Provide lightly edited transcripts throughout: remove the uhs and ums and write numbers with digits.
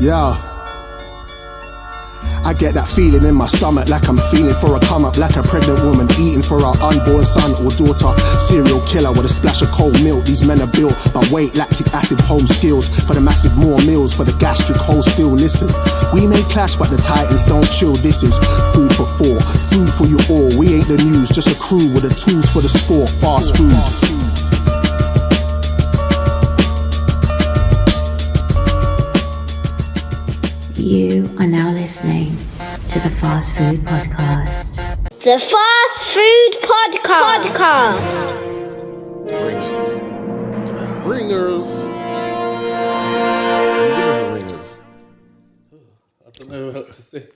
Yeah. I get that feeling in my stomach, like I'm feeling for a come up, like a pregnant woman eating for her unborn son or daughter. Serial killer with a splash of cold milk. These men are built by weight, lactic acid, home skills. For the massive more meals, for the gastric hole still. Listen, we may clash, but the Titans don't chill. This is food for thought, food for you all. We ain't the news, just a crew with the tools for the sport. Fast food. You are now listening to the Fast Food Podcast. The Fast Food Podcast. Ringers. I don't know what to say.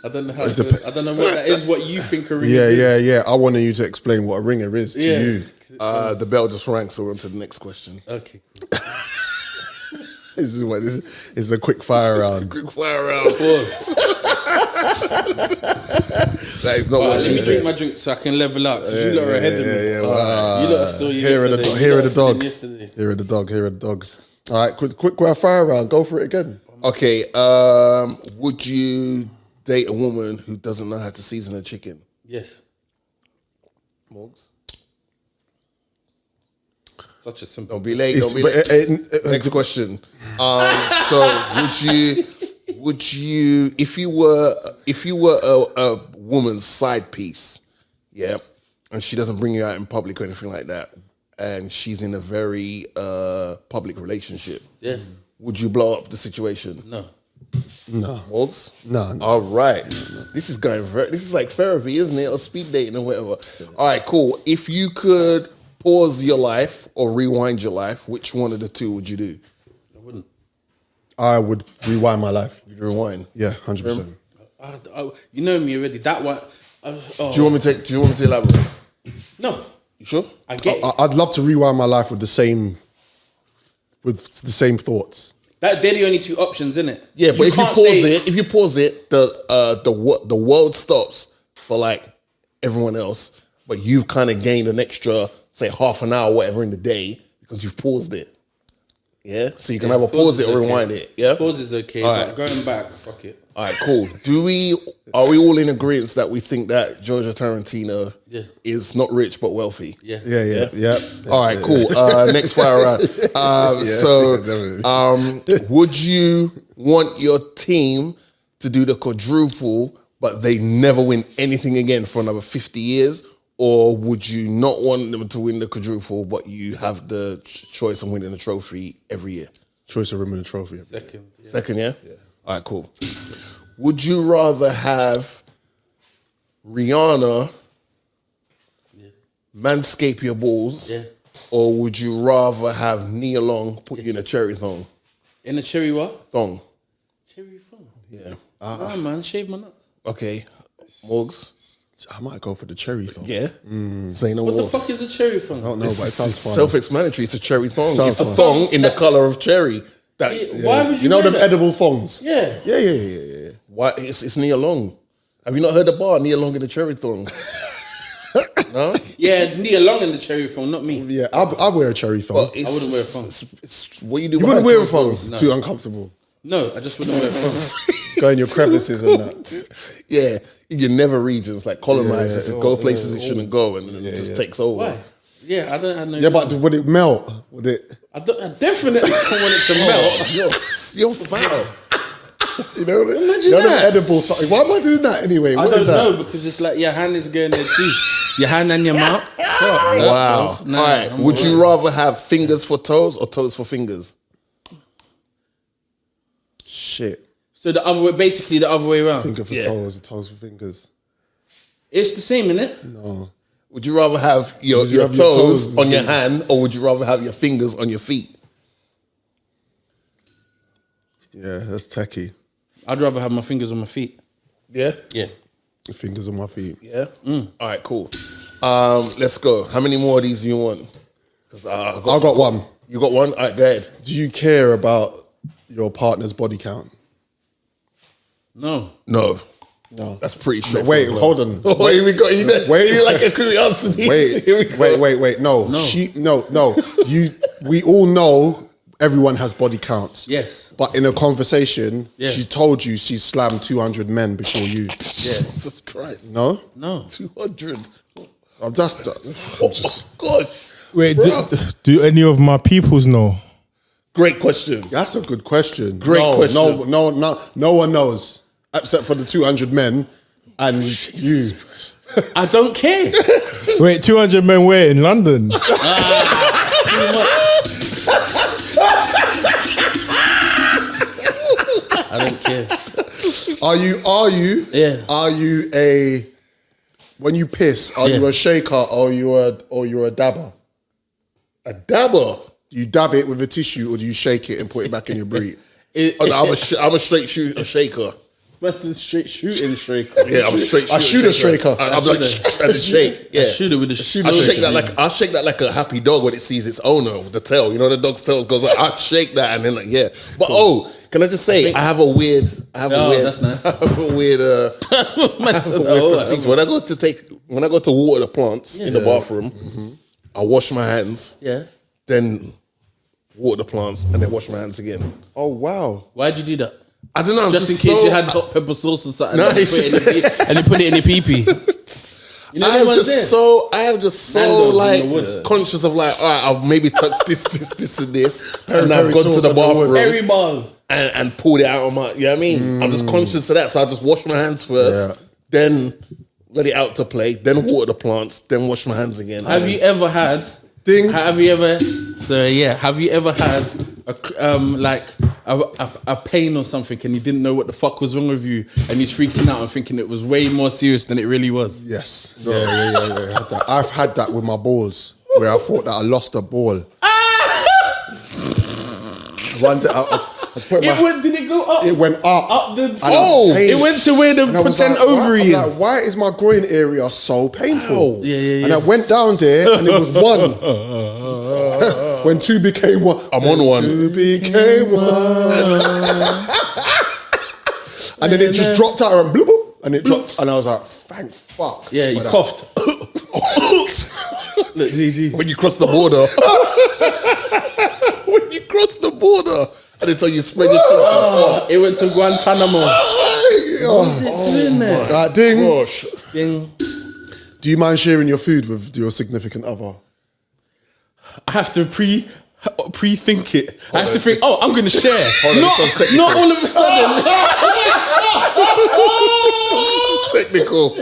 I don't know how. I don't know what that is. What you think a ringer is? Yeah. I wanted you to explain what a ringer is to you. The bell just rang, so we're on to the next question. Okay. Cool. This is a quick fire round. Quick fire round. Pause. That is not what she let me said. drink my drink so I can level up. You lot are ahead of me. Yeah. You lot are still Here are the dog. Here are the dog. All right, quick fire round. Go for it again. Okay. Would you date a woman who doesn't know how to season a chicken? Yes. Morgs? Such a simple. Don't be late. Next question. So would you if you were a woman's side piece, yeah, and she doesn't bring you out in public or anything like that, and she's in a very public relationship, yeah, would you blow up the situation? No. Morgs? No. All right. No. This is this is like therapy, isn't it? Or speed dating or whatever. All right, cool. If you could pause your life or rewind your life, which one of the two would you do? I wouldn't. I would rewind my life. You'd rewind? Yeah, 100%. You know me already. That one. Do you want me to elaborate? No. You sure? I get it. I'd love to rewind my life with the same thoughts. They're the only two options, isn't it? Yeah, but if you pause it, the world stops for like everyone else, but you've kind of gained an extra, say, half an hour, whatever, in the day because you've paused it. Yeah, so you can either pause it or rewind it. Yeah, pause is okay. All But right. going back, fuck it. All right, cool. Are we all in agreement that we think that Georgia Tarantino is not rich but wealthy? Yeah. All right, cool. Next fire round. Would you want your team to do the quadruple, but they never win anything again for another 50 years? Or would you not want them to win the quadruple, but you have the choice of winning a trophy every year? Choice of winning a trophy. Second, yeah? All right, cool. Would you rather have Rihanna manscape your balls, or would you rather have Nia Long put you in a cherry thong? In a cherry what? Thong. Cherry thong? Yeah. Nah, man, shave my nuts. Okay. Morgs? I might go for the cherry thong. Yeah. Say no more. What the fuck is a cherry thong? I don't know, It's but it sounds fun. self-explanatory. It's a cherry thong. Sounds It's a fun. thong in the color of cherry. Why would You know wear them that? edible thongs? Yeah. Yeah. Why? It's Nia Long. Have you not heard the bar? Nia Long in the cherry thong. No? Yeah, Nia Long in the cherry thong, not me. Yeah, I'd wear a cherry thong. But I wouldn't wear a thong. It's what you do. You wouldn't behind wear a closed thong? doors. Too uncomfortable. No, I just wouldn't wear a thong. Go in your crevices and that. Yeah, in your nether regions, like colonizers, it go places it shouldn't go, and then it just takes over. Why? Yeah, I don't know. Yeah, but would it melt? Would it? I definitely don't want it to melt. You're foul. You know, Imagine you know them that. edible thongs. Why am I doing that anyway? I What don't is that? know because it's like your hand is going there too. Your hand and your mouth. Wow. Nah, All right. Would you rather have fingers for toes or toes for fingers? Shit. So the other way, basically the other way around. Finger for toes, toes for fingers. It's the same, isn't it? No. Would you rather have your Would you have toes, your toes on your hand, or would you rather have your fingers on your feet? Yeah, that's tacky. I'd rather have my fingers on my feet. Yeah? Yeah. The fingers on my feet. Yeah? All right, cool. Let's go. How many more of these do you want? 'Cause, I got one. You got one? All right, go ahead. Do you care about your partner's body count? No. No. No. That's pretty No, straightforward. wait, hold on. Oh, here we go. You like a curiosity. Here we go. Wait. No. No. We all know everyone has body counts. Yes. But in a conversation, Yeah. she told you she slammed 200 men before you. Yeah. Jesus Christ. No? No. 200. I'm just... God. Wait, Bruh. do any of my peoples know? Great question. That's a good question. Great question. No one knows, except for the 200 men and you. I don't care. Wait, 200 men where in London? I don't care. Are you? Yeah. Are you a... When you piss, are you a shaker or you're a dabber? A dabber. Do you dab it with a tissue or do you shake it and put it back in your breed? I'm a straight shaker. That's a straight shooting shaker. Yeah, I'm a straight I shoot a shaker. I'm like, and shake. Yeah. I shoot it with a shooter. I shake that like a happy dog when it sees its owner with the tail. You know, the dog's tail goes like, I shake that and then like, yeah. But can I just say, I have a weird, that's nice. I have a weird procedure. When I go to water the plants in the bathroom, I wash my hands. Yeah. Then water the plants and then wash my hands again. Oh, wow. Why'd you do that? I don't know. Just in case you had hot pepper sauce or something, No, and you put it in your pee-pee. You know I am just so like conscious of like, all right, I'll maybe touch this, and this, and I've gone to the bathroom Berry balls. and pulled it out of my. You know what I mean? I'm just conscious of that, so I just wash my hands first, then let it out to play, then water the plants, then wash my hands again. Have you ever had? Have you ever had a pain or something and you didn't know what the fuck was wrong with you and you're freaking out and thinking it was way more serious than it really was? Yes. Yeah. I've had that with my balls where I thought that I lost a ball. One day, Did it go up? It went up. It went to where the pretend ovary is. Like, why is my groin area so painful? Yeah. And I went down there and it was one. When two became one. I'm on one. Two became one. And then it just dropped out and bloop, bloop, and it dropped. And I was like, thank fuck. Yeah, you coughed. Look, GG. When you cross the border. When you cross the border. And until you spread your cheeks. It went to Guantanamo. Ding. Gosh. Ding. Do you mind sharing your food with your significant other? I have to pre-think it. I have to think, I'm going to share. Not all of a sudden. Technical.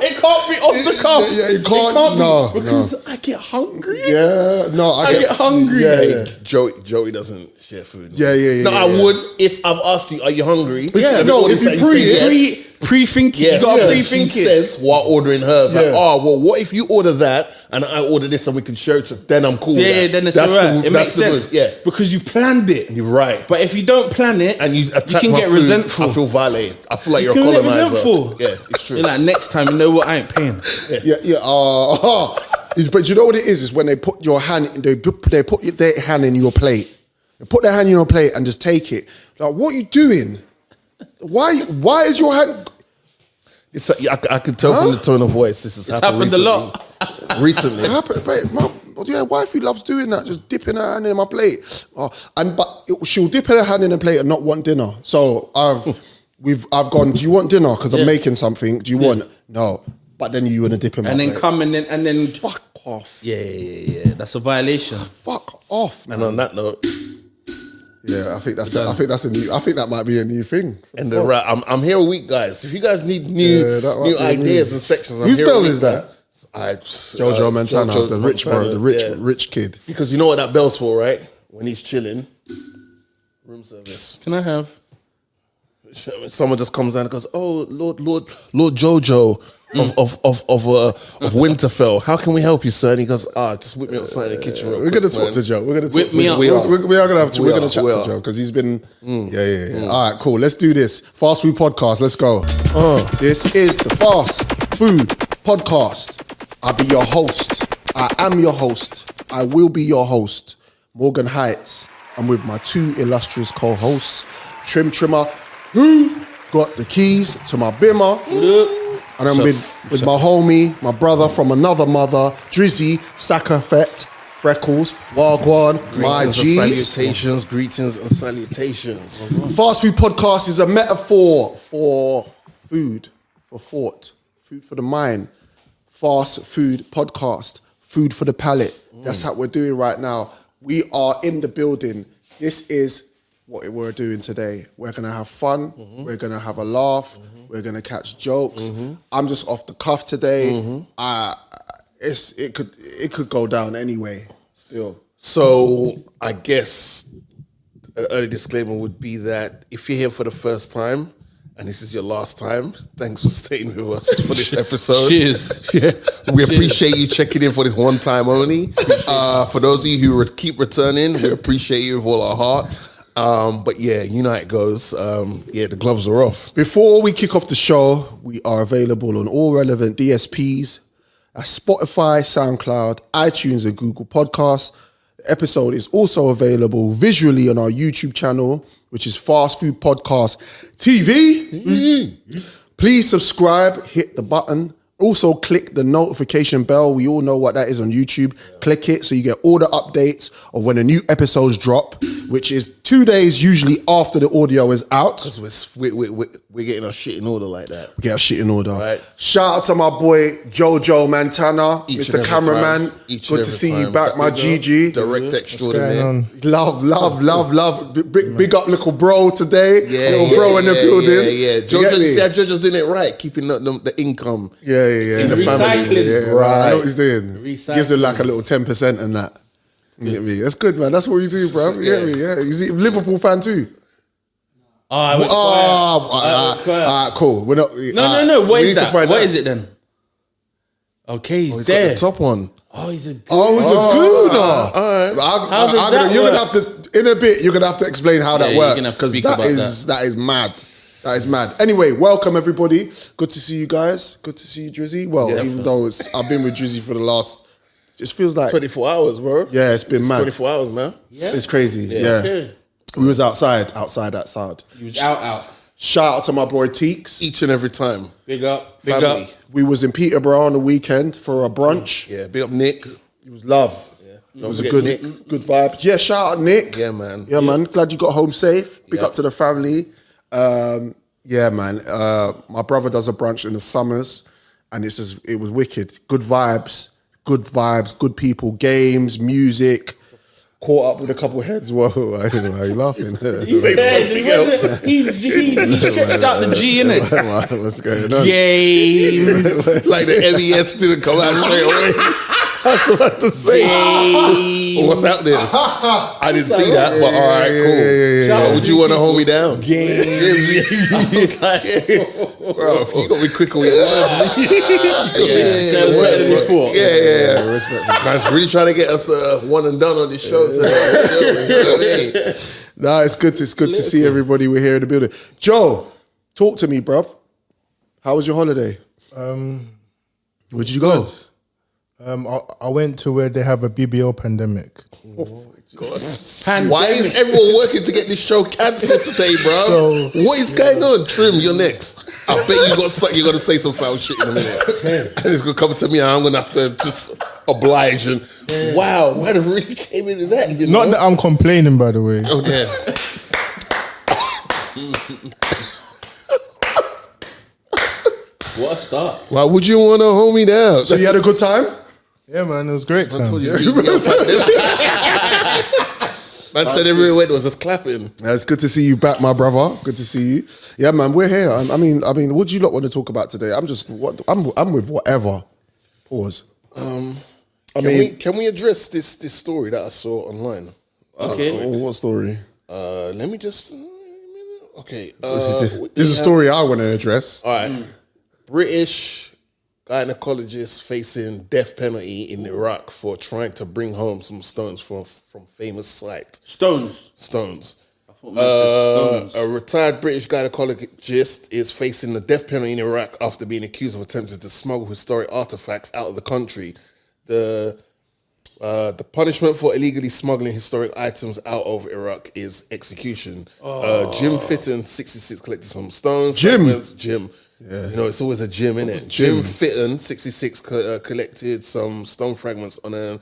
It can't be off the cuff. Yeah, it can't. No, because I get hungry. Yeah, no, I get hungry. Yeah. Joey doesn't share food. Yeah. No, I would if I've asked you, are you hungry? Yeah, no, if you pre-think it. Yes. You gotta pre-think she it. says while ordering hers, like, what if you order that and I order this and we can share it? Then I'm cool. Yeah, then it's alright. It makes sense. Yeah, because you planned it. you're right. But if you don't plan it And you attack can my get food, resentful. I feel violated. I feel like you're a can get colonizer. resentful. Yeah, it's true. You're like, next time, you know what? I ain't paying. Yeah. But you know what it is? Is when they put your hand, they put their hand in your plate. They put their hand in your plate and just take it. Like, what are you doing? Why is your hand? I could tell from the tone of voice. This has happened happened a lot. Recently. My wifey loves doing that, just dipping her hand in my plate. She'll dip her hand in the plate and not want dinner. So I've gone, do you want dinner? Because I'm making something. Do you want? No. But then you want to dip in my plate. And then Fuck off. Yeah. That's a violation. Fuck off, man. And on that note, yeah, I think that might be a new thing. and I'm here a week, guys. If you guys need new ideas and sections, I'm Whose here bell a week, is that? Jojo Montana, Jojo the rich Montana, bro, rich kid. Because you know what that bell's for, right? When he's chilling, room service. Can I have? Someone just comes down and goes, "Oh, Lord Jojo of Winterfell, how can we help you, sir?" And he goes, just whip me outside in the kitchen. We're gonna talk to Joe. We're gonna Whip me up. We are gonna chat to Joe because he's been. Yeah. All right, cool. Let's do this. Fast Food Podcast. Let's go. This is the Fast Food Podcast. I'll be your host. I am your host. I will be your host, Morgan Heights. I'm with my two illustrious co-hosts, Trimmer, who got the keys to my bimmer. And I'm with my homie, my brother from another mother, Drizzy Sakafet Freckles, Wagwan, my G's. Greetings and salutations. Fast Food Podcast is a metaphor for food, for thought, food for the mind. Fast Food Podcast, food for the palate. That's what we're doing right now. We are in the building. This is what we're doing today. We're going to have fun. We're going to have a laugh. We're going to catch jokes. I'm just off the cuff today. It could go down anyway still. So I guess an early disclaimer would be that if you're here for the first time and this is your last time, thanks for staying with us for this episode. Cheers. Yeah, we appreciate you checking in for this one time only. For those of you who keep returning, we appreciate you with all our heart. But yeah, you know how it goes. The gloves are off. Before we kick off the show, we are available on all relevant DSPs. Spotify, SoundCloud, iTunes, and Google Podcasts. The episode is also available visually on our YouTube channel, which is Fast Food Podcast TV. Please subscribe, hit the button. Also, click the notification bell. We all know what that is on YouTube. Click it so you get all the updates of when the new episodes drop, which is 2 days usually after the audio is out. Because we're getting our shit in order like that. We get our shit in order. Right. Shout out to my boy Jojo Mantana, Mr. Cameraman. Good to see you back, my GG. Direct extraordinaire. Love. Big up little bro today. Little bro in the building. Yeah. Jojo's doing it right, keeping the income. Yeah. In the family. Yeah, right. I know what he's doing. Recycling. Gives him like a little 10% and that. You get me? That's good, man. That's what you do, bro. You get me? Yeah. He's a Liverpool fan too. All right, cool. We're not. No. What is that? What is it then? Okay, he's there. Got the top one. Oh, he's a gooner. All right. You're gonna have to in a bit. You're gonna have to explain how that works because that is mad. That is mad. Anyway, welcome everybody. Good to see you guys. Good to see you, Drizzy. Well, even though I've been with Drizzy for the last, it feels like 24 hours, bro. Yeah, it's been mad. 24 hours now. Yeah, it's crazy. Yeah. Okay. We was outside. You was out. Shout out to my boy Teeks. Each and every time. Big up. We was in Peterborough on the weekend for a brunch. Yeah, big up Nick. It was love. Yeah. It was a good vibe. Yeah, shout out Nick. Yeah, man. Yeah, man. Glad you got home safe. Big up to the family. Yeah, man. My brother does a brunch in the summers, and it was wicked. Good vibes, good people, games, music. Caught up with a couple heads. Whoa, I don't know how you're laughing. He stretched out the G, innit? What's going on? Games. Like the MES didn't come out straight away. That's what I have to say. What's out there? I didn't see that, but all right, cool. Yeah. Would you want to hold me down? Games. I was like, bro, you got to be quick on your words. Yeah. Man's really trying to get us one and done on this show. So, Nah, it's good to see everybody. We're here in the building. Joe, talk to me, bruv. How was your holiday? Where'd you go? I went to where they have a BBL pandemic. Oh my God. Why is everyone working to get this show cancelled today, bro? What is going on? Trim, you're next. I bet you're going to say some foul shit in a minute. And it's going to come to me and I'm going to have to just oblige. And wow, man, it really came into that. You know? Not that I'm complaining, by the way. Okay. What a start. Why would you want to hold me down? So you had a good time? Yeah, man, it was great time. Man said everywhere was just clapping. It's good to see you back, my brother. Good to see you. Yeah, man, we're here. I mean, what do you lot want to talk about today? I'm with whatever. Pause. Can we address this story that I saw online? Okay. What story? Let me just. Okay. This is a story I want to address. All right. British gynecologist facing death penalty in Iraq for trying to bring home some stones from famous site. Stones. I thought stones. A retired British gynecologist is facing the death penalty in Iraq after being accused of attempting to smuggle historic artifacts out of the country. The punishment for illegally smuggling historic items out of Iraq is execution. Jim Fitton, 66, collected some stones. Jim. Yeah. You know, it's always a Jim, innit? Jim Fitton, 66, collected some stone fragments on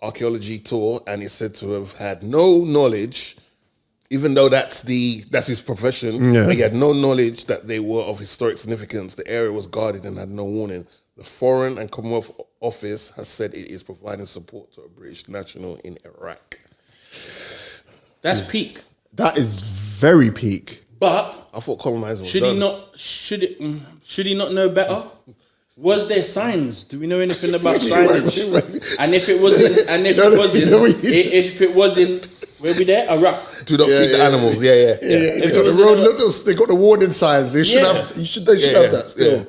archaeology tour, and he's said to have had no knowledge, even though that's his profession, but he had no knowledge that they were of historic significance. The area was guarded and had no warning. The Foreign and Commonwealth Office has said it is providing support to a British national in Iraq. That's peak. That is very peak. But I thought colonizing was should he not know better? Was there signs? Do we know anything about signage? And if it wasn't, where we there? Iraq. Do not feed the animals. Yeah. They got the road. They got the warning signs. They should have. They should have that still. Yeah.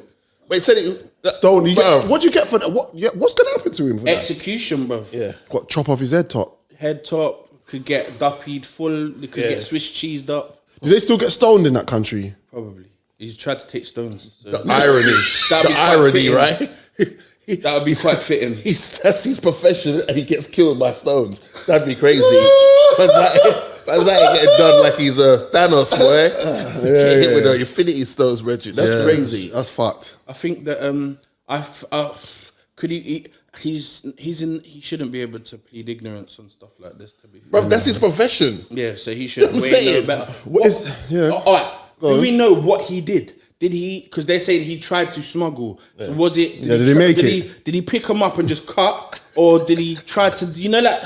But he said it. Stone. What do you get for that? What's going to happen to him? For Execution, bro. Yeah. What? Chop off his head top. Head top could get duppied full. They could get Swiss cheesed up. Do they still get stoned in that country? Probably. He's tried to take stones. So. The irony, right? That would be quite fitting. That's his profession, and he gets killed by stones. That'd be crazy. Man's like getting done like he's a Thanos, boy. Hit with the Infinity Stones, Reggie. That's crazy. That's fucked. I think that could he shouldn't be able to plead ignorance on stuff like this. To be fair. Bro, that's his profession. Yeah, so he should know better. All right. Do we know what he did? Did he? Because they're saying he tried to smuggle. So was it? Did he make it? Did he pick him up and just cut, or did he try to? Like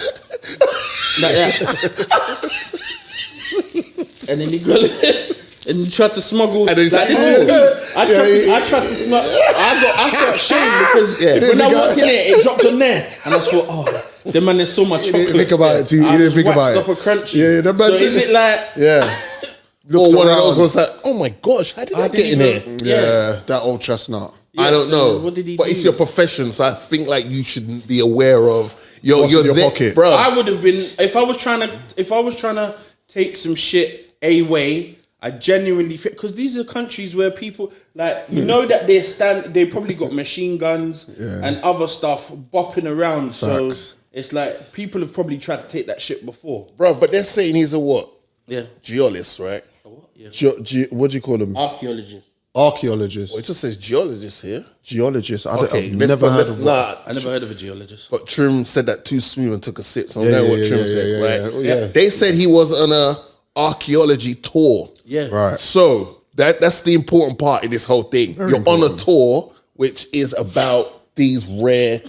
that. And then he got and he tried to smuggle. And he's like, I tried to smuggle. I felt shame because when I walked in there, it dropped on there, and I thought, the man, there's so much chocolate. He didn't think about it too. He didn't think about it. Stuff a crunchy. Yeah, the man. So is it like? Yeah. Or one of those was like, oh my gosh, how did I get in here? Yeah, that old chestnut. I don't know. What did he but do? It's your profession, so I think like you should be aware of What's in your pocket, bro. I would have been if I was trying to take some shit away. I genuinely think because these are countries where people like that they probably got machine guns and other stuff bopping around. Facts. So it's like people have probably tried to take that shit before, bro. But they're saying he's a what? Yeah, geologist, right? What? Yeah. What do you call them? Archaeologist. Archaeologist. Well, it just says geologist here. Geologist. I've never heard of I never heard of a geologist. But Trim said that too smooth and took a sip. So I know what Trim said, right? Yeah. They said he was on a archaeology tour. Yeah. Right. So that's the important part in this whole thing. You're on a tour which is about these rare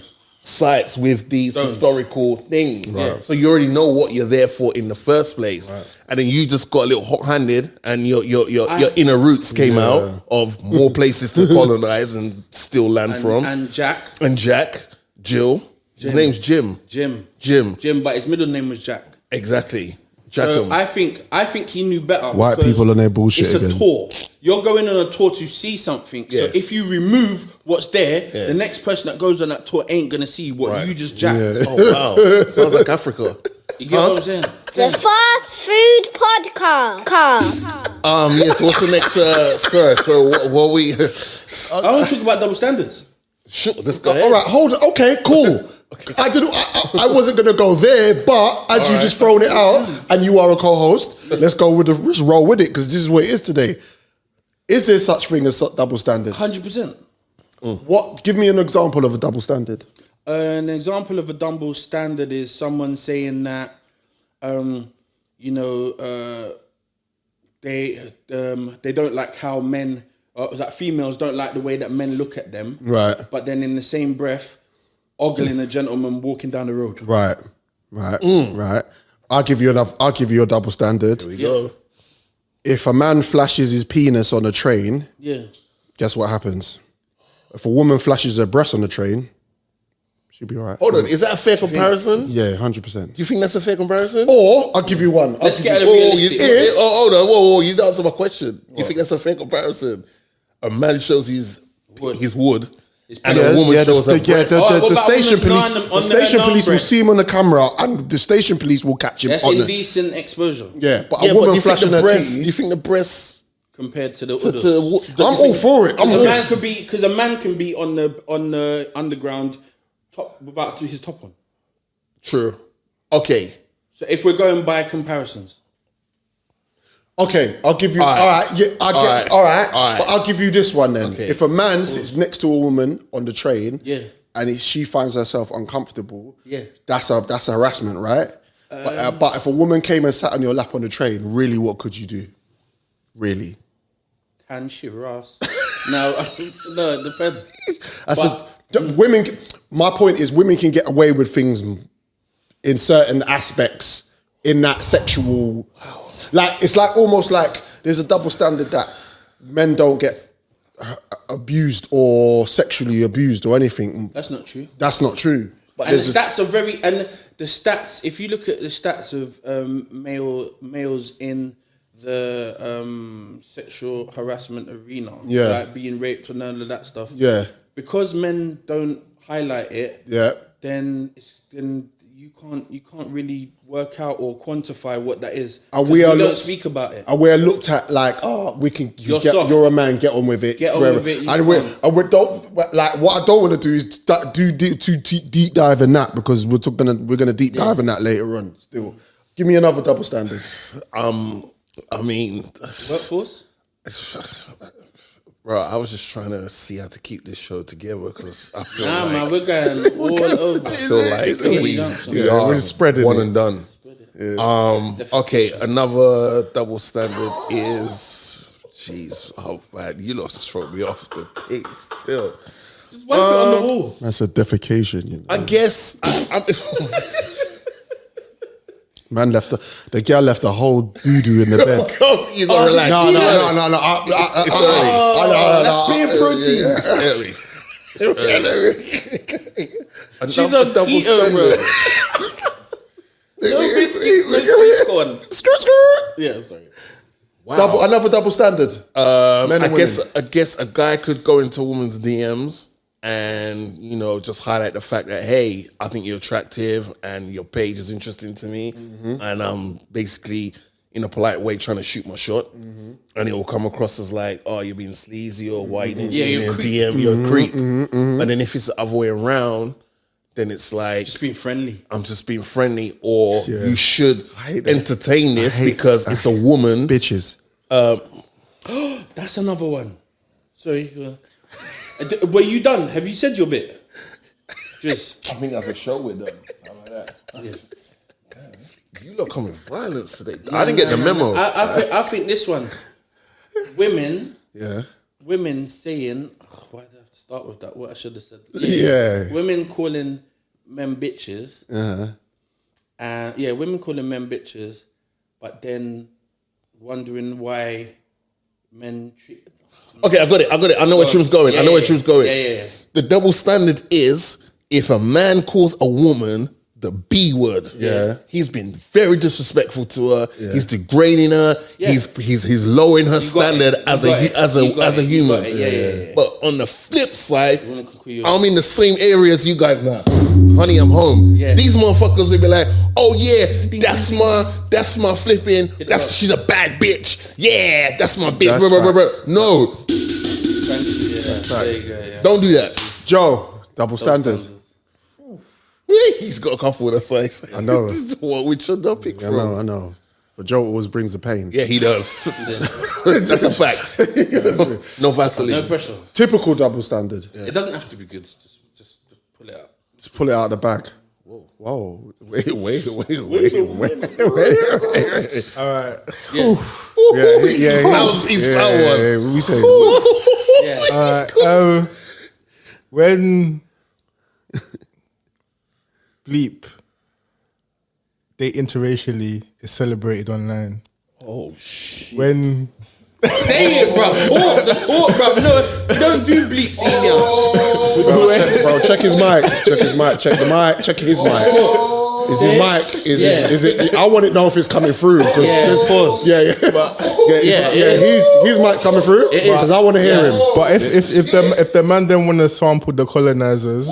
sites with these historical things. Right. So you already know what you're there for in the first place. Right. And then you just got a little hot-handed and your inner roots came out of more places to colonize and steal land from. And Jack. Jill. His name's Jim, but his middle name was Jack. Exactly. So I think he knew better. White people on their bullshit. It's a tour. You're going on a tour to see something. Yeah. So if you remove what's there, the next person that goes on that tour ain't gonna see what you just jacked. Yeah. Oh wow, sounds like Africa. You get what I'm saying? The Fast Food Podcast. Yes. What's the next? Sorry. What we? I want to talk about double standards. Sure. Let's go. All right. Hold on. Okay. Cool. I wasn't gonna go there, but as you just thrown it out, and you are a co-host, let's roll with it because this is what it is today. Is there such thing as double standards? 100%. What? Give me an example of a double standard. An example of a double standard is someone saying that, they don't like how men, that females don't like the way that men look at them. Right. But then in the same breath, ogling a gentleman walking down the road. Right. I'll give you a double standard. Here we go. If a man flashes his penis on a train, guess what happens? If a woman flashes her breast on the train, she'll be all right. Hold on, is that a fair comparison? Yeah, 100%. Do you think that's a fair comparison? Or I'll give you one. Let's get a realistic. Hold on, whoa, you didn't answer my question. Do you think that's a fair comparison? A man shows his wood. And a woman shows her breast. The station police will see him on the camera, and the station police will catch him. That's indecent exposure. Yeah, but a woman flashing her breast. Do titty. you think the breasts compared to the I'm all for it. Because a man can be on the underground top without his top on. True. Okay. So if we're going by comparisons. Okay, I'll give you. All right, but I'll give you this one then. Okay. If a man sits next to a woman on the train, and she finds herself uncomfortable, Yeah. that's a harassment, right? But if a woman came and sat on your lap on the train, really, what could you do? Really? Tan Shiraz. No, it depends. Women. My point is, women can get away with things in certain aspects in that sexual. Like it's like almost like there's a double standard that men don't get abused or sexually abused or anything. That's not true. That's not true. But And the stats are the stats. If you look at the stats of males in the sexual harassment arena, like being raped and all of that stuff, because men don't highlight it, then you can't really work out or quantify what that is. And we don't speak about it. And we're looked at like, you're a man, get on with it. Get on with it. We don't like. What I don't want to do is do deep dive in that, because we're gonna deep dive in that later on. Still, give me another double standard. I mean, workforce. Bro, I was just trying to see how to keep this show together, because I feel man, we're going all over. I feel like we're spreading one it. and done. Okay, another double standard is, jeez, oh man, you lot just throw me off the tape still. Just wipe it on the wall. That's a defecation, you know. I guess Man the girl left a whole doo-doo in the bed. You gotta relax. No. It's early. That's being protein. It's early. She's a double standard. No biscuits, no sweet corn. Yeah, sorry. Wow. Another double standard. I guess a guy could go into a woman's DMs and, you know, just highlight the fact that, hey, I think you're attractive and your page is interesting to me, and I'm basically in a polite way trying to shoot my shot, and it will come across as like, oh, you're being sleazy, or why you didn't you're a DM, you're a creep. And then if it's the other way around, then it's like, just being friendly. I'm just being friendly, or you should entertain this because it's a woman. Bitches. That's another one. Sorry. Were you done? Have you said your bit? I think that's a show we're done. How about that? You lot come with violence today. I didn't get the memo. I think this one. Women saying, why did I have to start with that? What I should have said. Women calling men bitches. Women calling men bitches, but then wondering why men treat. Okay, I got it. I know where Trim's going. The double standard is, if a man calls a woman the B word, he's been very disrespectful to her. He's degrading her. He's lowering her standard as a human. But on the flip side, I'm in the same area as you guys now. Honey, I'm home. These motherfuckers will be like, oh yeah, that's my flipping. She's a bad bitch. Yeah, that's my bitch. No, don't do that. Joe, double standard. He's got a couple of us. Like, I know. This is what we should not pick from. I know. But Joe always brings the pain. Yeah, he does. That's a fact. No Vaseline. No pressure. Typical double standard. It doesn't have to be good. Just pull it out. Just pull it out of the bag. Whoa. Wait. All right. He's found one. We say. When bleep they interracially is celebrated online. Oh shit. When say it, bro. Talk, bro. No, we don't do bleeps in here. Bro, check his mic. Check the mic. Check his mic. Is his mic? Is it? I want to know if it's coming through. Pause. His mic coming through because I want to hear him. But if the man then want to sample the colonizers,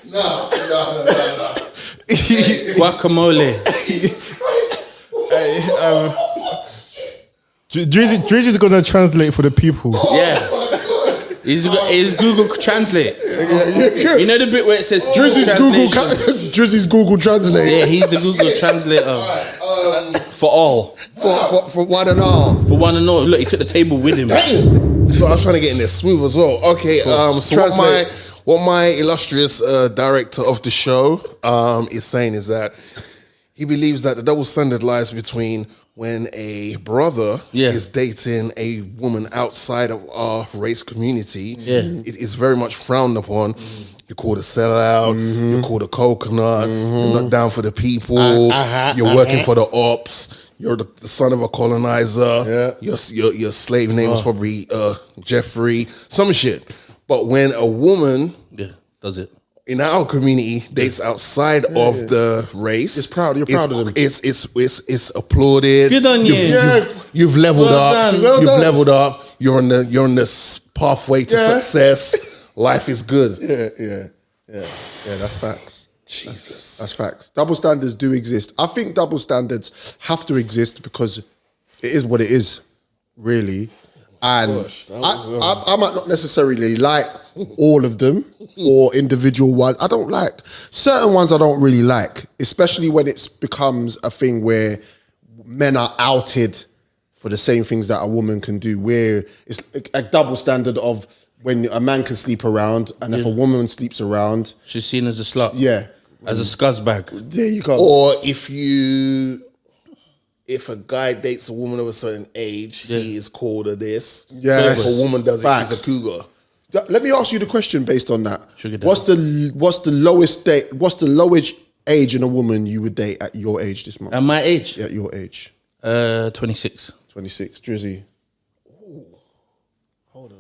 No. Guacamole. Drizzy's gonna translate for the people. Yeah. He's Google Translate. You know the bit where it says Drizzy's Google Translate. Yeah, he's the Google translator For all. For one and all. For one and all. Look, he took the table with him. Damn. So I was trying to get in there smooth as well. Okay, so what my illustrious director of the show is saying is that he believes that the double standard lies between when a brother is dating a woman outside of our race community. It is very much frowned upon. You're called a sellout. You're called a coconut. You're not down for the people. You're working for the ops. You're the son of a colonizer. Your slave name was probably Jeffrey. Some shit. But when a woman does it in our community dates outside of the race, it's proud. You're proud of them. It's applauded. Good on you. You've leveled up. Well You've done. leveled up. You're on this pathway to success. Life is good. Yeah. That's facts. Jesus, that's facts. Double standards do exist. I think double standards have to exist because it is what it is, really. And I might not necessarily like all of them or individual ones. I don't like certain ones. I don't really like, especially when it becomes a thing where men are outed for the same things that a woman can do. Where it's a double standard of when a man can sleep around, and if a woman sleeps around, she's seen as a slut. Yeah, as a scuzzbag. There you go. Or if a guy dates a woman of a certain age, he is called a this. Yes. If a woman does Facts. it, she's a cougar. Let me ask you the question based on that. What's the lowest age in a woman you would date at your age this month? At my age? At your age. 26. 26. Drizzy. Hold on.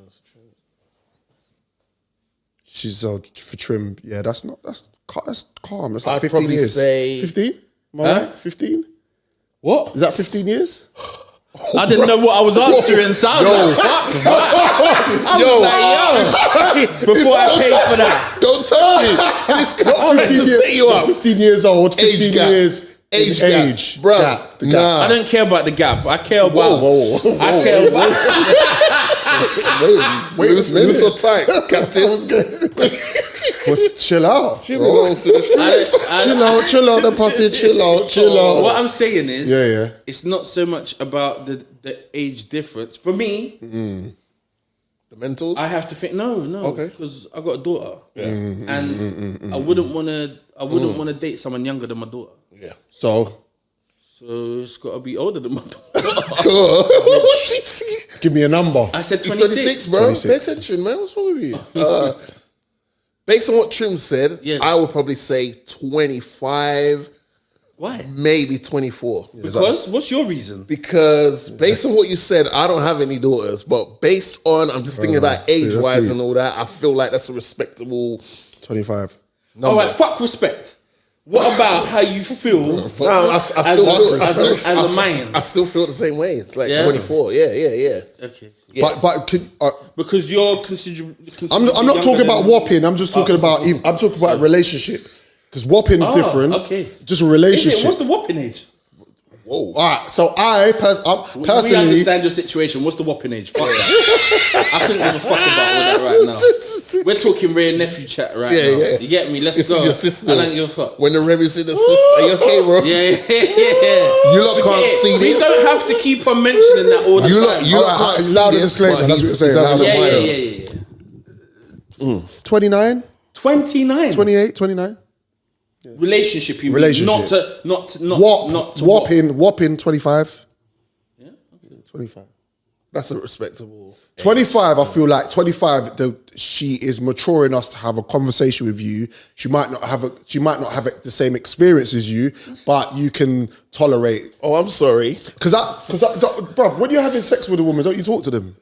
She's for trim. Yeah, that's calm. That's like I'd 15 probably years. say 15? Am I right? 15? What? Is that 15 years? I didn't know what I was answering, so I was like, fuck. Before I paid for that. Don't touch me. This guy to set you up. 15 years old, 15 Age gap. years. Age gap. Bro. Nah. I don't care about the gap. I care about... I care about... Wait a minute. So tight. Captain was good. Chill out. She belongs to the streets. Chill out, the pussy. Chill out. What I'm saying is, it's not so much about the age difference. For me, the mentals, I have to think. No, okay, because I got a daughter, and I wouldn't want to date someone younger than my daughter. Yeah. So it's got to be older than my daughter. Give me a number. I said 26, bro. 26. Pay attention, man. What's wrong with you? Based on what Trim said, I would probably say 25. Why? Maybe 24. Because? What's your reason? Because based on what you said, I don't have any daughters, but based on, I'm just thinking about age-wise and all that, I feel like that's a respectable 25. number. All right, fuck respect. What about how you feel as a man? I still feel the same way. It's like 24. Yeah. Okay. Yeah. But because you're considerably I'm not talking about whopping. I'm just talking about a relationship. Because whopping is different. Okay. Just a relationship. What's the whopping age? Whoa. All right. So I personally, we understand your situation. What's the whopping age? Fuck that. I couldn't give a fuck about all that right now. We're talking Ray nephew chat right now. Yeah. You get me? Let's go. Your sister. I don't give a fuck. When the Rebbe's in the sister, are you okay, bro? Yeah. You lot can't see this. We don't have to keep on mentioning that all the time. You lot can't see loud this. Disclaimer. That's what you're saying. Yeah. 29. 29. 28. 29. Relationship, you Relationship. mean? Not to whopping 25. Yeah. 25. That's a respectable. 25, I feel like 25. She is mature enough to have a conversation with you. She might not have the same experience as you, but you can tolerate. Oh, I'm sorry. Because bruv, when you're having sex with a woman, don't you talk to them?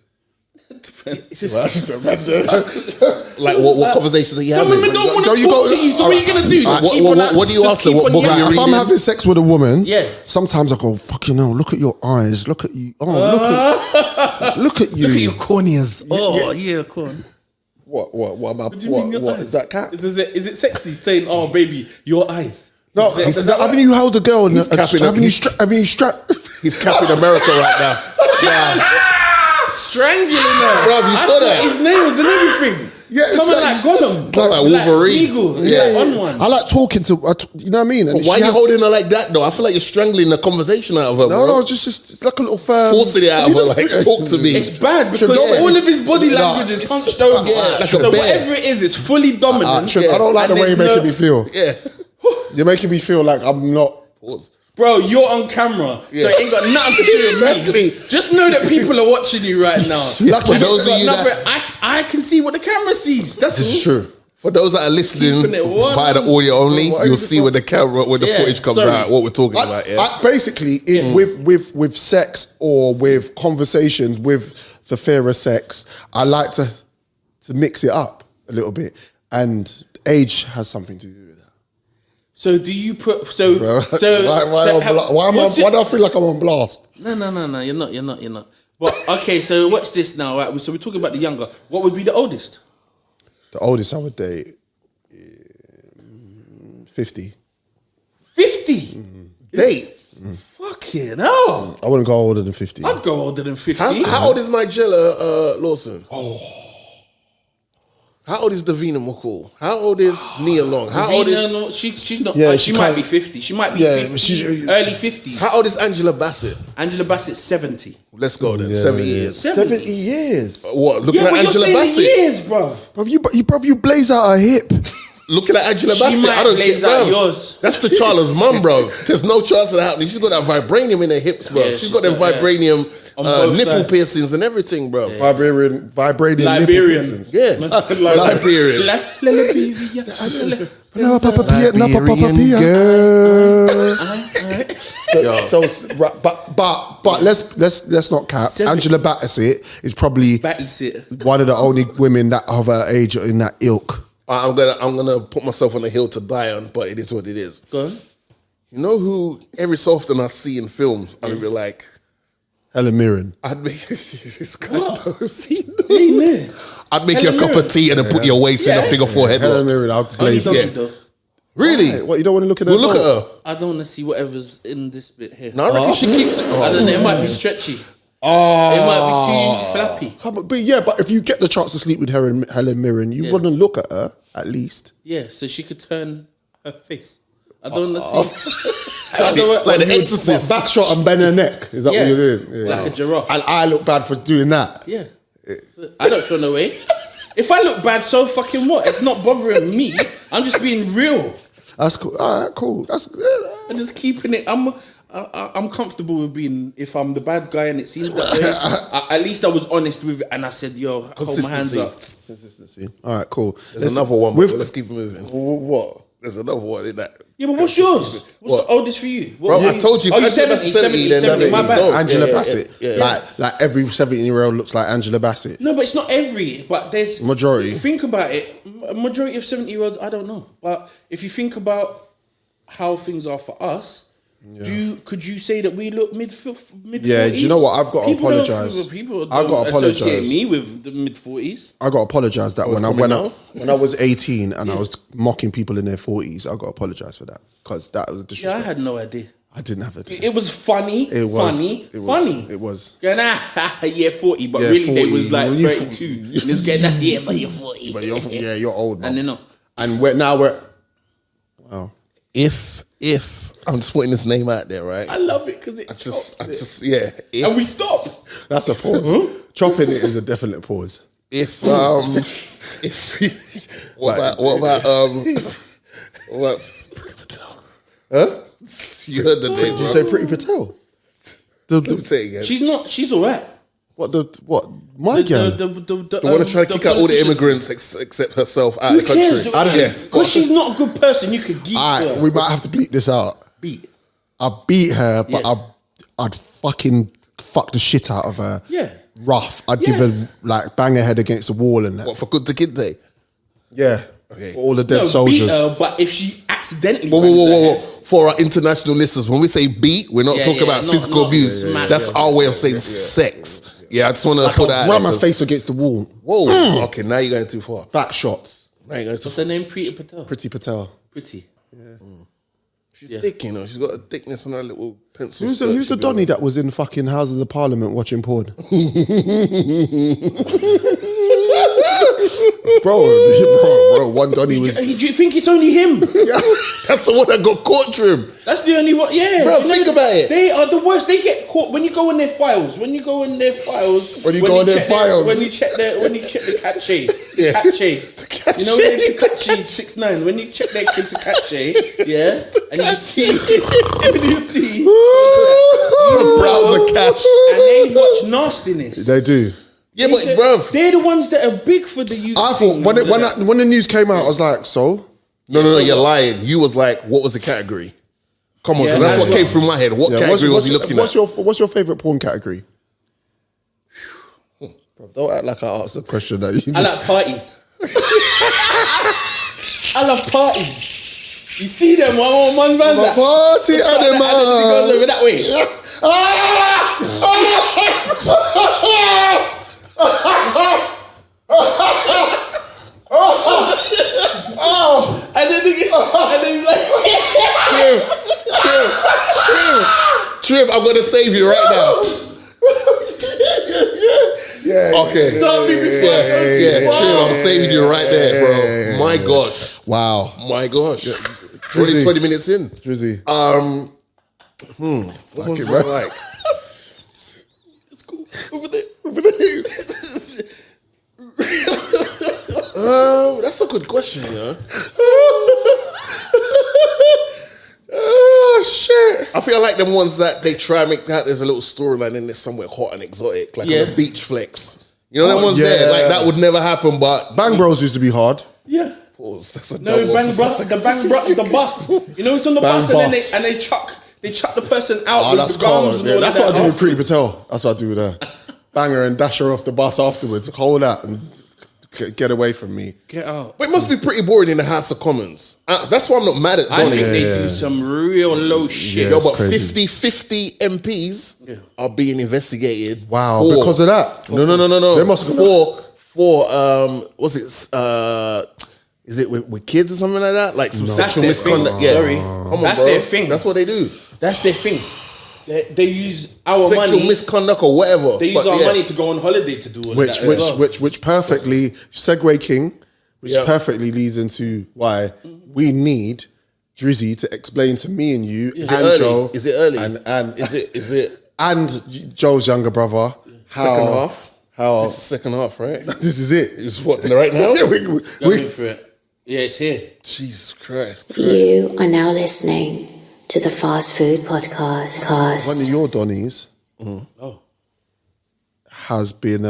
Like what conversations are you having? Some women don't want to talk to you, so what are you going to do? What do you ask them? If I'm having sex with a woman, yeah, sometimes I go, fucking hell, look at your eyes, look at you, look at you. Look at your corneas. Corn. What is that cat? Is it sexy saying, oh baby, your eyes? No, haven't you held a girl and haven't you strapped? He's capping America right now. Yeah. Strangling her. Bro, you saw that? His nails and everything. Yeah, it's coming like Gollum, It's like Wolverine. Smeagol, Yeah. on one. I like talking to, you know what I mean? And But why are you holding her like that though? I feel like you're strangling the conversation out of her. No, bro. no, just it's like a little firm. Forcing it out of her. Like, talk to me. It's bad because Yeah. all of his body language is hunched over. Yeah, like a so bear. whatever it is, it's fully dominant. Trip, I don't like the And way you're there's making me feel. Yeah. You're making me feel like I'm not. Pause. Bro, you're on camera, so it ain't got nothing to do with Exactly. me. Just know that people are watching you right now. For those of you I can see what the camera sees. That's This all. is true. For those that are listening Keeping it one. via the audio only, What you'll is it see for? when the camera, when the Yeah, footage comes sorry. out, what we're talking about. Yeah. Basically, with sex or with conversations with the fear of sex, I like to mix it up a little bit, and age has something to do with that. So do you put so Bro. so Why do I feel like I'm on blast? No, you're not. But okay, so watch this now. Right? So we're talking about the younger. What would be the oldest? The oldest I would date, 50. 50. Date. Fucking hell. I wouldn't go older than 50. I'd go older than 50. How old is Nigella Lawson? How old is Davina McCall? How old is Nia Long? How old is No, she's not. Yeah, she she might can't- be 50. She might be Yeah, 50, she- early 50s. how old is Angela Bassett? Angela Bassett's 70. Let's go then. 70 years. 70 years. What? Looking Yeah, at but you're Angela saying Bassett. years, bruv. Bruv, you blaze out a hip. Looking at Angela She Bassett. might I don't blaze get out bro. yours. That's T'Challa's mum, bro. There's no chance of that happening. She's got that vibranium in her hips, bro. Yeah, she's she's got them got- yeah. vibranium On both nipple sides. piercings and everything, bro. Vibrating Liberian. nipple piercings. Yeah. Liberian. No, Papa Pia, girl. But let's not cap. 70. Angela Bassett is probably Batty sit. one of the only women that of her age in that ilk. I'm gonna put myself on a hill to die on, but it is what it is. Go on. You know who every so often I see in films, I'd be like, Helen Mirren. I'd make this guy don't see Ain't there? I'd make Helen you a cup Mirren. of tea and then put your waist in a figure four Helen headlock. Mirren, I'll Only blaze doggy it. though. Really? What, you don't want to look at her? We'll look at her. I don't want to see whatever's in this bit here. No, I reckon she keeps it. I don't know. It might be stretchy. Oh. It might be too flappy. But if you get the chance to sleep with Helen Mirren, you want to look at her at least. Yeah, so she could turn her face. I don't want to see. I don't want, Like the You would- Exorcist. Back shot and bend her neck. Is that Yeah. what you're doing? Like a giraffe. And I look bad for doing that. Yeah. I don't feel no way. If I look bad, so fucking what? It's not bothering me. I'm just being real. That's cool. All right, cool. That's I'm just keeping it. I'm comfortable with being. If I'm the bad guy and it seems that way, at least I was honest with it and I said, "Yo, hold my hands Consistency. up." consistency. All right, cool. There's another one, but let's keep moving. What? There's another one in that. Yeah, but what's yours? What's What? the oldest for you? Bro, I told you. Oh, if you're Angela 70, Bassett's 70, my bad. no. Angela Yeah, Bassett. yeah. Like every 17-year-old looks like Angela Bassett. No, but it's not every. But there's Majority. Think about it. A majority of 70-year-olds, I don't know. But if you think about how things are for us, could you say that we look mid 40s? Yeah, do you know what? I've got to People don't- apologise. People I've got don't to apologise. associate me with the mid 40s. I got to apologise that when coming now? I was 18 and I was mocking people in their 40s, I got to apologise for that because that was Yeah, I disrespect. had no idea. I didn't have it. It was funny. It was. funny. It was. Funny. It was. Going, yeah, 40, but Yeah, really 40. they was like When you- 32. And it's getting that, yeah, but you're 40. But you're old, man. And they know. And we're wow. If I'm just putting this name out there, right? I love it because it I just, and If we stop. That's a pause. Chopping it is a definite pause. what about Huh? you heard the name? Did you say Pretty Patel? Say it again. She's all right. What? My girl? The one to try to kick out all the immigrants except herself out Who of the country. cares? I don't care. Because she's not a good person, you could geek All right, her. we might have to bleep this out. Beat. I beat her, but Yeah. I'd fucking fuck the shit out of her. Yeah. Rough. I'd give her like bang her head against the wall and that. What for Good to Kid Day? Yeah. Okay. For all the dead No, soldiers. beat her, but if she accidentally Whoa. bangs her head- For our international listeners, when we say beat, we're not Yeah, talking yeah, about not- physical not abuse. smash, That's yeah. our way of saying sex. Yeah, I just want to put that Ram out my there, face against the wall. 'cause- Whoa. Okay, now you're going too far. Back shots. Now you're going too What's far. her name? Preeti Patel. Pretty Patel. Pretty. She's thick, you know. She's got a thickness on her little pencil. Who's skirt the she Donny got. that was in fucking Houses of Parliament watching porn? bro. One Donny was. Do you think it's only him? Yeah, that's the one that got caught, Trim. That's the only one. Yeah, bro. Think about it. They are the worst. They get caught when you go in their files. When you check the cache. Cache. You know when they cache 6ix9ine. When you check their into cache, yeah, and you see browser cache, and they watch nastiness. They do. Yeah, but bruv, they're the ones that are big for the youth. I thought when the news came out, I was like, so? No, you're lying. You was like, what was the category? Come on, because that's what came through my head. What category was he looking at? What's your favorite porn category? Bro, don't act like I asked the question that you. I like parties. I love parties. You see them one man that party animal. It goes over that way. And then he's like, Trim, I'm gonna save you right now. Yeah. Okay. Stop me before I go to Trim, I'm saving you right there, bro. My gosh. Wow. My gosh. Drizzy. 20 minutes in. Drizzy. What was it, it bro. like? it's cool. Over there. That's a good question, you know. Oh shit! I feel like them ones that they try and make that there's a little storyline in there somewhere hot and exotic, like on a beach flex. You know them ones there, like that would never happen, but Bang Bros used to be hard. Yeah. Pause. That's a No, double. the bus. You know, it's on the Bang bus, bus. and they chuck the person out Oh, with that's the guns cold. and Yeah, all that's of what I that. do with Pretty Patel. That's what I do with her. Bang her and dash her off the bus afterwards. Hold that and get away from me. Get out. But it must be pretty boring in the House of Commons. That's why I'm not mad at I Donny. think they do some real low shit. Yo, it's but crazy. 50 MPs are being investigated. Wow, because of that? No. They must what's it? Is it with kids or something like that? Like some sexual their misconduct? thing. Yeah. Sorry. Come on, That's bro. their thing. That's what they do. That's their thing. They use our Sexual money. misconduct or whatever. They use our money to go on holiday to do all of that. as well. which perfectly segue King, which perfectly leads into why we need Drizzy to explain to me and you Is and it early? Joe. Is it early? And Is it and Joe's younger brother. second half? How This is second half, right? this is it. It's what right now? Yeah, Going for it. Yeah, it's here. Jesus Christ. You are now listening to the Fast Food Podcast. one of your Donnies has been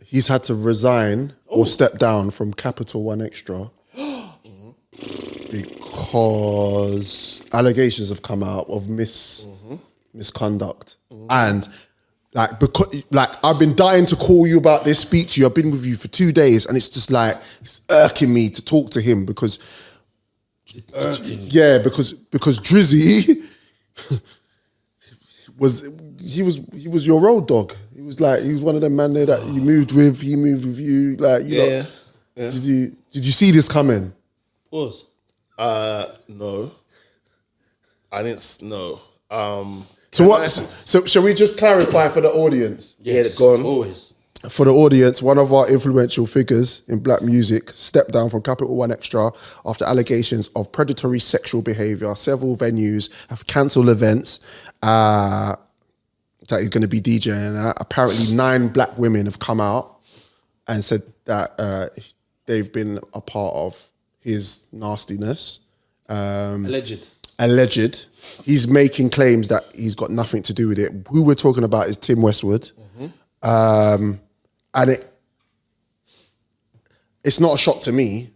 he's had to resign or step down from Capital One Extra because allegations have come out of misconduct and because I've been dying to call you about this, speak to you. I've been with you for 2 days and it's just like it's irking me to talk to him because because Drizzy was your road dog. He was one of them man there that you moved with. He moved with you. Yeah. Did you see this coming? Pause. No. I didn't know. So shall we just clarify for the audience? Yes, go on. Always. For the audience, one of our influential figures in black music stepped down from Capital One Extra after allegations of predatory sexual behaviour. Several venues have cancelled events that he's going to be DJing at. Apparently 9 black women have come out and said that they've been a part of his nastiness. Alleged. He's making claims that he's got nothing to do with it. Who we're talking about is Tim Westwood. And it's not a shock to me.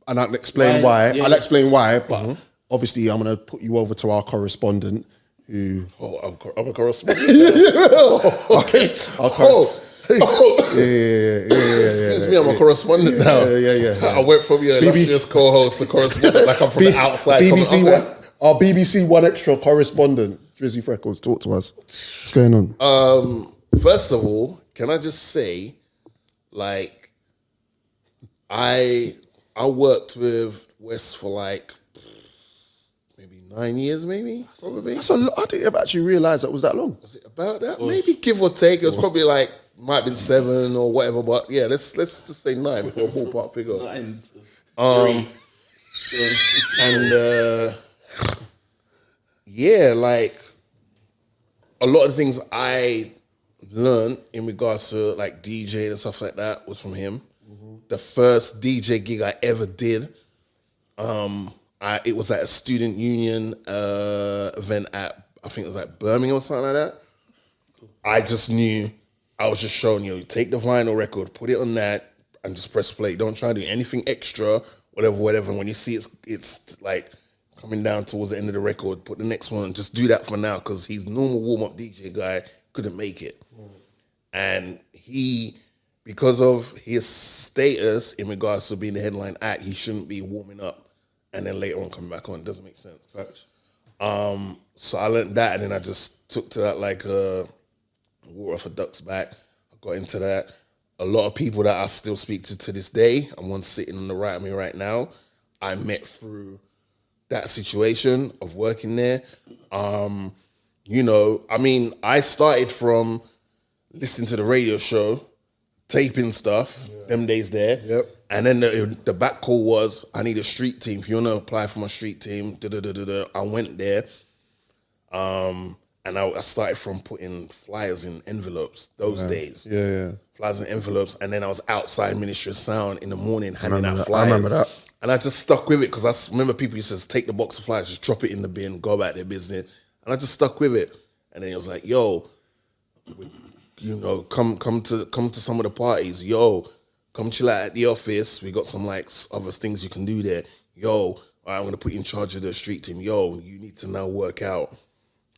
And I'll explain why. Yeah. I'll explain why, but obviously I'm going to put you over to our correspondent who... I'm a correspondent. Okay. Excuse me, I'm a correspondent now. Yeah. I went from your illustrious co-host to correspondent like I'm from the outside. Our BBC One Extra correspondent, Drizzy Freckles, talk to us. What's going on? First of all, can I just say, like, I worked with Wes for like maybe 9 years, probably. That's a lot. I didn't actually realise that was that long. Was it about that? Maybe give or take. It was probably like might have been 7 or whatever, but yeah, let's just say 9 for a ballpark figure. 9 and yeah, like a lot of the things I learned in regards to like DJ and stuff like that was from him. The first DJ gig I ever did, it was at a student union event at, I think it was like Birmingham or something like that. I just knew, I was just showing you take the vinyl record, put it on that, and just press play. Don't try to do anything extra, whatever. And when you see it's like coming down towards the end of the record, put the next one and just do that for now, because he's normal warm-up DJ guy couldn't make it. And he, because of his status in regards to being the headline act, he shouldn't be warming up and then later on coming back on. It doesn't make sense. Facts. So I learned that, and then I just took to that like water off a duck's back. I got into that. A lot of people that I still speak to this day, and one sitting on the right of me right now, I met through that situation of working there. You know, I mean, I started from listening to the radio show, taping stuff, them days there. Yep. And then the back call was, I need a street team. If you want to apply for my street team, I went there. And I started from putting flyers in envelopes those days. Yeah. Flyers in envelopes. And then I was outside Ministry of Sound in the morning handing out flyers. I remember that. And I just stuck with it because I remember people used to take the box of flyers, just drop it in the bin, go about their business. And I just stuck with it. And then it was like, yo, you know, come to some of the parties. Yo, come chill out at the office. We got some like other things you can do there. Yo, all right, I'm going to put you in charge of the street team. Yo, you need to now work out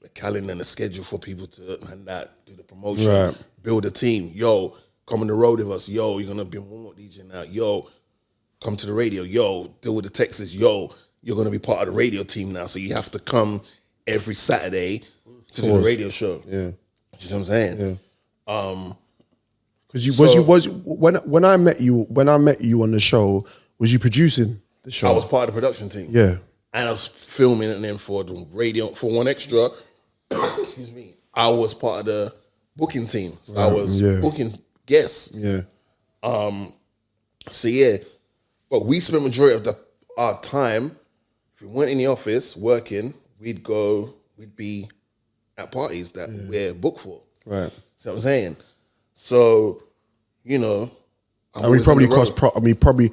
the calendar and the schedule for people to and that, do the promotion, build a team. Yo, come on the road with us. Yo, you're going to be a warm-up DJ now. Yo, come to the radio. Yo, deal with the texts. Yo, you're going to be part of the radio team now. So you have to come every Saturday to do the radio show. Yeah. You know what I'm saying? Yeah. Because when I met you on the show, was you producing the show? I was part of the production team. Yeah. And I was filming it, and then for the radio, for One Extra, excuse me, I was part of the booking team. So I was booking guests. Yeah. So yeah, but we spent majority of our time, if we weren't in the office working, we'd be at parties that we're booked for. Right. See what I'm saying? So, you know, and we probably probably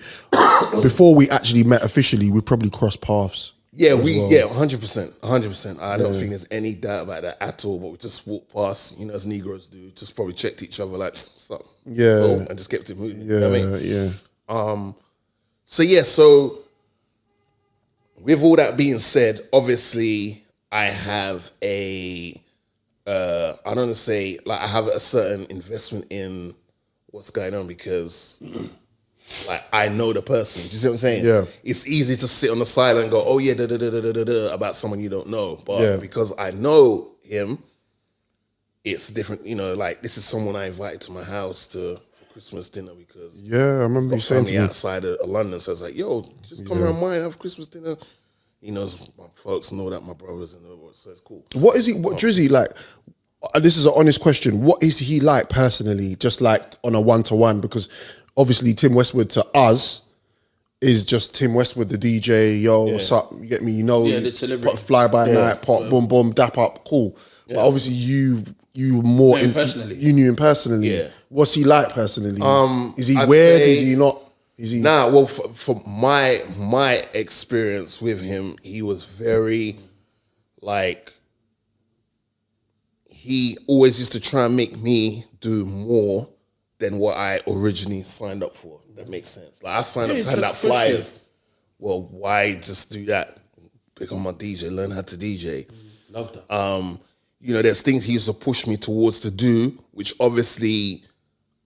before we actually met officially, we probably crossed paths. Yeah, 100%. I don't think there's any doubt about that at all. But we just walked past, you know, as Negroes do, just probably checked each other like, something. Yeah. Cool, and just kept it moving. Yeah, you know what I mean? yeah. So with all that being said, obviously I have I don't want to say, like, I have a certain investment in what's going on because, like, I know the person. Do you see what I'm saying? Yeah. It's easy to sit on the side and go, oh, yeah, about someone you don't know. But because I know him, it's different. You know, like, this is someone I invited to my house for Christmas dinner because I remember you saying to me outside of London. So I was like, yo, just come around mine, have Christmas dinner. He knows my folks and all that, my brothers and all that, so it's cool. What is he? What Drizzy like? This is an honest question. What is he like personally? Just like on a one-to-one, because obviously Tim Westwood to us is just Tim Westwood, the DJ. Yo, what's up? You get me? You know, the celebrity. Fly by night, pop, boom, boom, dap up, cool. Yeah. But obviously you more personally. You knew him personally. Yeah. What's he like personally? Is he weird? Is he not? Is he? Nah. Well, for my experience with him, he was very like. He always used to try and make me do more than what I originally signed up for. That makes sense. Like I signed up to hand out flyers. Well, why just do that? Become a DJ, learn how to DJ. Love that. You know, there's things he used to push me towards to do, which obviously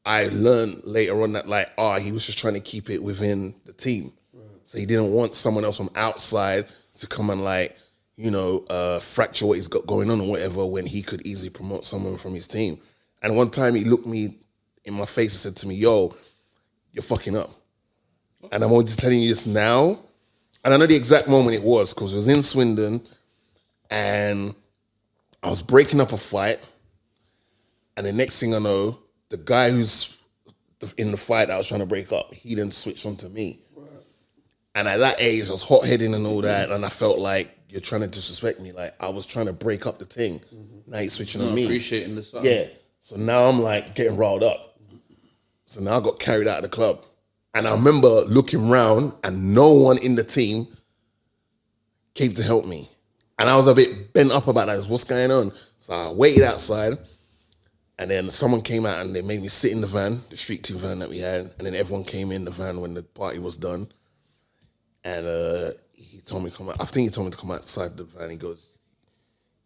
I learned later on that he was just trying to keep it within the team. Right. So he didn't want someone else from outside to come and fracture what he's got going on or whatever when he could easily promote someone from his team. And one time he looked me in my face and said to me, yo, you're fucking up. And I'm only just telling you this now. And I know the exact moment it was because it was in Swindon and I was breaking up a fight. And the next thing I know, the guy who's in the fight that I was trying to break up, he then switched on to me. Right. And at that age, I was hot-headed and all that, and I felt like you're trying to disrespect me. Like, I was trying to break up the thing. Now he's switching on me. Appreciating this. Yeah. So now I'm like getting riled up. So now I got carried out of the club. And I remember looking around and no one in the team came to help me. And I was a bit bent up about that. What's going on? So I waited outside. And then someone came out and they made me sit in the van, the street team van that we had. And then everyone came in the van when the party was done. And he told me to come out. I think he told me to come outside the van. He goes,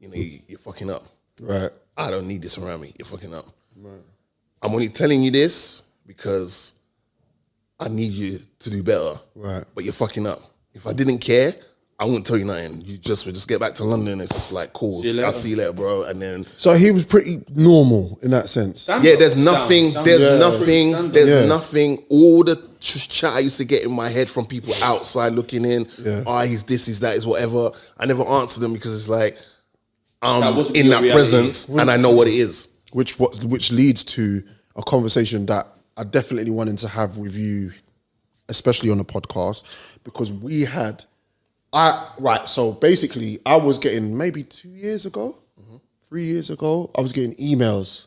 you know, you're fucking up. Right. I don't need this around me. You're fucking up. Right. I'm only telling you this because I need you to do better. Right. But you're fucking up. If I didn't care, I wouldn't tell you nothing. You would just get back to London. It's just like, cool. I'll see you later, bro. And then. So he was pretty normal in that sense. There's nothing. There's nothing. All the chat I used to get in my head from people outside looking in. Yeah. He's this, he's that, he's whatever. I never answer them because it's like, I'm in that presence and I know what it is. Which leads to a conversation that I definitely wanted to have with you, especially on the podcast, because we had. So basically, I was getting maybe 2 years ago, 3 years ago, I was getting emails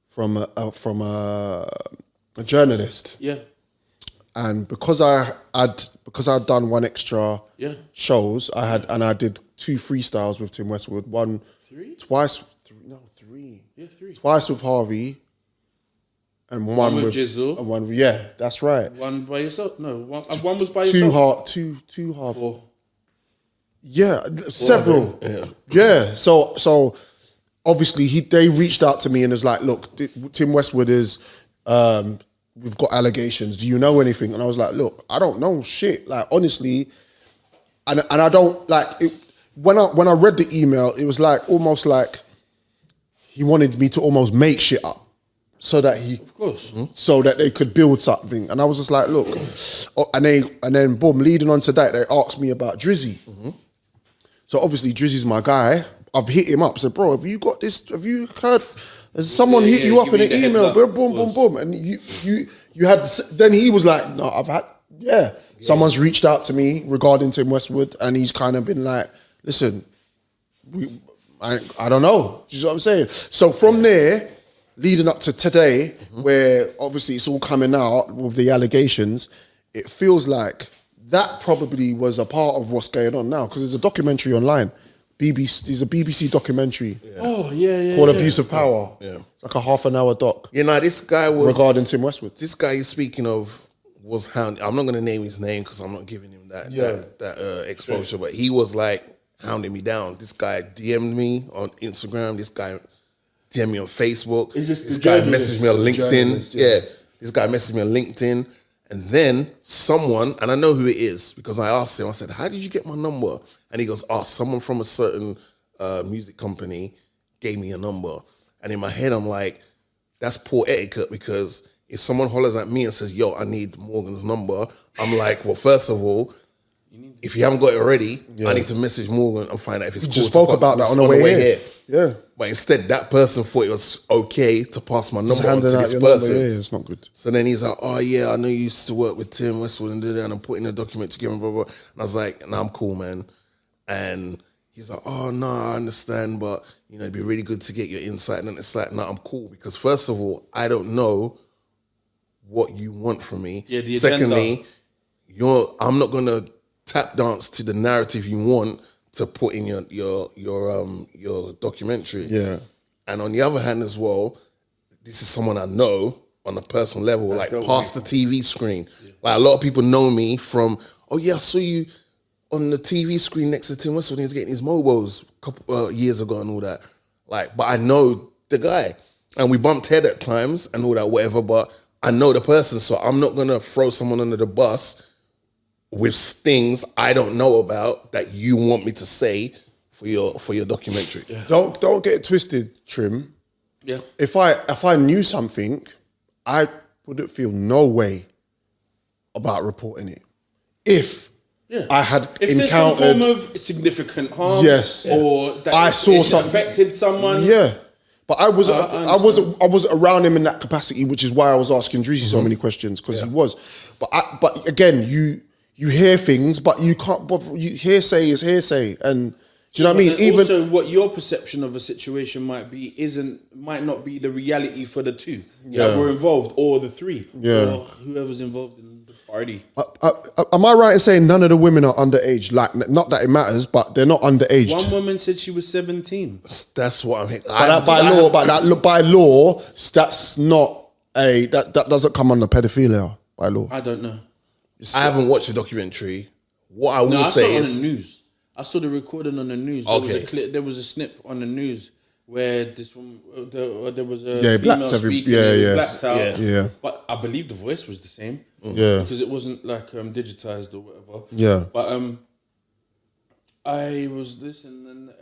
from a journalist. Yeah. And because I'd done one extra shows, I did 2 freestyles with Tim Westwood, three. Yeah, 3. Twice with Harvey. And one with Jizzle. That's right. One by yourself? No, one was by yourself. Two Harvey. 4. Yeah, several. Yeah. So obviously they reached out to me and was like, look, Tim Westwood is we've got allegations. Do you know anything? And I was like, look, I don't know shit. Like, honestly, and I don't like it. When I read the email, it was like almost like he wanted me to almost make shit up so that so that they could build something. And I was just like, look, and then boom, leading on to that, they asked me about Drizzy. Mm-hmm. So obviously Drizzy's my guy. I've hit him up. Said, bro, have you got this? Have you heard? Has someone hit you up in an email? Boom. And you had. Then he was like, no, I've had. Yeah. Someone's reached out to me regarding Tim Westwood, and he's kind of been like, listen, I don't know. Do you know what I'm saying? So from there, leading up to today, where obviously it's all coming out with the allegations, it feels like that probably was a part of what's going on now, because there's a documentary online. There's a BBC documentary. Yeah. Called Abuse of Power. Yeah. It's like a half-an-hour doc. You know, this guy was... regarding Tim Westwood. This guy you're speaking of was hounded. I'm not going to name his name because I'm not giving him that exposure, but he was like hounding me down. This guy DM'd me on Instagram. This guy DM'd me on Facebook. This guy messaged me on LinkedIn. This guy messaged me on LinkedIn. And then someone, and I know who it is because I asked him, I said, how did you get my number? And he goes, someone from a certain music company gave me a number. And in my head, I'm like, that's poor etiquette, because if someone hollers at me and says, yo, I need Morgan's number, I'm like, well, first of all, if you haven't got it already, I need to message Morgan and find out if it's cool. You just spoke about that on the way here. Yeah. But instead, that person thought it was okay to pass my number on to this person. Yeah, it's not good. So then he's like, oh yeah, I know you used to work with Tim Westwood and did that, and I'm putting a document together, blah, blah. And I was like, nah, I'm cool, man. And he's like, oh no, I understand, but you know, it'd be really good to get your insight. And it's like, no, I'm cool, because first of all, I don't know what you want from me. Yeah, the Secondly, I'm not gonna tap dance to the narrative you want to put in your documentary. Yeah. And on the other hand as well, this is someone I know on a personal level, like past the TV screen. Yeah. Like a lot of people know me from, oh yeah, I saw you on the TV screen next to Tim Westwood when he was getting his mobos a couple years ago and all that. Like, but I know the guy. And we bumped head at times and all that, whatever, but I know the person, so I'm not gonna throw someone under the bus with things I don't know about that you want me to say for your documentary. Yeah. Don't get it twisted, Trim. Yeah. If I knew something, I wouldn't feel no way about reporting it. If I had encountered some form of significant harm, yes, or that I saw something affected someone, But I wasn't around him in that capacity, which is why I was asking Drizzy so many questions, because he was. But again, you hear things, but you can't. But hearsay is hearsay, and do you know what I mean? Even also, what your perception of a situation might not be the reality for the two that were involved, or the three, or whoever's involved in the party. Am I right in saying none of the women are underage? Like, not that it matters, but they're not underage. One woman said she was 17. That's what I'm. By law, that's not that doesn't come under pedophilia by law. I don't know. I haven't watched the documentary. What I will say is, on the news. I saw the recording on the news. There was a snip on the news where this one, there was a female speaking, blacked out. Yeah. But I believe the voice was the same. Yeah. Because it wasn't like digitized or whatever. Yeah. But I was listening, and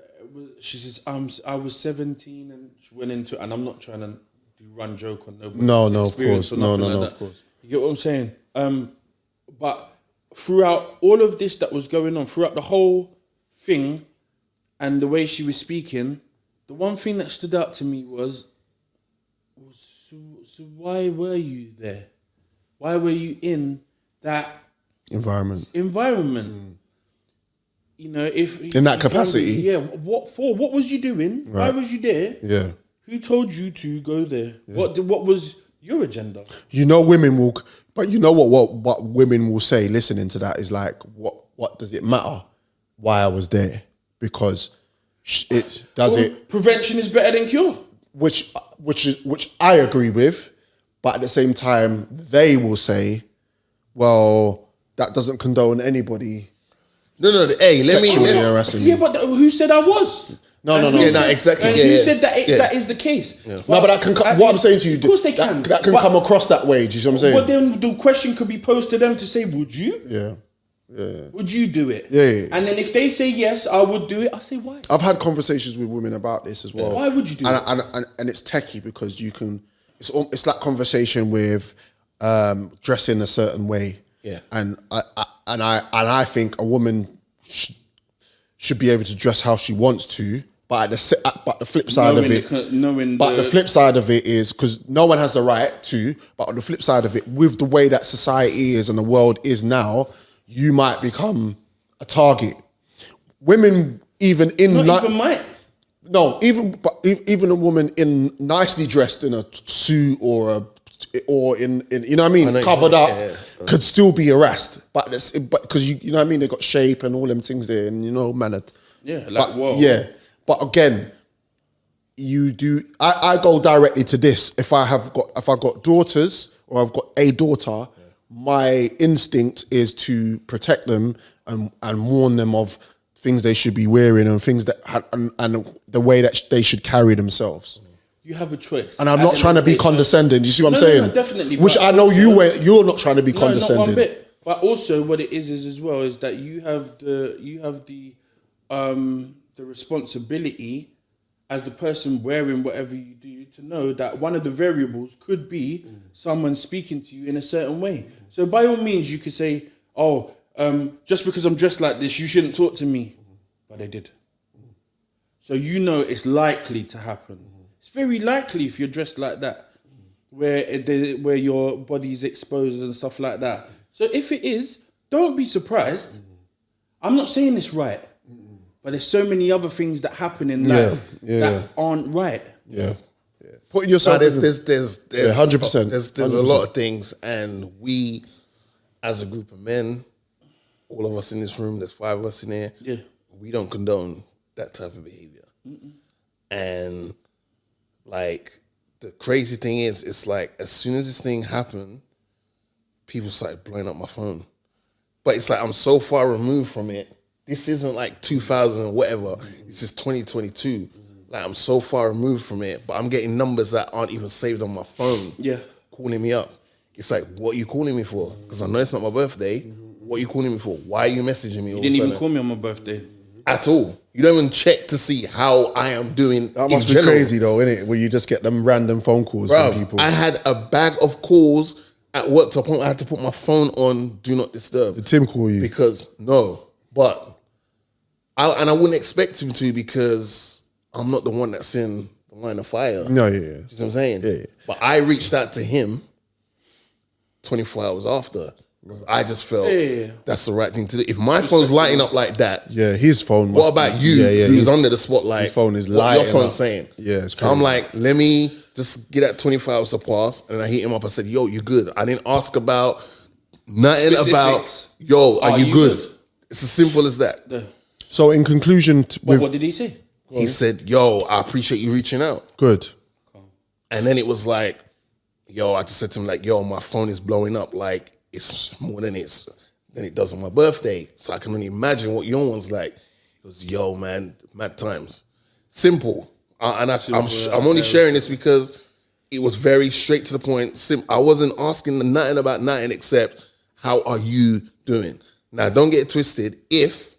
she says, I was 17, and she went into, and I'm not trying to run joke on nobody. No, of course. No, of course. You get what I'm saying? But throughout all of this that was going on, throughout the whole thing and the way she was speaking, the one thing that stood out to me was so why were you there? Why were you in that environment? You know, if in that capacity, What for? What was you doing? Right. Why was you there? Yeah. Who told you to go there? Yeah. What was your agenda? You know, women will, but you know what women will say listening to that is like, what does it matter why I was there? Because prevention is better than cure. Which I agree with, but at the same time, they will say, well, that doesn't condone anybody. No. Hey, let me. Yeah, but who said I was? No. Yeah, exactly. And who said that is the case? Yeah. But that can. What I'm saying to you, of course they can. That can come across that way. Do you see what I'm saying? But then the question could be posed to them to say, would you? Yeah. Would you do it? Yeah. And then if they say yes, I would do it. I say why. I've had conversations with women about this as well. Why would you do it? And it's techie because you can. It's like conversation with dressing a certain way. Yeah. And I think a woman should be able to dress how she wants to. But the flip side of it, the flip side of it is because no one has the right to. But on the flip side of it, with the way that society is and the world is now, you might become a target. Women, even a woman in nicely dressed in a suit or in you know what I mean, covered up, could still be harassed. But because you know what I mean, they got shape and all them things there, and you know, But again, you do. I go directly to this. If I got daughters or I've got a daughter, my instinct is to protect them and warn them of things they should be wearing and things that and the way that they should carry themselves. You have a choice, and I'm not trying to be condescending. Do you see what I'm saying? No, definitely. Which I know you're not trying to be condescending. Not one bit. But also, what it is as well is that you have the responsibility as the person wearing whatever you do to know that one of the variables could be someone speaking to you in a certain way. So by all means, you could say, just because I'm dressed like this, you shouldn't talk to me. But they did. So you know it's likely to happen. It's very likely if you're dressed like that, where your body's exposed and stuff like that. So if it is, don't be surprised. I'm not saying it's right. But there's so many other things that happen in life that aren't right. Yeah. Putting yourself. There's 100%. There's a lot of things, and we, as a group of men, all of us in this room, there's 5 of us in here. Yeah. We don't condone that type of behavior. And like the crazy thing is, it's like as soon as this thing happened, people started blowing up my phone. But it's like I'm so far removed from it. This isn't like 2000 or whatever. This is 2022. Like I'm so far removed from it, but I'm getting numbers that aren't even saved on my phone. Yeah, calling me up. It's like, what are you calling me for? Because I know it's not my birthday. What are you calling me for? Why are you messaging me? You didn't even call me on my birthday at all. You don't even check to see how I am doing. That must be crazy though, innit? Where you just get them random phone calls from people. I had a bag of calls at work to a point I had to put my phone on Do Not Disturb. Did Tim call you? Because I wouldn't expect him to because I'm not the one that's in the line of fire. No, yeah. You know what I'm saying? Yeah. But I reached out to him 24 hours after. I just felt that's the right thing to do. If my phone's lighting up like that, his phone. What about you, who's under the spotlight? His phone is what lighting your phone's up. saying. Yeah, it's so I'm crazy. like, let me just get that 24 hours to pass, and I hit him up. I said, "Yo, you good?" I didn't ask about nothing Specifics. about, "Yo, are you good?" It's as simple as that. Yeah. So in conclusion, What did he say? He said, "Yo, I appreciate you reaching out." good. And then it was like, yo, I just said to him, like, yo, my phone is blowing up. Like, it's more than it does on my birthday. So I can only imagine what your one's like. It was, yo, man, mad times. Simple. I'm only sharing this because it was very straight to the point. I wasn't asking nothing about nothing except, how are you doing? Now, don't get it twisted. If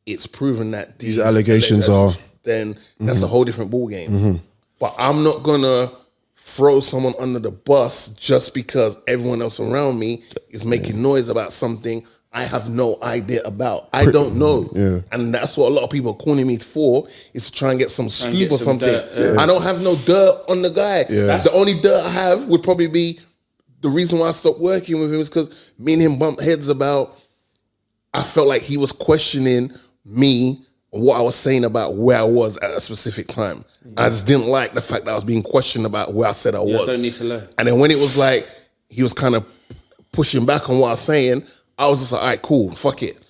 it's proven that These allegations are... then that's a whole different ballgame. But I'm not gonna throw someone under the bus just because everyone else around me is making noise about something I have no idea about. I don't know. Yeah. And that's what a lot of people are calling me for, is to try and get some scoop or something. Dirt, I don't have no dirt on the guy. Yeah. The only dirt I have would probably be the reason why I stopped working with him is because me and him bumped heads about, I felt like he was questioning me, what I was saying about where I was at a specific time. I just didn't like the fact that I was being questioned about where I said I was. Don't need to learn. And then when it was like, he was kind of pushing back on what I was saying, I was just like, all right, cool, fuck it.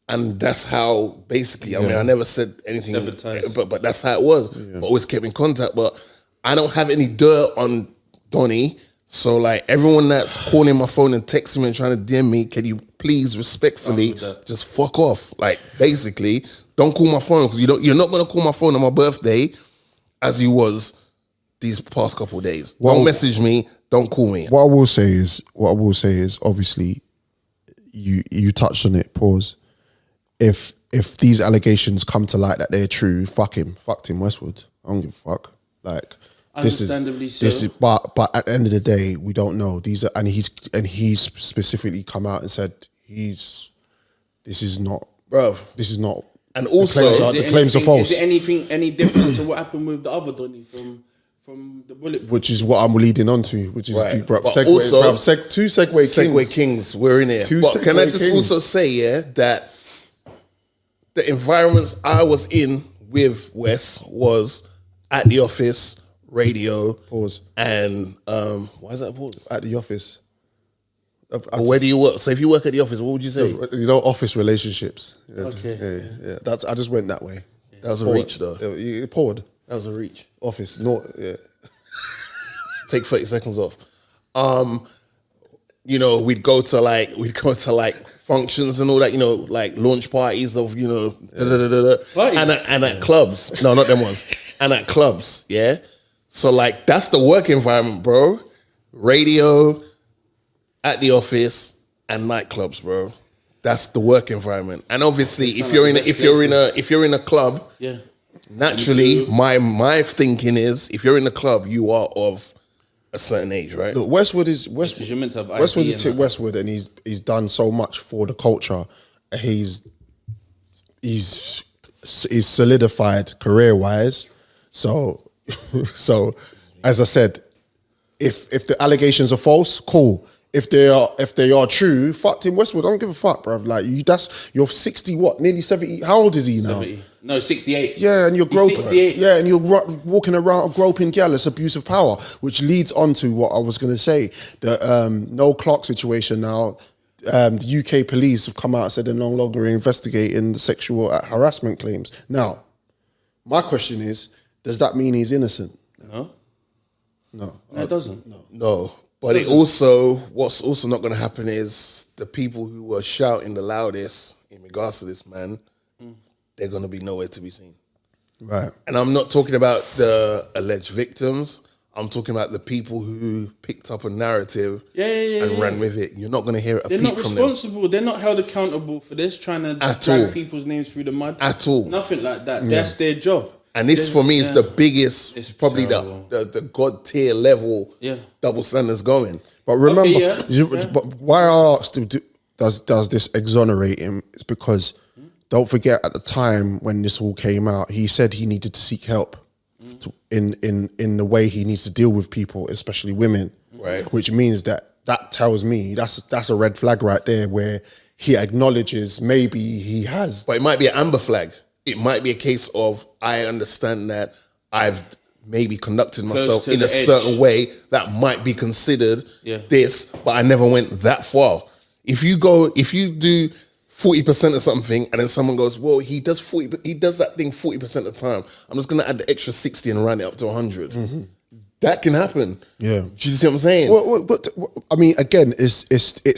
And that's how, basically, I mean, I never said anything, but that's how it was. But always kept in contact. But I don't have any dirt on Donnie. So, like, everyone that's calling my phone and texting me and trying to DM me, can you please respectfully just fuck off? Like, basically, don't call my phone, because you're not going to call my phone on my birthday as you was these past couple of days. Don't message me, don't call me. What I will say is, obviously, you touched on it. Pause. If these allegations come to light that they're true, fuck Tim Westwood. I don't give a fuck. Like, this is, but at the end of the day, we don't know. He's specifically come out and said this is not. And also, the claims are false. Is it any different to what happened with the other Donny from the bullet? Which is what I'm leading on to, which is But segue, also, two Segway Kings, we're in here. But can I just also say, that the environments I was in with Wes was at the office, radio, pause, and why is that a pause? At the office. Where do you work? So if you work at the office, what would you say? Office relationships. Okay. Yeah. That's, I just went that way. That was a reach, though. You poured. That was a reach. Office, no, yeah. Take 30 seconds off. We'd go to like functions and all that, like launch parties of, and at clubs. No, not them ones. And at clubs, yeah. So like that's the work environment, bro. Radio, at the office, and nightclubs, bro. That's the work environment. And obviously, if you're in a club, naturally, my thinking is, if you're in a club, you are of a certain age, right? Look, Westwood is You're meant to have Westwood ID is Tim Westwood, and he's done so much for the culture. He's solidified career wise. So as I said, if the allegations are false, cool. If they are true, fuck Tim Westwood. I don't give a fuck, bruv. Like you're 60, nearly 70. How old is he now? 70. No, 68. Yeah, and you're groping. 68. Yeah, and you're walking around groping girl. It's abuse of power, which leads on to what I was going to say. The Noel Clark situation now. The UK police have come out and said they're no longer investigating the sexual harassment claims. Now, my question is, does that mean he's innocent? No. No, It doesn't. No. But what's also not going to happen is the people who were shouting the loudest in regards to this man, they're going to be nowhere to be seen. Right. And I'm not talking about the alleged victims. I'm talking about the people who picked up a narrative and ran with it. You're not going to hear a peep from them. They're not responsible. They're not held accountable for this, trying to drag people's names through the mud. At all. Nothing like that. Yeah. That's their job. And this for me is the biggest, it's probably the God tier level double standards going. But remember, but why I asked, does this exonerate him? It's because don't forget at the time when this all came out, he said he needed to seek help in the way he needs to deal with people, especially women. Right. Which means that tells me that's a red flag right there, where he acknowledges maybe he has. But it might be an amber flag. It might be a case of, I understand that I've maybe conducted myself in a certain way that might be considered this, but I never went that far. If you do 40% of something and then someone goes, well, he does that thing 40% of the time, I'm just going to add the extra 60 and round it up to 100. Mm-hmm. That can happen. Yeah. Do you see what I'm saying? But I mean, again, it's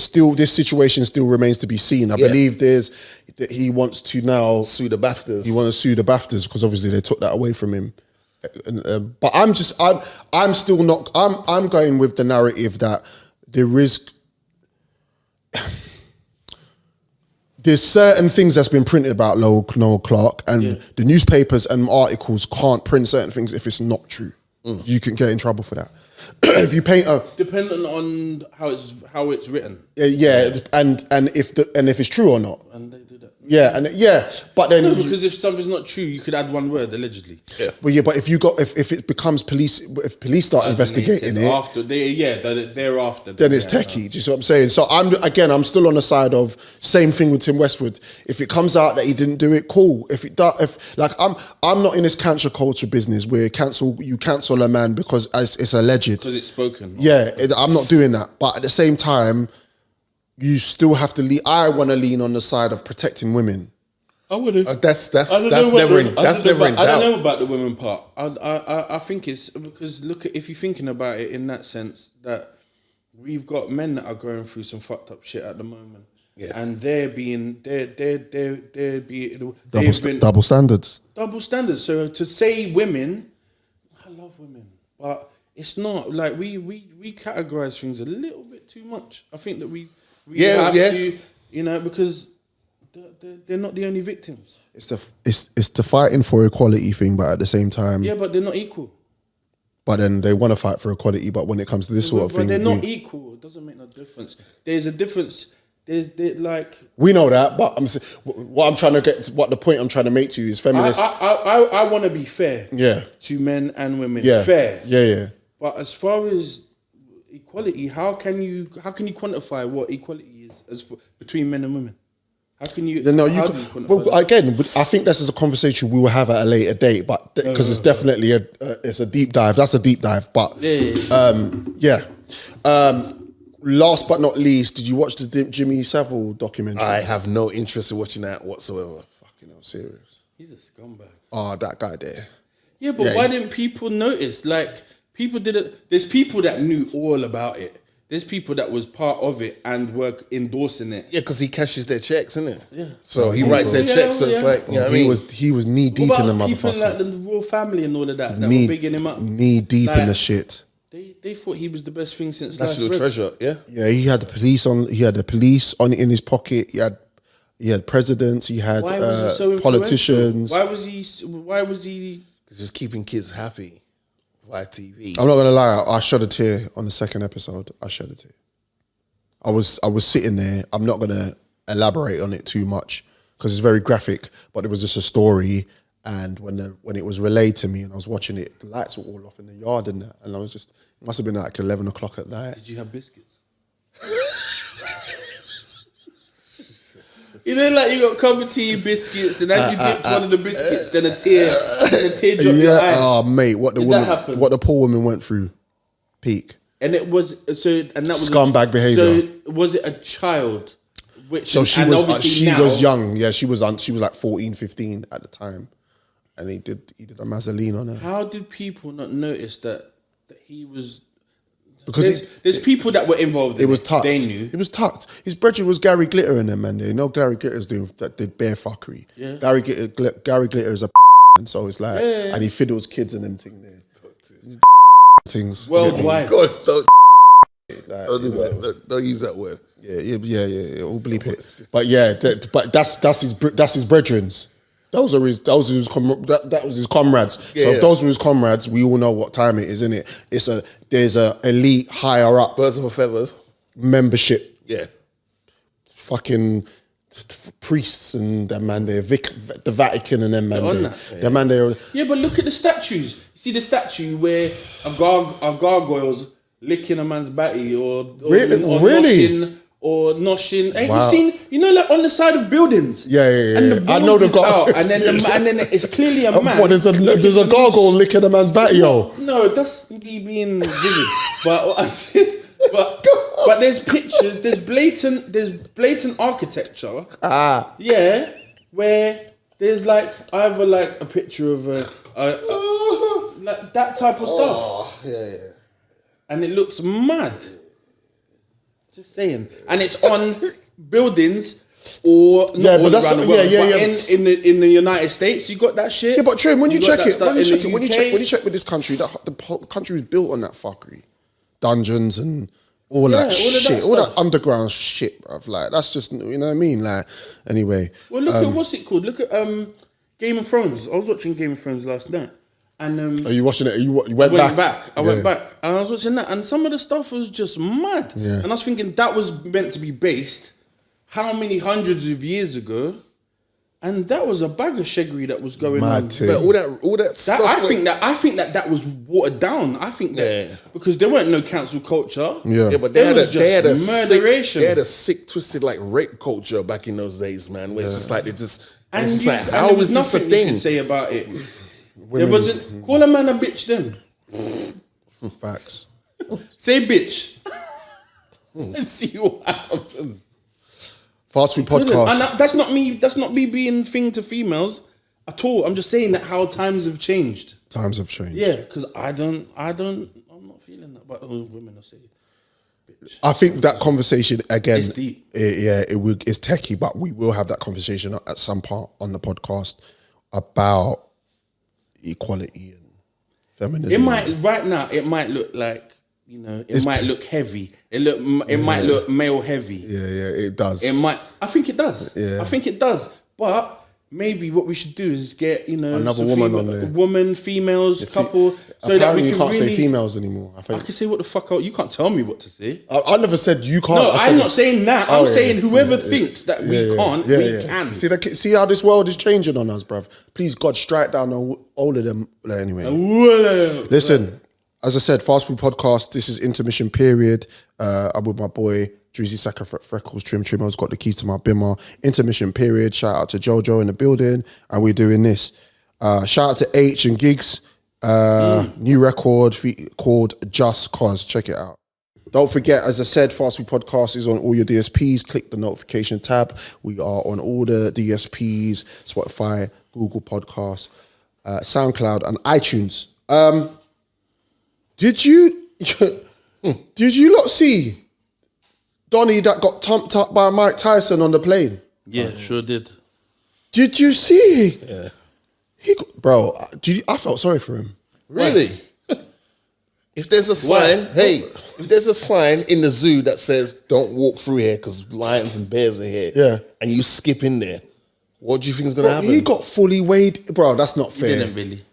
still, this situation still remains to be seen. I believe that he wants to now sue the BAFTAs. He wants to sue the BAFTAs because obviously they took that away from him. But I'm still not. I'm going with the narrative that there's certain things that's been printed about Noel Clarke, and the newspapers and articles can't print certain things if it's not true. You can get in trouble for that. If you paint dependent on how it's written. And if it's true or not. And they do that. But then because if something's not true, you could add one word allegedly. Yeah. But if it becomes if police start investigating it thereafter, then it's techie. Do you see what I'm saying? So I'm still on the side of same thing with Tim Westwood. If it comes out that he didn't do it, cool. I'm not in this cancel culture business where you cancel a man because it's alleged. Because it's spoken. Yeah, I'm not doing that. But at the same time, you still have to lean. I want to lean on the side of protecting women. I wouldn't. That's never in doubt. I don't know about the women part. I think it's because if you're thinking about it in that sense, that we've got men that are going through some fucked up shit at the moment, and they're being double standards. Double standards. So to say women, I love women, but it's not like we categorize things a little bit too much. I think that we have to, because they're not the only victims. It's the fighting for equality thing, but at the same time, but they're not equal. But then they want to fight for equality, but when it comes to this sort of thing, they're not equal. It doesn't make no difference. There's a difference. We know that, but the point I'm trying to make to you is feminists. I want to be fair. To men and women. Fair. Yeah. But as far as equality, how can you quantify what equality is between men and women? How can you? Again, I think this is a conversation we will have at a later date, but because it's definitely it's a deep dive. That's a deep dive, but last but not least, did you watch the Jimmy Savile documentary? I have no interest in watching that whatsoever. Fucking hell, serious. He's a scumbag. Oh, that guy there. Yeah, but why didn't people notice? Like, people didn't. There's people that knew all about it. There's people that was part of it and were endorsing it. Yeah, because he cashes their checks, isn't it? Yeah. So he writes their checks. So it's like, he was knee deep in the motherfucker. People like the royal family and all of that were bigging him up. Knee deep in the shit. They thought he was the best thing since National treasure. Yeah. Yeah, he had the police on. He had the police on in his pocket. He had presidents. He had politicians. Why was he? Because he was keeping kids happy. Via TV. I'm not gonna lie. I shed a tear on the second episode. I shed a tear. I was sitting there. I'm not gonna elaborate on it too much because it's very graphic. But it was just a story. And when it was relayed to me and I was watching it, the lights were all off in the yard and that. And I was just, it must have been like 11 o'clock at night. Did you have biscuits? You know, like you got cup of tea, biscuits, and as you dipped one of the biscuits, then a tear dropped your eye. Oh, mate, what the poor woman went through, peak. And it was that was scumbag behavior. So was it a child? She was young. Yeah, she was like 14, 15 at the time, and he did a Mazzoline on her. How did people not notice that he was? Because there's people that were involved. It was tucked. They knew it was tucked. His brother was Gary Glitter in them, man. You know Gary Glitter's doing that. Did bare fuckery. Yeah. Gary Glitter is a and so it's like, and he fiddles kids and them things worldwide. God, don't do that. Don't use that word. Yeah. We'll bleep it. But yeah, that's his brethren's. Those was his comrades. Yeah, so if those were his comrades, we all know what time it is, isn't it? There's a elite higher up birds of a feathers membership. Yeah. Fucking priests and that man there, the Vatican and them man on there. that. That man there. Yeah, but look at the statues. You see the statue where a gargoyle's licking a man's batty or really? noshing. Ain't Wow. you seen? You know, like on the side of buildings. Yeah. And the I know the out, and then it's clearly a man. What, there's a gargoyle licking a man's batty, yo. No, that's me being vivid. But what I'm saying, but there's pictures. There's blatant architecture. Yeah, where there's like either like a picture of like that type of stuff. Yeah. And it looks mad. Just saying. And it's on buildings or not all around the world. But in the United States, you got that shit. Yeah, but Trim, when you check it, when when you check with this country, the country was built on that fuckery, dungeons and all that shit, all that underground shit, bruv. Like that's just, you know what I mean. Like anyway. Well, look at what's it called? Look at Game of Thrones. I was watching Game of Thrones last night. And are you watching it? You went back? I went back and I was watching that, and some of the stuff was just mad. Yeah. And I was thinking that was meant to be based how many hundreds of years ago, and that was a bag of shaggery that was going on. But all that stuff. I think that was watered down. I think that because there weren't no cancel culture. Yeah, but they had a sick, twisted like rape culture back in those days, man. Where it's just like how is this a thing? You could say about it. There wasn't. Call a man a bitch then. Facts. Say bitch. And see what happens. Fast Food Podcast. And that's not me being thing to females at all. I'm just saying that how times have changed. Times have changed. Yeah, because I'm not feeling that. But women will say bitch. I think that conversation again. It's deep. It's techie, but we will have that conversation at some part on the podcast about equality and feminism. It might look like, you know, it might look heavy. It might look male heavy. Yeah, it does. I think it does. Yeah. I think it does. But maybe what we should do is get, you know, another woman on there. Woman, females, couple. So that we you can can't really say females anymore. I can say what the fuck you can't tell me what to say. I never said you can't. No, I'm not saying that. I'm saying whoever thinks that we can't, we can. See how this world is changing on us, bruv. Please, God, strike down all of them. Anyway, listen. As I said, Fast Food Podcast. This is intermission period. I'm with my boy Drizzy Saka Freckles Trimmer's got the keys to my bimmer. Intermission period. Shout out to Jojo in the building, and we're doing this. Shout out to Aitch and Gigs. New record called Just Cause. Check it out. Don't forget, as I said, Fast Food Podcast is on all your DSPs. Click the notification tab. We are on all the DSPs, Spotify, Google Podcasts, SoundCloud, and iTunes. Did you lot see Donnie that got thumped up by Mike Tyson on the plane? Yeah, sure did. Did you see? Yeah. I felt sorry for him. Really? If there's a sign, if there's a sign in the zoo that says "Don't walk through here because lions and bears are here," and you skip in there, what do you think is going to happen? He got fully weighed, bro. That's not fair. He didn't really.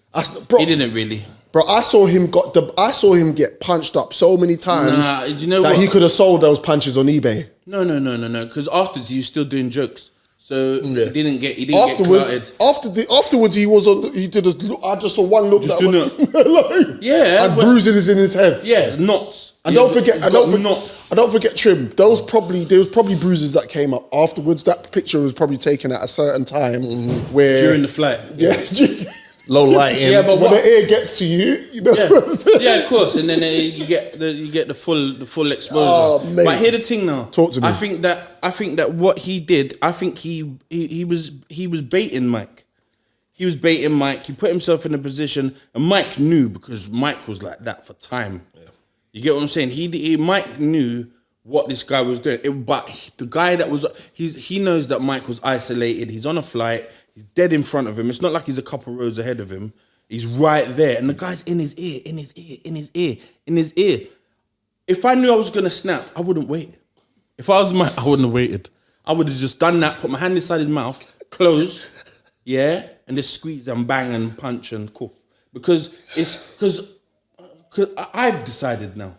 He didn't really. Bro, I saw him get punched up so many times you know that he could have sold those punches on eBay. No. Because afterwards he was still doing jokes, so he didn't get. Afterwards, he was on. He did a look. I just saw one look Just and bruises in his head. Yeah, knots. And don't forget, Trim. There was probably bruises that came up afterwards. That picture was probably taken at a certain time where during the flight. Yeah. Low lighting. Yeah, but when the air gets to you know. Yeah, of course, and then you get the full exposure. Oh, mate. But hear the thing now. Talk to me. I think that what he did, I think he was baiting Mike. He was baiting Mike. He put himself in a position, and Mike knew because Mike was like that for time. Yeah. You get what I'm saying? Mike knew what this guy was doing, but the guy that was he knows that Mike was isolated. He's on a flight. He's dead in front of him. It's not like he's a couple rows ahead of him. He's right there. And the guy's in his ear. If I knew I was going to snap, I wouldn't wait. If I was Mike, I wouldn't have waited. I would have just done that, put my hand inside his mouth, close, and just squeeze and bang and punch and cuff. Because I've decided now.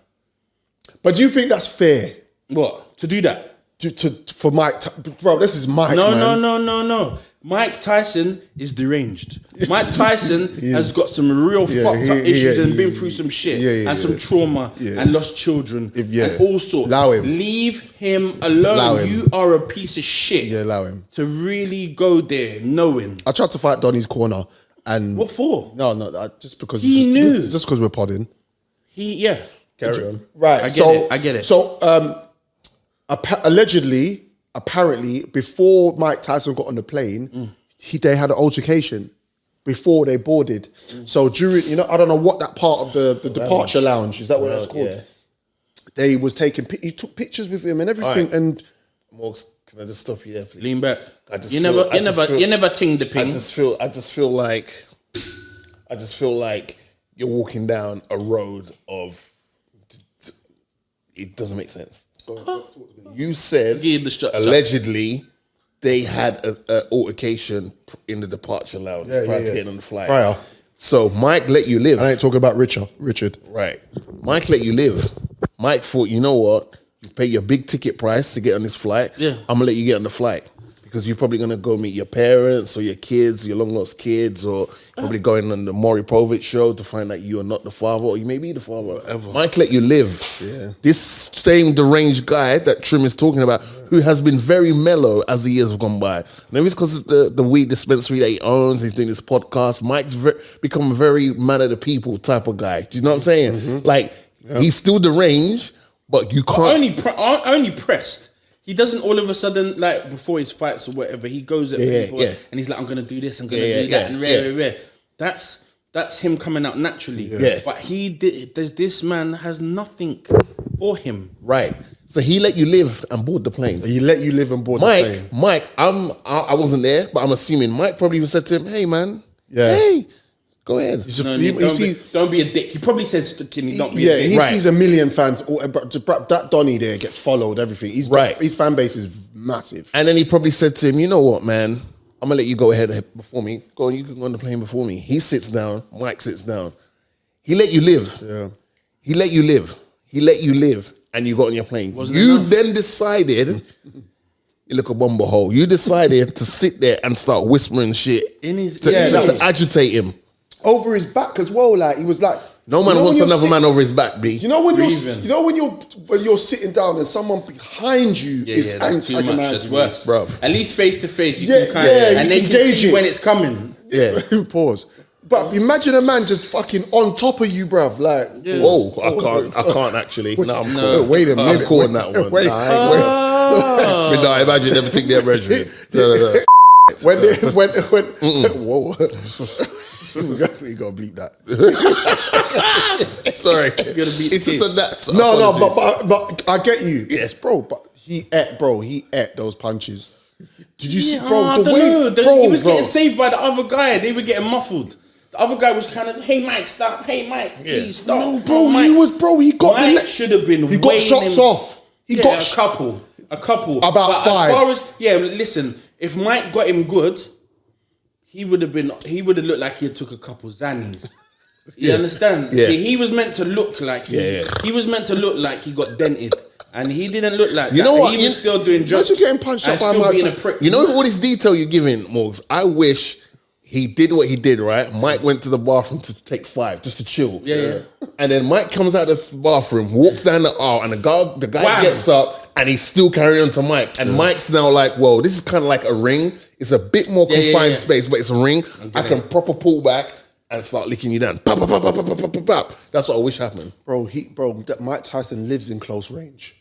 But do you think that's fair? What? To do that? for Mike, bro, this is Mike. No. Mike Tyson is deranged. Mike Tyson has got some real fucked up issues and been through some shit and some trauma and lost children and all sorts. Allow him. Leave him alone. Allow him. You are a piece of shit. Yeah, allow him to really go there, knowing. I tried to fight Donny's corner, and what for? No, just because he knew. Just because we're podding. Carry on. Right. I get it. So, apparently, before Mike Tyson got on the plane, they had an altercation before they boarded. So during, I don't know what that part of the departure lounge, is that what it's called? Yeah. They was he took pictures with him and everything. Right. And Morgs, can I just stop you there, please? Lean back. You never ting the ping. I just feel like you're walking down a road of. It doesn't make sense. You said allegedly they had an altercation in the departure lounge prior to getting on the flight. Prior. So Mike let you live. I ain't talking about Richard. Right. Mike let you live. Mike thought, you know what? You pay your big ticket price to get on this flight. Yeah. I'm going to let you get on the flight. Because you're probably going to go meet your parents or your kids, your long lost kids, or probably going on the Maury Povich show to find out you are not the father, or you may be the father. Whatever. Mike let you live. Yeah. This same deranged guy that Trim is talking about, who has been very mellow as the years have gone by. Maybe it's because it's the weed dispensary that he owns, he's doing this podcast. Mike's become a very man of the people type of guy. Do you know what I'm saying? Mm-hmm. Like, he's still deranged, but you can't... Only pressed. He doesn't all of a sudden, like, before his fights or whatever, he goes at people and he's like, I'm going to do this, I'm going to do that, and rare. That's him coming out naturally. Yeah. But this man has nothing for him. Right. So he let you live and board the plane. He let you live and board the plane. Mike, I wasn't there, but I'm assuming Mike probably even said to him, hey, man, hey, go ahead. Don't be a dick. He probably said, can you not be a dick? He sees a million fans. That Donny there gets followed, everything. His fan base is massive. And then he probably said to him, you know what, man? I'm going to let you go ahead before me. Go on, you can go on the plane before me. He sits down. Mike sits down. He let you live. Yeah. He let you live. And you got on your plane. Then decided... You look a bumble hole. You decided to sit there and start whispering shit to agitate him. Over his back as well, like he was like, no man wants another man over his back, B. You know when you're sitting down and someone behind you is that's too much. That's worse, bro. At least face to face, you can kind of, and they can see when it's coming. Yeah, pause. But imagine a man just fucking on top of you, bruv. Like, whoa, I can't actually. No, wait a minute. I'm calling that one. Wait. I imagine everything they're measuring. Whoa. You gotta bleep that. Sorry, it's just a that. No, but I get you. Yes, bro. But he ate those punches. Did you see, bro? He was getting saved by the other guy. They were getting muffled. The other guy was kind of, hey Mike, stop. Hey Mike, please stop. No, bro, Mike should have been. He got shots off. He got a couple. About 5. As far as listen, if Mike got him good, he would have looked like he took a couple Xannies. You understand? Yeah. See, he was meant to look like he was meant to look like he got dented. And he didn't look like you that. know what? He was still doing drugs. Imagine getting punched up by Mike. You know all this detail you're giving, Morgs? I wish he did what he did, right? Mike went to the bathroom to take 5, just to chill. Yeah. And then Mike comes out of the bathroom, walks down the aisle, and the guy gets up, and he's still carrying on to Mike. And Mike's now like, whoa, this is kind of like a ring. It's a bit more confined space, but it's a ring. I can proper pull back and start licking you down. Pop, pop, pop, pop, pop, pop, pop. That's what I wish happened. Bro, Mike Tyson lives in close range.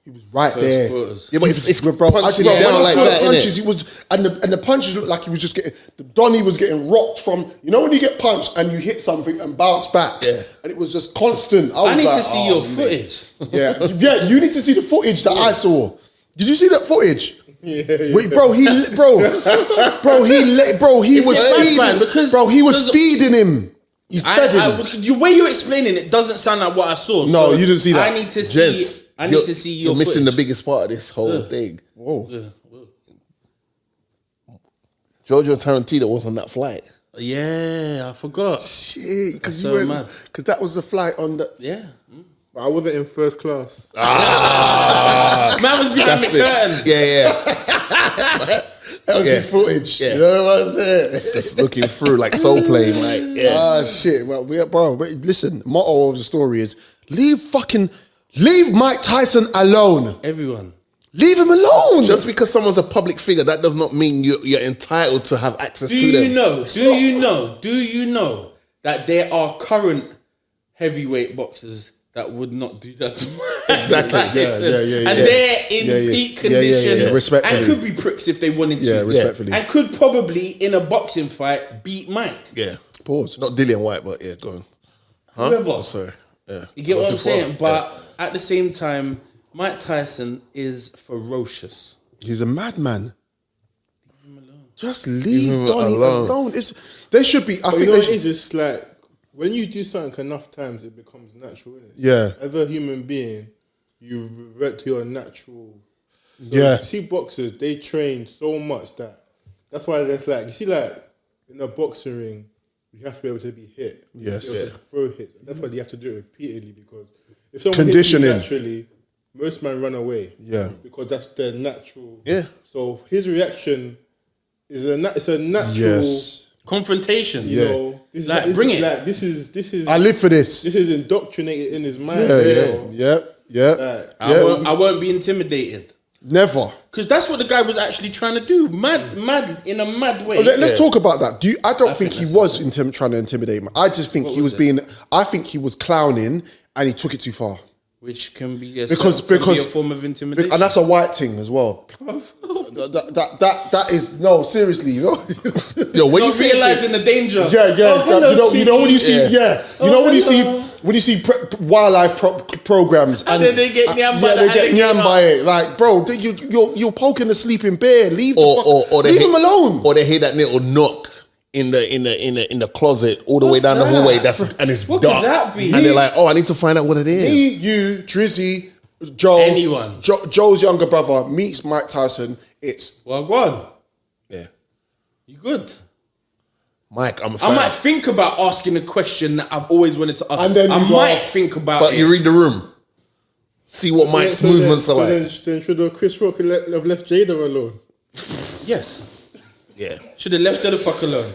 He was right there. Yeah, but it's bro. punching down like that, punches, he was, and the punches looked like he was just getting. Donny was getting rocked from. You know when you get punched and you hit something and bounce back. Yeah. And it was just constant. I need to see your footage. Yeah. You need to see the footage that I saw. Did you see that footage? Yeah. Wait, he was feeding him. He fed him. The way you're explaining it doesn't sound like what I saw. No, you didn't see that. I need to see. I need to see your. You're missing footage. the biggest part of this whole thing. Whoa. Giorgio Tarantino was on that flight. Yeah, I forgot. Shit, because so mad. Because that was the flight on the. Yeah. But I wasn't in first class. Man was behind the curtain. Yeah. That was his footage. Yeah. You know what I'm saying? It's just looking through like soul playing, like Shit. Well, bro, but listen, motto of the story is leave Mike Tyson alone. Everyone. Leave him alone. Just because someone's a public figure, that does not mean you're entitled to have access to them. Do you know that there are current heavyweight boxers that would not do that to Exactly. And they're in peak condition. Respectfully. And could be pricks if they wanted to. Yeah, respectfully. And could probably, in a boxing fight, beat Mike. Yeah. Pause. Not Dillian White, but yeah, go on. Whoever. Oh, sorry. Yeah. You get what I'm Too far. saying? But at the same time, Mike Tyson is ferocious. He's a madman. Leave him alone. Just leave him Donnie alone. alone. They should be. I But think you know they what it should. is? It's like when you do something enough times, it becomes natural. Innit? Yeah. As a human being, you revert to your natural. So Yeah. You see, boxers they train so much that's why there's like you see like in a boxing ring, you have to be able to be hit. Yes. You have to throw hits. That's why you have to do it repeatedly because if someone Conditioning. hits you naturally, most men run away. Yeah. Because that's their natural. Yeah. So his reaction is it's a natural. Yes. Confrontation. You know, this Like, is bring it. Like this is. I live for this. This is indoctrinated in his mind. Yeah. I won't be intimidated. Never. Because that's what the guy was actually trying to do. Mad, in a mad way. Let's talk about that. I don't think think he that's was trying to intimidate me. I just think he was being. I think he was clowning, and he took it too far. Which can be a form of intimidation. And that's a white thing as well. that is no, seriously, you know. Yo, when you Not see realizing the danger. you know when you see when you see wildlife programs And then they get nyam by the they get alligator. nyam by it. Like, bro, you're poking a sleeping bear. Leave they him alone. Or they hear that little knock in the closet all the way What's down the that? hallway. And it's What could dark. that be? And they're like, oh, I need to find out what it is. Me, you, Drizzy, Joe, Anyone. Joe's younger brother meets Mike Tyson. It's Well, go on. Yeah, You good? Mike, I'm a fan. I might think about asking a question that I've always wanted to ask. And then I you go- might think about But it. you read the room, see what Mike's movements are like. Then should have Chris Rock have left Jada alone? Yes. Yeah, Should have left her the fuck alone.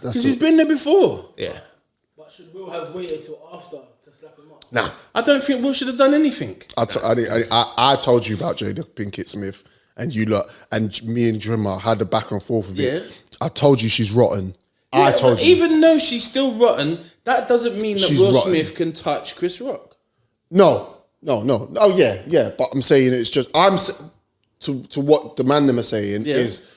Because he's been there before. yeah. But should Will have waited till after to slap him up? Nah, I don't think Will should have done anything. I told you about Jada Pinkett Smith, and you lot, and me and Drimmer had the back and forth of it. Yeah. I told you she's rotten. I Yeah, told but you. Even though she's still rotten, that doesn't mean that She's Will rotten. Smith can touch Chris Rock. No. Oh yeah. But I'm saying it's just to what the man them are saying is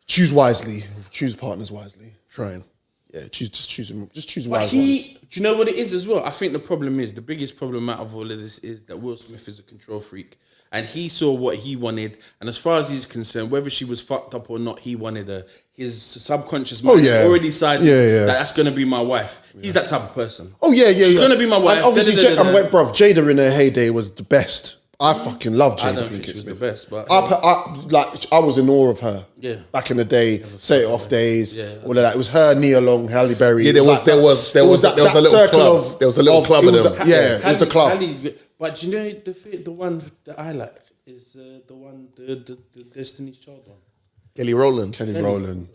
choose wisely, choose partners wisely. trying. Yeah, choose But wise ones. do you know what it is as well? I think the biggest problem out of all of this is that Will Smith is a control freak. And he saw what he wanted. And as far as he's concerned, whether she was fucked up or not, he wanted her. His subconscious mind already decided that that's going to be my wife. He's that type of person. Oh yeah. She's going to be my wife. And obviously, bruv, Jada in her heyday was the best. I fucking love Jada. I don't think she was the best, but I was in awe of her. Yeah. Back in the day, Set It Off days, all of that. It was her, Nia Long, Halle Berry. Yeah, there was a little club. There was a little club of them. Yeah, it was the club. But you know the one that I like is the one the Destiny's Child one. Kelly Rowland.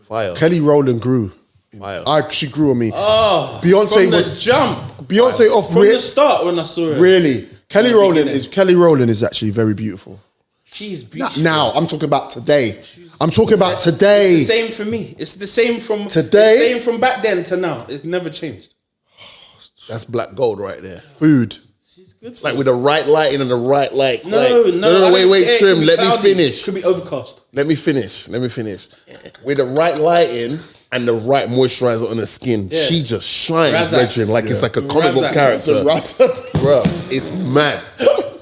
Fire. Kelly Rowland grew. Fire. She grew on me. Oh, Beyonce from the was jump. Beyonce off From the start when I saw it. Really, Kelly the Rowland beginning. is actually very beautiful. She's beautiful. Now I'm talking about today. I'm talking about today. It's the same for me. It's the same from Today? It's the same from back then to now. It's never changed. That's black gold right there. Food. She's good. Like with the right lighting and the right like. No, Wait, Trim. Let me finish. Could be overcast. Let me finish. With the right lighting and the right moisturizer on the skin, she just shines, Razak. brethren, like it's like a comic book Razak. character. Bro, it's mad.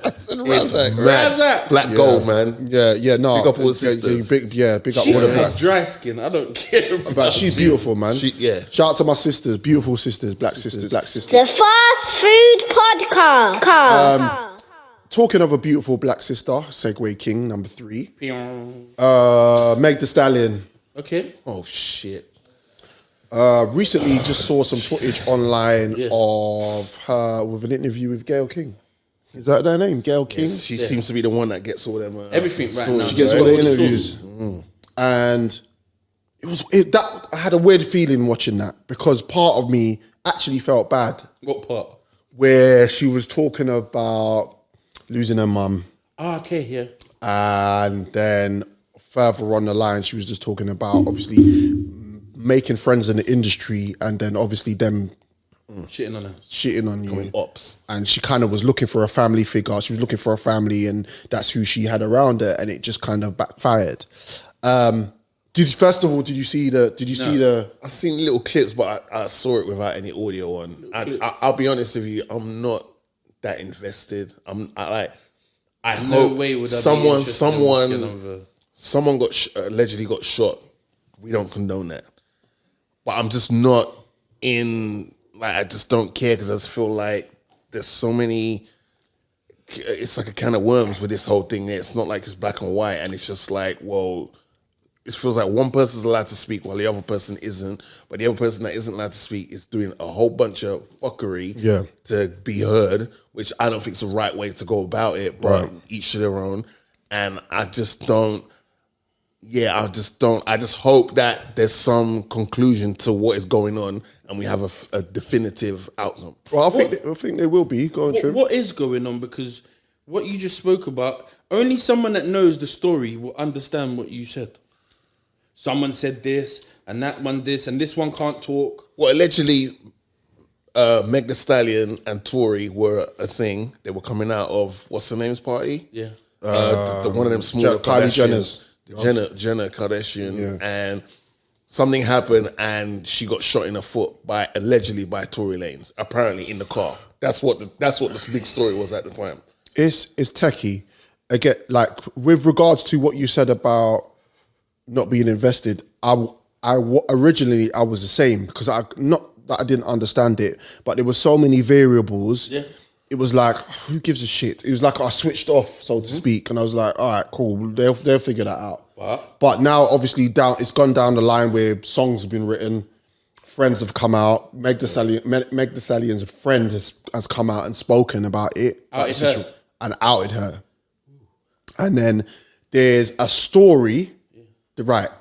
It's Razak. mad. Razak. Black gold, man. Yeah, no. Big up all the sisters. Big up She all of got that. dry skin. I don't care. But she's beautiful, man. Yeah. Shout out to my sisters, beautiful sisters, black sisters. The Fast Food Podcast. Talking of a beautiful black sister, Segway King, number 3. Meg Thee Stallion. Okay. Oh shit. Recently, just saw some footage online of her with an interview with Gayle King. Is that her name? Gayle King? Yes, she seems to be the one that gets all them Everything right now. She gets all the interviews. And that I had a weird feeling watching that because part of me actually felt bad. What part? Where she was talking about losing her mum. Okay, yeah. And then further on the line, she was just talking about obviously making friends in the industry and then obviously them shitting on her. Shitting on you. Going ops. And she kind of was looking for a family figure. She was looking for a family and that's who she had around her and it just kind of backfired. First of all, did you see the... I've seen little clips, but I saw it without any audio on. I'll be honest with you, I'm not that invested. I hope someone got allegedly got shot. We don't condone that. But I'm just not in, like, I just don't care because I just feel like there's so many, it's like a can of worms with this whole thing. It's not like it's black and white and it's just like, well, it feels like one person's allowed to speak while the other person isn't, but the other person that isn't allowed to speak is doing a whole bunch of fuckery to be heard, which I don't think is the right way to go about it, but each to their own. And I just don't, I just hope that there's some conclusion to what is going on and we have a definitive outcome. Well, I think they will be. Go on, Trim. What is going on? Because what you just spoke about, only someone that knows the story will understand what you said. Someone said this, and that one this, and this one can't talk. Well, allegedly, Meg Thee Stallion and Tory were a thing. They were coming out of, what's the name's party? Yeah. The one of them smaller Kylie Jenner's. Jenner Kardashian, and something happened and she got shot in the foot allegedly by Tory Lanez, apparently in the car. That's what this big story was at the time. It's techie. Again, like with regards to what you said about not being invested, originally I was the same because not that I didn't understand it, but there were so many variables. Yeah. It was like, who gives a shit? It was like I switched off, so to speak, and I was like, all right, cool, they'll figure that out. But now, obviously, it's gone down the line where songs have been written, friends have come out, Meg Thee Stallion's friend has come out and spoken about it. And outed her. And then there's a story,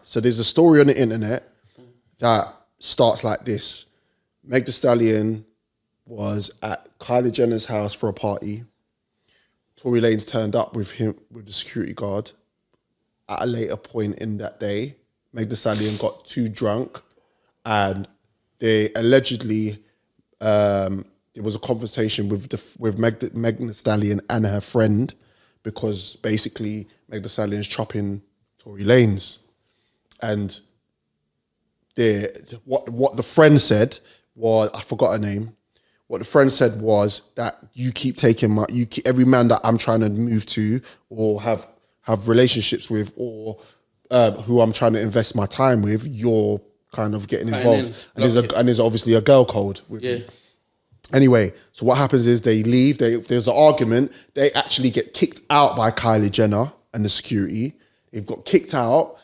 so there's a story on the internet that starts like this. Meg Thee Stallion was at Kylie Jenner's house for a party. Tory Lanez turned up with the security guard. At a later point in that day, Meg Thee Stallion got too drunk and they allegedly, there was a conversation with Meg Thee Stallion and her friend because basically Meg Thee Stallion's chopping Tory Lanez. And what the friend said was, I forgot her name, what the friend said was that you keep taking every man that I'm trying to move to or have relationships with or who I'm trying to invest my time with, you're kind of getting involved. And there's obviously a girl code with you. Anyway, so what happens is they leave, there's an argument, they actually get kicked out by Kylie Jenner and the security. They've got kicked out,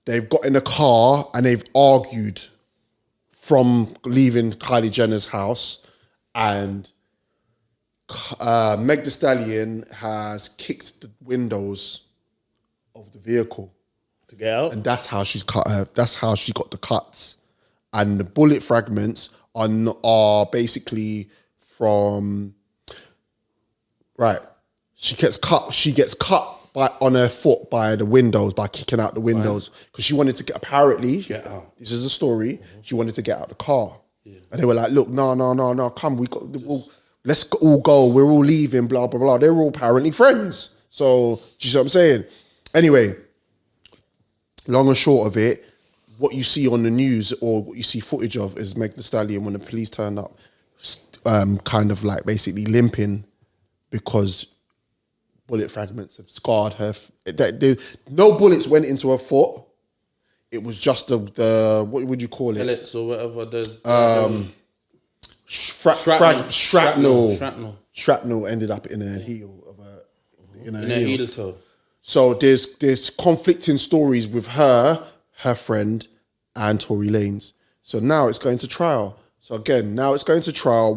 they've got in a car and they've argued from leaving Kylie Jenner's house. And Meg Thee Stallion has kicked the windows of the vehicle to get out, and that's how she's cut her. That's how she got the cuts, and the bullet fragments are basically from She gets cut. She gets cut on her foot by the windows by kicking out the windows because she wanted to get. Apparently, this is a story. She wanted to get out the car. And they were like, look, no, come, let's all go, we're all leaving, blah, blah, blah. They're all apparently friends. So, do you see what I'm saying? Anyway, long and short of it, what you see on the news or what you see footage of is Meg Thee Stallion when the police turn up, kind of like basically limping because bullet fragments have scarred her. No bullets went into her foot. It was just the what would you call it? Pellets or whatever. Shrapnel ended up in a heel of a heel toe. So there's conflicting stories with her friend, and Tory Lanez. So now it's going to trial. So again, now it's going to trial.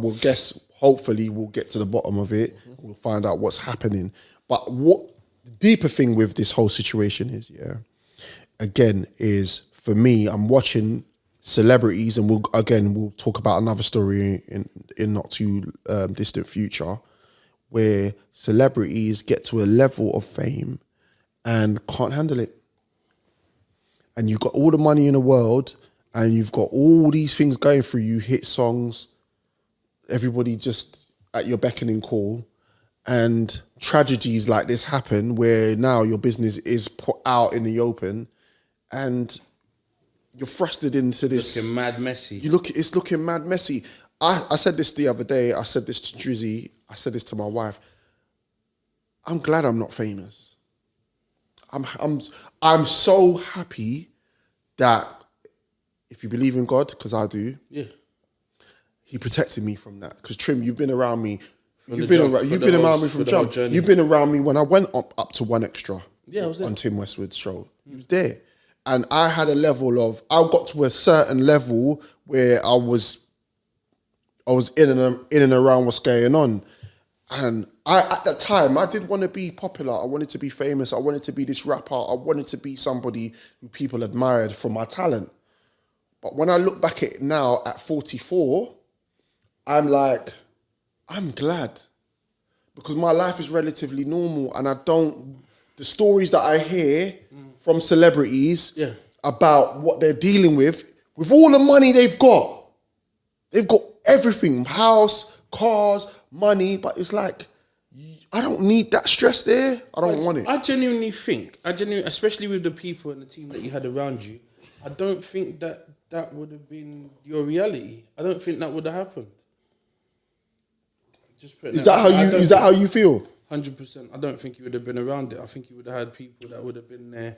Hopefully we'll get to the bottom of it. We'll find out what's happening. But what the deeper thing with this whole situation is, again, is for me, I'm watching celebrities, and we'll talk about another story in not too distant future, where celebrities get to a level of fame and can't handle it. And you've got all the money in the world, and you've got all these things going through you, hit songs, everybody just at your beckoning call, and tragedies like this happen where now your business is put out in the open, and you're thrusted into this. Looking mad messy. It's looking mad messy. I said this the other day. I said this to Drizzy. I said this to my wife. I'm glad I'm not famous. I'm so happy that, if you believe in God, because I do, He protected me from that. Because Trim, you've been around me. You've been around me from jump. You've been around me when I went up to 1Extra. Yeah, I was there. On Tim Westwood's show. He was there. And I had a level of, I got to a certain level where I was in and around what's going on. And at that time, I did want to be popular. I wanted to be famous. I wanted to be this rapper. I wanted to be somebody who people admired for my talent. But when I look back at it now at 44, I'm like, I'm glad. Because my life is relatively normal, and the stories that I hear from celebrities about what they're dealing with all the money they've got everything, house, cars, money, but it's like, I don't need that stress there. I don't want it. I genuinely think, especially with the people and the team that you had around you, I don't think that would have been your reality. I don't think that would have happened. Is that how you feel? 100%. I don't think you would have been around it. I think you would have had people that would have been there,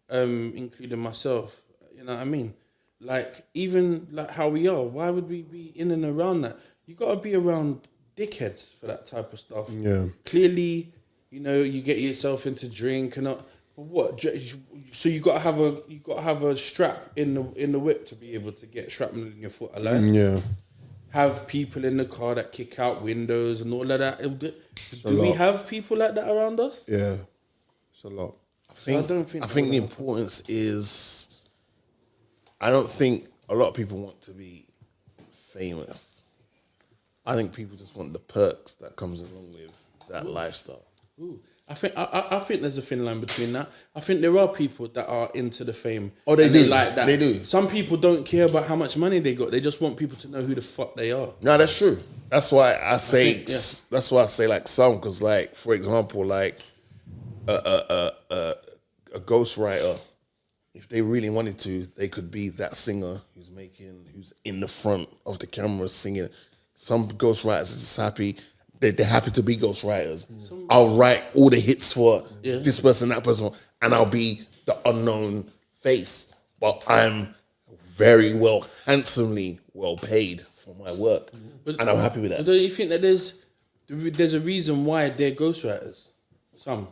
including myself. You know what I mean? Like, even like how we are, why would we be in and around that? You got to be around dickheads for that type of stuff. Yeah. Clearly, you get yourself into drink and not. But what? So you got to have a strap in the whip to be able to get shrapnel in your foot alive. Yeah. Have people in the car that kick out windows and all of that. Do we have people like that around us? Yeah, it's a lot. I think the importance is, I don't think a lot of people want to be famous. I think people just want the perks that comes along with that lifestyle. Ooh. I think there's a thin line between that. I think there are people that are into the fame. Oh, they do. Like that. They do. Some people don't care about how much money they got. They just want people to know who the fuck they are. No, that's true. That's why I say like some, because like, for example, like a ghostwriter, if they really wanted to, they could be that singer who's in the front of the camera singing. Some ghostwriters are just happy. They're happy to be ghostwriters. I'll write all the hits for this person, that person, and I'll be the unknown face. But I'm very handsomely well paid for my work. And I'm happy with that. Don't you think that there's a reason why they're ghostwriters? Some.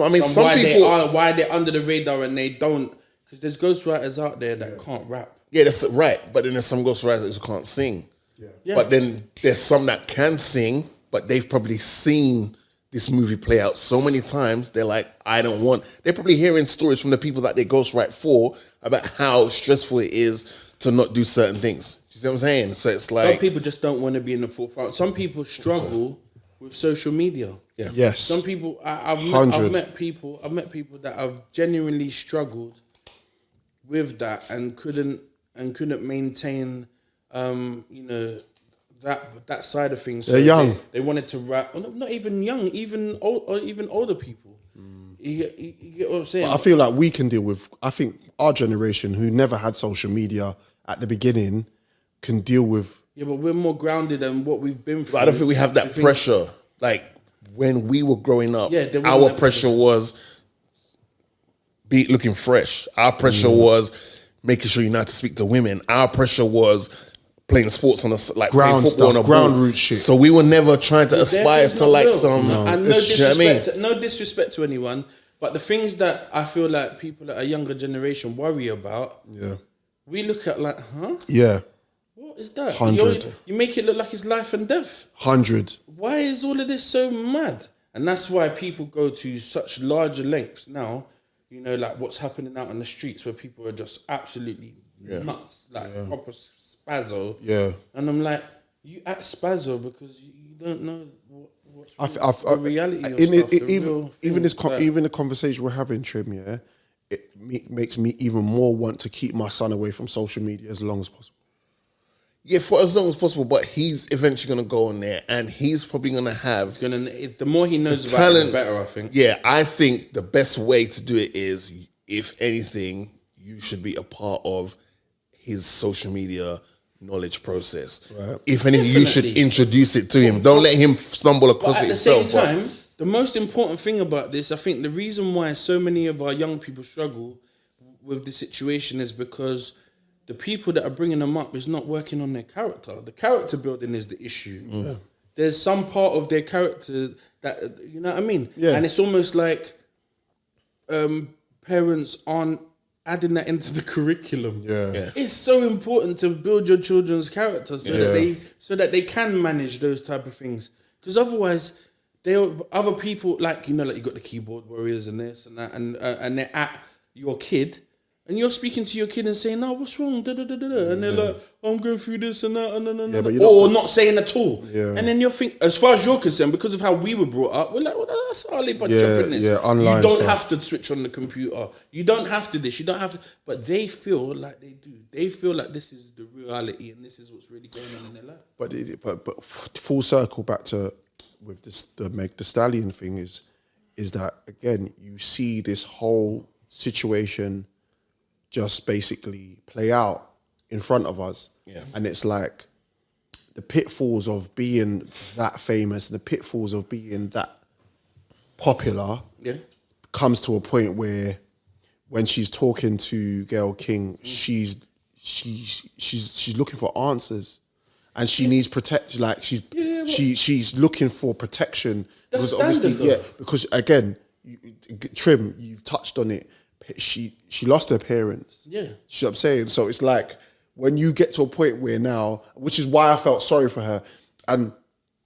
I mean, some people... Why they're under the radar and they don't... Because there's ghostwriters out there that can't rap. Yeah, that's right. But then there's some ghostwriters who can't sing. Yeah. But then there's some that can sing, but they've probably seen this movie play out so many times, they're like, they're probably hearing stories from the people that they ghostwrite for about how stressful it is to not do certain things. You see what I'm saying? So it's like... Some people just don't want to be in the forefront. Some people struggle with social media. Yeah. Yes. Some people, I've met people that have genuinely struggled with that and couldn't maintain, that side of things. So they're young. They wanted to rap. Not even young, even older people. You get what I'm saying? But I feel like we can deal with. I think our generation, who never had social media at the beginning, can deal with. Yeah, but we're more grounded than what we've been through. But I don't think we have that pressure. Like when we were growing up, our pressure was looking fresh. Our pressure was making sure you know how to speak to women. Our pressure was playing sports on ground football stuff, on a ground ball. root shit. So we were never trying to aspire to like real. some. And no disrespect to anyone, but the things that I feel like people that are younger generation worry about. Yeah. we look at like, huh? Yeah. What is that? 100. You make it look like it's life and death. 100. Why is all of this so mad? And that's why people go to such larger lengths now, you know, like what's happening out on the streets where people are just absolutely nuts, like proper spazzo. Yeah. And I'm like, you act spazzo because you don't know what's the reality of stuff. Even the conversation we're having, Trim, yeah, makes me even more want to keep my son away from social media as long as possible. Yeah, for as long as possible, but he's eventually going to go on there and he's probably going to have... the more he knows about it, the better, I think. Yeah, I think the best way to do it is, if anything, you should be a part of his social media knowledge process. Right. If anything, you should introduce it to him. Don't let him stumble across it himself. At the same time, the most important thing about this, I think the reason why so many of our young people struggle with the situation is because the people that are bringing them up is not working on their character. The character building is the issue. Yeah. There's some part of their character that, you know what I mean? Yeah. And it's almost like parents aren't adding that into the curriculum. Yeah. It's so important to build your children's character so that they can manage those type of things. Because otherwise, other people, like, you know, like you got the keyboard warriors and this and that, and they're at your kid. And you're speaking to your kid and saying, "No, what's wrong?" And they're like, "I'm going through this and that," or not saying at all. Yeah. And then you're thinking, as far as you're concerned, because of how we were brought up, we're like, "Well, that's hardly bunch of business." Yeah, online you don't stuff. have to switch on the computer. You don't have to this. You don't have to. But they feel like they do. They feel like this is the reality and this is what's really going on in their life. But full circle back to with this the Meg Thee Stallion thing is that again you see this whole situation just basically play out in front of us. Yeah. And it's like the pitfalls of being that famous, the pitfalls of being that popular comes to a point where when she's talking to Gayle King, she's looking for answers. And she needs protection, like she's looking for protection. That's because standard, because again, Trim, you've touched on it. She lost her parents. Yeah. You know what I'm saying? So it's like when you get to a point where now, which is why I felt sorry for her. And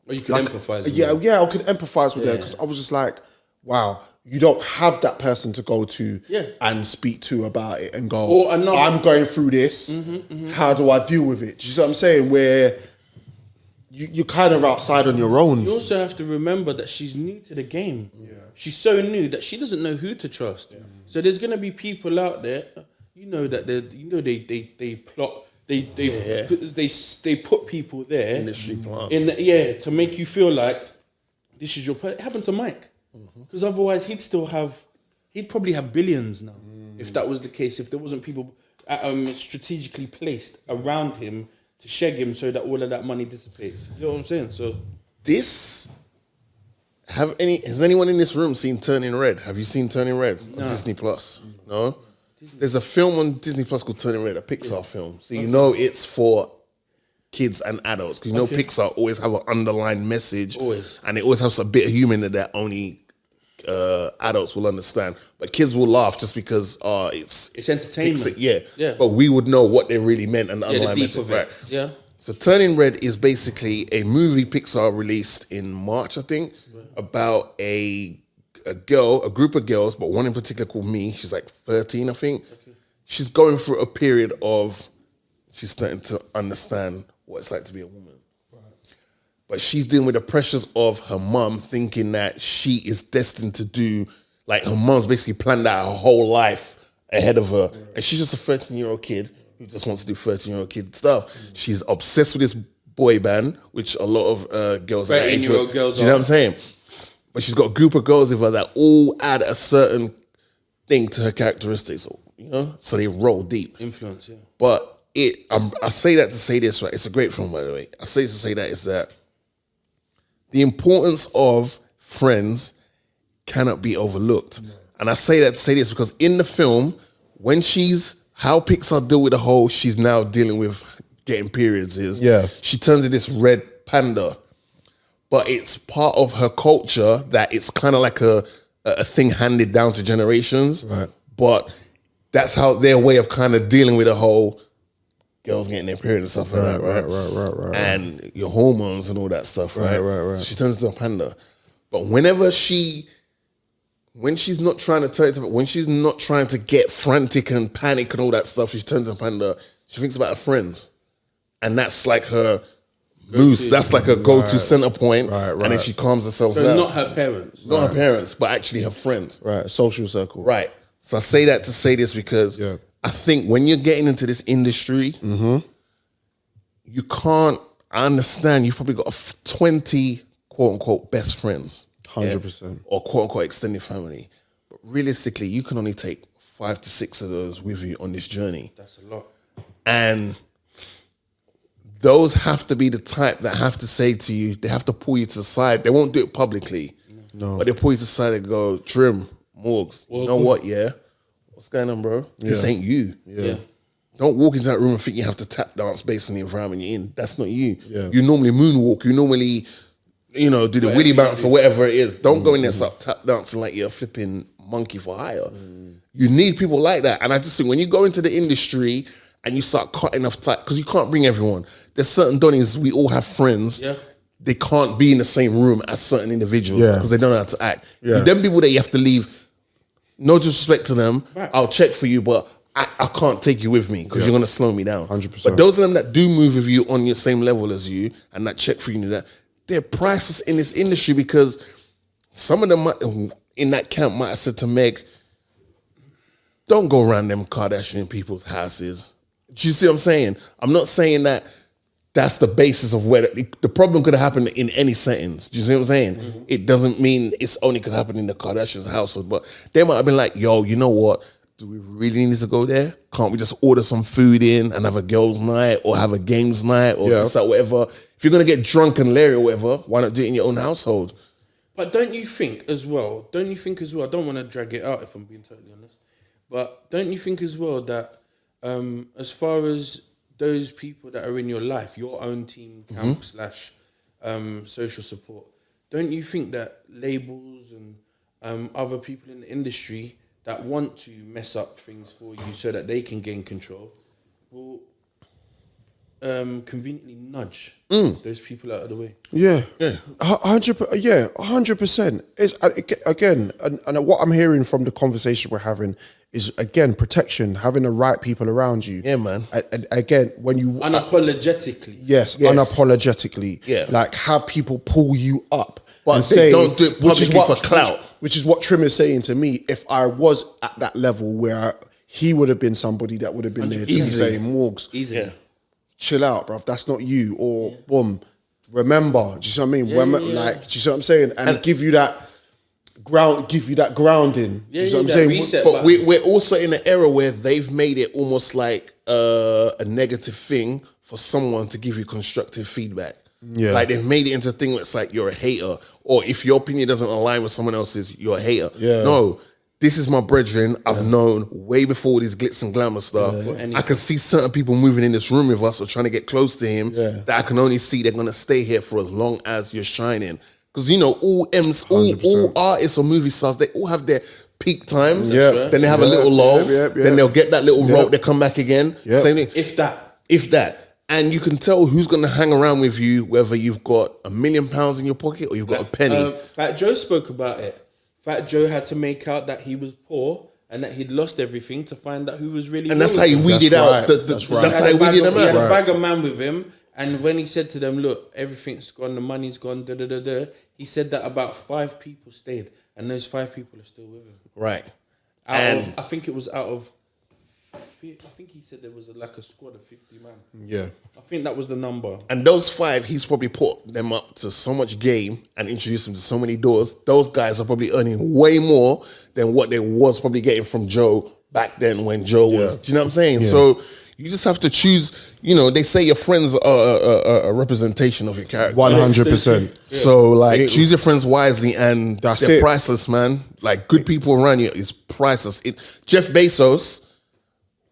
you could empathise with her. Yeah, I could empathise with her because I was just like, wow, you don't have that person to go to and speak to about it and go, I'm going through this. How do I deal with it? Do you see what I'm saying? Where you're kind of outside on your own. You also have to remember that she's new to the game. Yeah. She's so new that she doesn't know who to trust. Yeah. So there's gonna be people out there, you know, that they plot, they put people there industry plants to make you feel like this is your place. It happened to Mike, because otherwise he'd probably have billions now if that was the case. If there wasn't people strategically placed around him to shag him so that all of that money dissipates. You know what I'm saying? So has anyone in this room seen Turning Red? Have you seen Turning Red on Disney Plus? No? There's a film on Disney Plus called Turning Red, a Pixar film. So you know it's for kids and adults. Because you know Pixar always have an underlying message. Always. And it always has a bit of humor in it that only adults will understand. But kids will laugh just because it's entertainment. Yeah. But we would know what they really meant and the underlying message. Right. Yeah. So Turning Red is basically a movie Pixar released in March, I think, about a group of girls, but one in particular called Me. She's like 13, I think. Okay. She's going through a period of, she's starting to understand what it's like to be a woman. Right. But she's dealing with the pressures of her mum thinking that she is destined to do, like her mum's basically planned out her whole life ahead of her. Right. And she's just a 13-year-old kid who just wants to do 13-year-old kid stuff. Mm. She's obsessed with this boy band, which a lot of girls are. 13-year-old girls. Do you know what I'm saying? But she's got a group of girls with her that all add a certain thing to her characteristics, you know? So they roll deep. Influence, yeah. But I say that to say this, right? It's a great film, by the way. I say to say that is that the importance of friends cannot be overlooked. No. And I say that to say this because in the film, when how Pixar deal with the whole she's now dealing with getting periods is, she turns into this red panda. But it's part of her culture that it's kind of like a thing handed down to generations. Right. But that's how their way of kind of dealing with the whole, girls getting their period and stuff like that, right? Right. And your hormones and all that stuff, right? Right. She turns into a panda. But when she's not trying to turn into, when she's not trying to get frantic and panic and all that stuff, she turns into a panda. She thinks about her friends. And that's like her moose. That's like a go-to center point. And then she calms herself down. Not her parents. Not her parents, but actually her friends. Right, social circle. Right. So I say that to say this because I think when you're getting into this industry, you can't, I understand you've probably got 20 quote-unquote best friends. 100%. Or quote-unquote extended family. But realistically, you can only take 5 to 6 of those with you on this journey. That's a lot. And those have to be the type that have to say to you, they have to pull you to the side. They won't do it publicly. No. But they pull you to the side and go, Trim, Morgs, you know what, what's going on, bro? This ain't you. Yeah. Don't walk into that room and think you have to tap dance based on the environment you're in. That's not you. Yeah. You normally moonwalk. You normally, do the willy bounce or whatever it is. Don't go in there and start tap dancing like you're a flipping monkey for hire. You need people like that. And I just think when you go into the industry and you start cutting off tight, because you can't bring everyone. There's certain Donnies, we all have friends. Yeah. They can't be in the same room as certain individuals because they don't know how to act. Yeah. Them people that you have to leave, no disrespect to them, I'll check for you, but I can't take you with me because you're going to slow me down. 100%. But those of them that do move with you on your same level as you and that check for you, that they're priceless in this industry because some of them in that camp might have said to Meg, don't go around them Kardashian people's houses. Do you see what I'm saying? I'm not saying that that's the basis of where the problem could have happened in any settings. Do you see what I'm saying? Mm-hmm. It doesn't mean it's only could happen in the Kardashians' household, but they might have been like, yo, you know what? Do we really need to go there? Can't we just order some food in and have a girls' night or have a games night or whatever? If you're going to get drunk and Larry or whatever, why not do it in your own household? But don't you think as well, I don't want to drag it out if I'm being totally honest, but don't you think as well that as far as those people that are in your life, your own team camp / social support, don't you think that labels and other people in the industry that want to mess up things for you so that they can gain control will conveniently nudge those people out of the way? Yeah, 100%. It's again, and what I'm hearing from the conversation we're having is again protection, having the right people around you. Yeah, man. And again, when you unapologetically, unapologetically, like have people pull you up, but and say, don't do it publicly for clout. Which is what Trim is saying to me. If I was at that level where he would have been somebody that would have been there to say, Morgs, chill out, bruv. That's not you. Or boom, remember. Do you see what I mean? Like, do you see what I'm saying? And give you that grounding. Do you see what I'm saying? Reset, but we're also in an era where they've made it almost like a negative thing for someone to give you constructive feedback. Yeah. Like they've made it into a thing where it's like you're a hater, or if your opinion doesn't align with someone else's, you're a hater. Yeah. No, this is my brethren. I've known way before all this glitz and glamour stuff. I can see certain people moving in this room with us or trying to get close to him that I can only see they're going to stay here for as long as you're shining. Because, all artists or movie stars, they all have their peak times. Yeah. Then they have a little lull. Then they'll get that little rope. They come back again. Same thing. If that. And you can tell who's going to hang around with you, whether you've got £1 million in your pocket or you've got a penny. Fat Joe spoke about it. Fat Joe had to make out that he was poor and that he'd lost everything to find out who was really. And that's how he weeded out. That's how he weeded them out. He had a bag of man with him, and when he said to them, "Look, everything's gone, the money's gone," he said that about 5 people stayed, and those 5 people are still with him. Right. I think it was out of. I think he said there was a squad of 50 man. Yeah. I think that was the number. And those 5, he's probably put them up to so much game and introduced them to so many doors. Those guys are probably earning way more than what they was probably getting from Joe back then when Joe was. Do you know what I'm saying? Yeah. So you just have to choose, they say your friends are a representation of your character. 100%. So choose your friends wisely, and they're priceless, man. Like good people around you is priceless. Jeff Bezos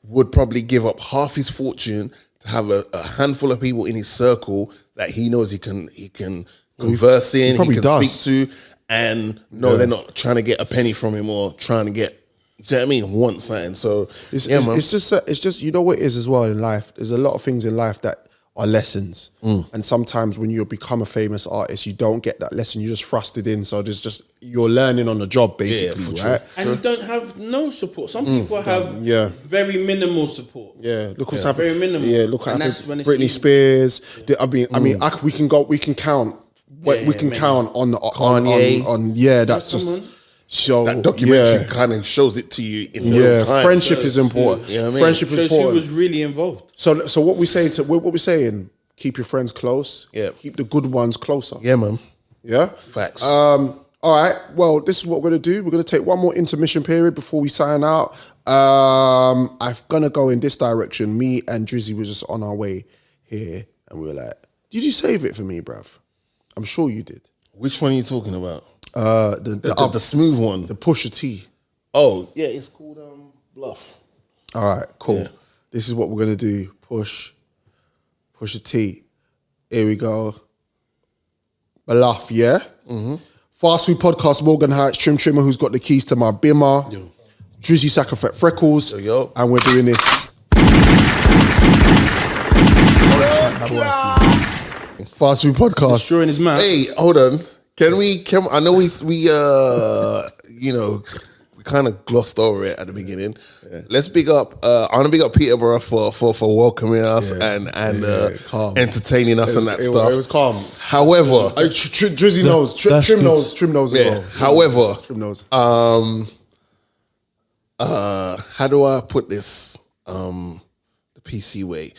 would probably give up half his fortune to have a handful of people in his circle that he knows he can converse in, he can speak to, and they're not trying to get a penny from him or trying to get Do you know what I mean? Want something. So It's man. it's just you know what it is as well in life. There's a lot of things in life that are lessons, and sometimes when you become a famous artist, you don't get that lesson. You're just thrusted in, so there's just you're learning on the job basically, for right? sure. And you don't have no support. Some people have very minimal support. Yeah, look what's happened. Very minimal. Yeah, look what And happened. that's when it's Britney easy. Spears. We can count. We can count on Kanye. on that's Come just. on. So that documentary kind of shows it to you in real time. friendship is important. You know what I mean? Friendship is Shows who important. was really involved. So what we're saying, keep your friends close. Yeah. Keep the good ones closer. Yeah, man. Yeah. Facts. All right. Well, this is what we're gonna do. We're gonna take one more intermission period before we sign out. I'm gonna go in this direction. Me and Drizzy were just on our way here, and we were like, "Did you save it for me, bruv?" I'm sure you did. Which one are you talking about? The smooth one. the Pusha T. Oh, yeah, it's called Bluff. All right, cool. Yeah. This is what we're gonna do. Pusha T. Here we go. Bluff, yeah. Fast Food Podcast. Morgan Heights, Trim Trimmer, who's got the keys to my bimmer. Drizzy Sacrifice Freckles, Yo. and we're doing this. Fast Food Podcast. Destroying his mouth. Hey, hold on. Can I know we kind of glossed over it at the beginning. Let's big up. I want to big up Peterborough for welcoming us and calm. entertaining us and that stuff. It was calm. However, Drizzy knows. that's Trim good. knows. Trim knows as yeah. well. However, Trim knows. how do I put this? The PC way.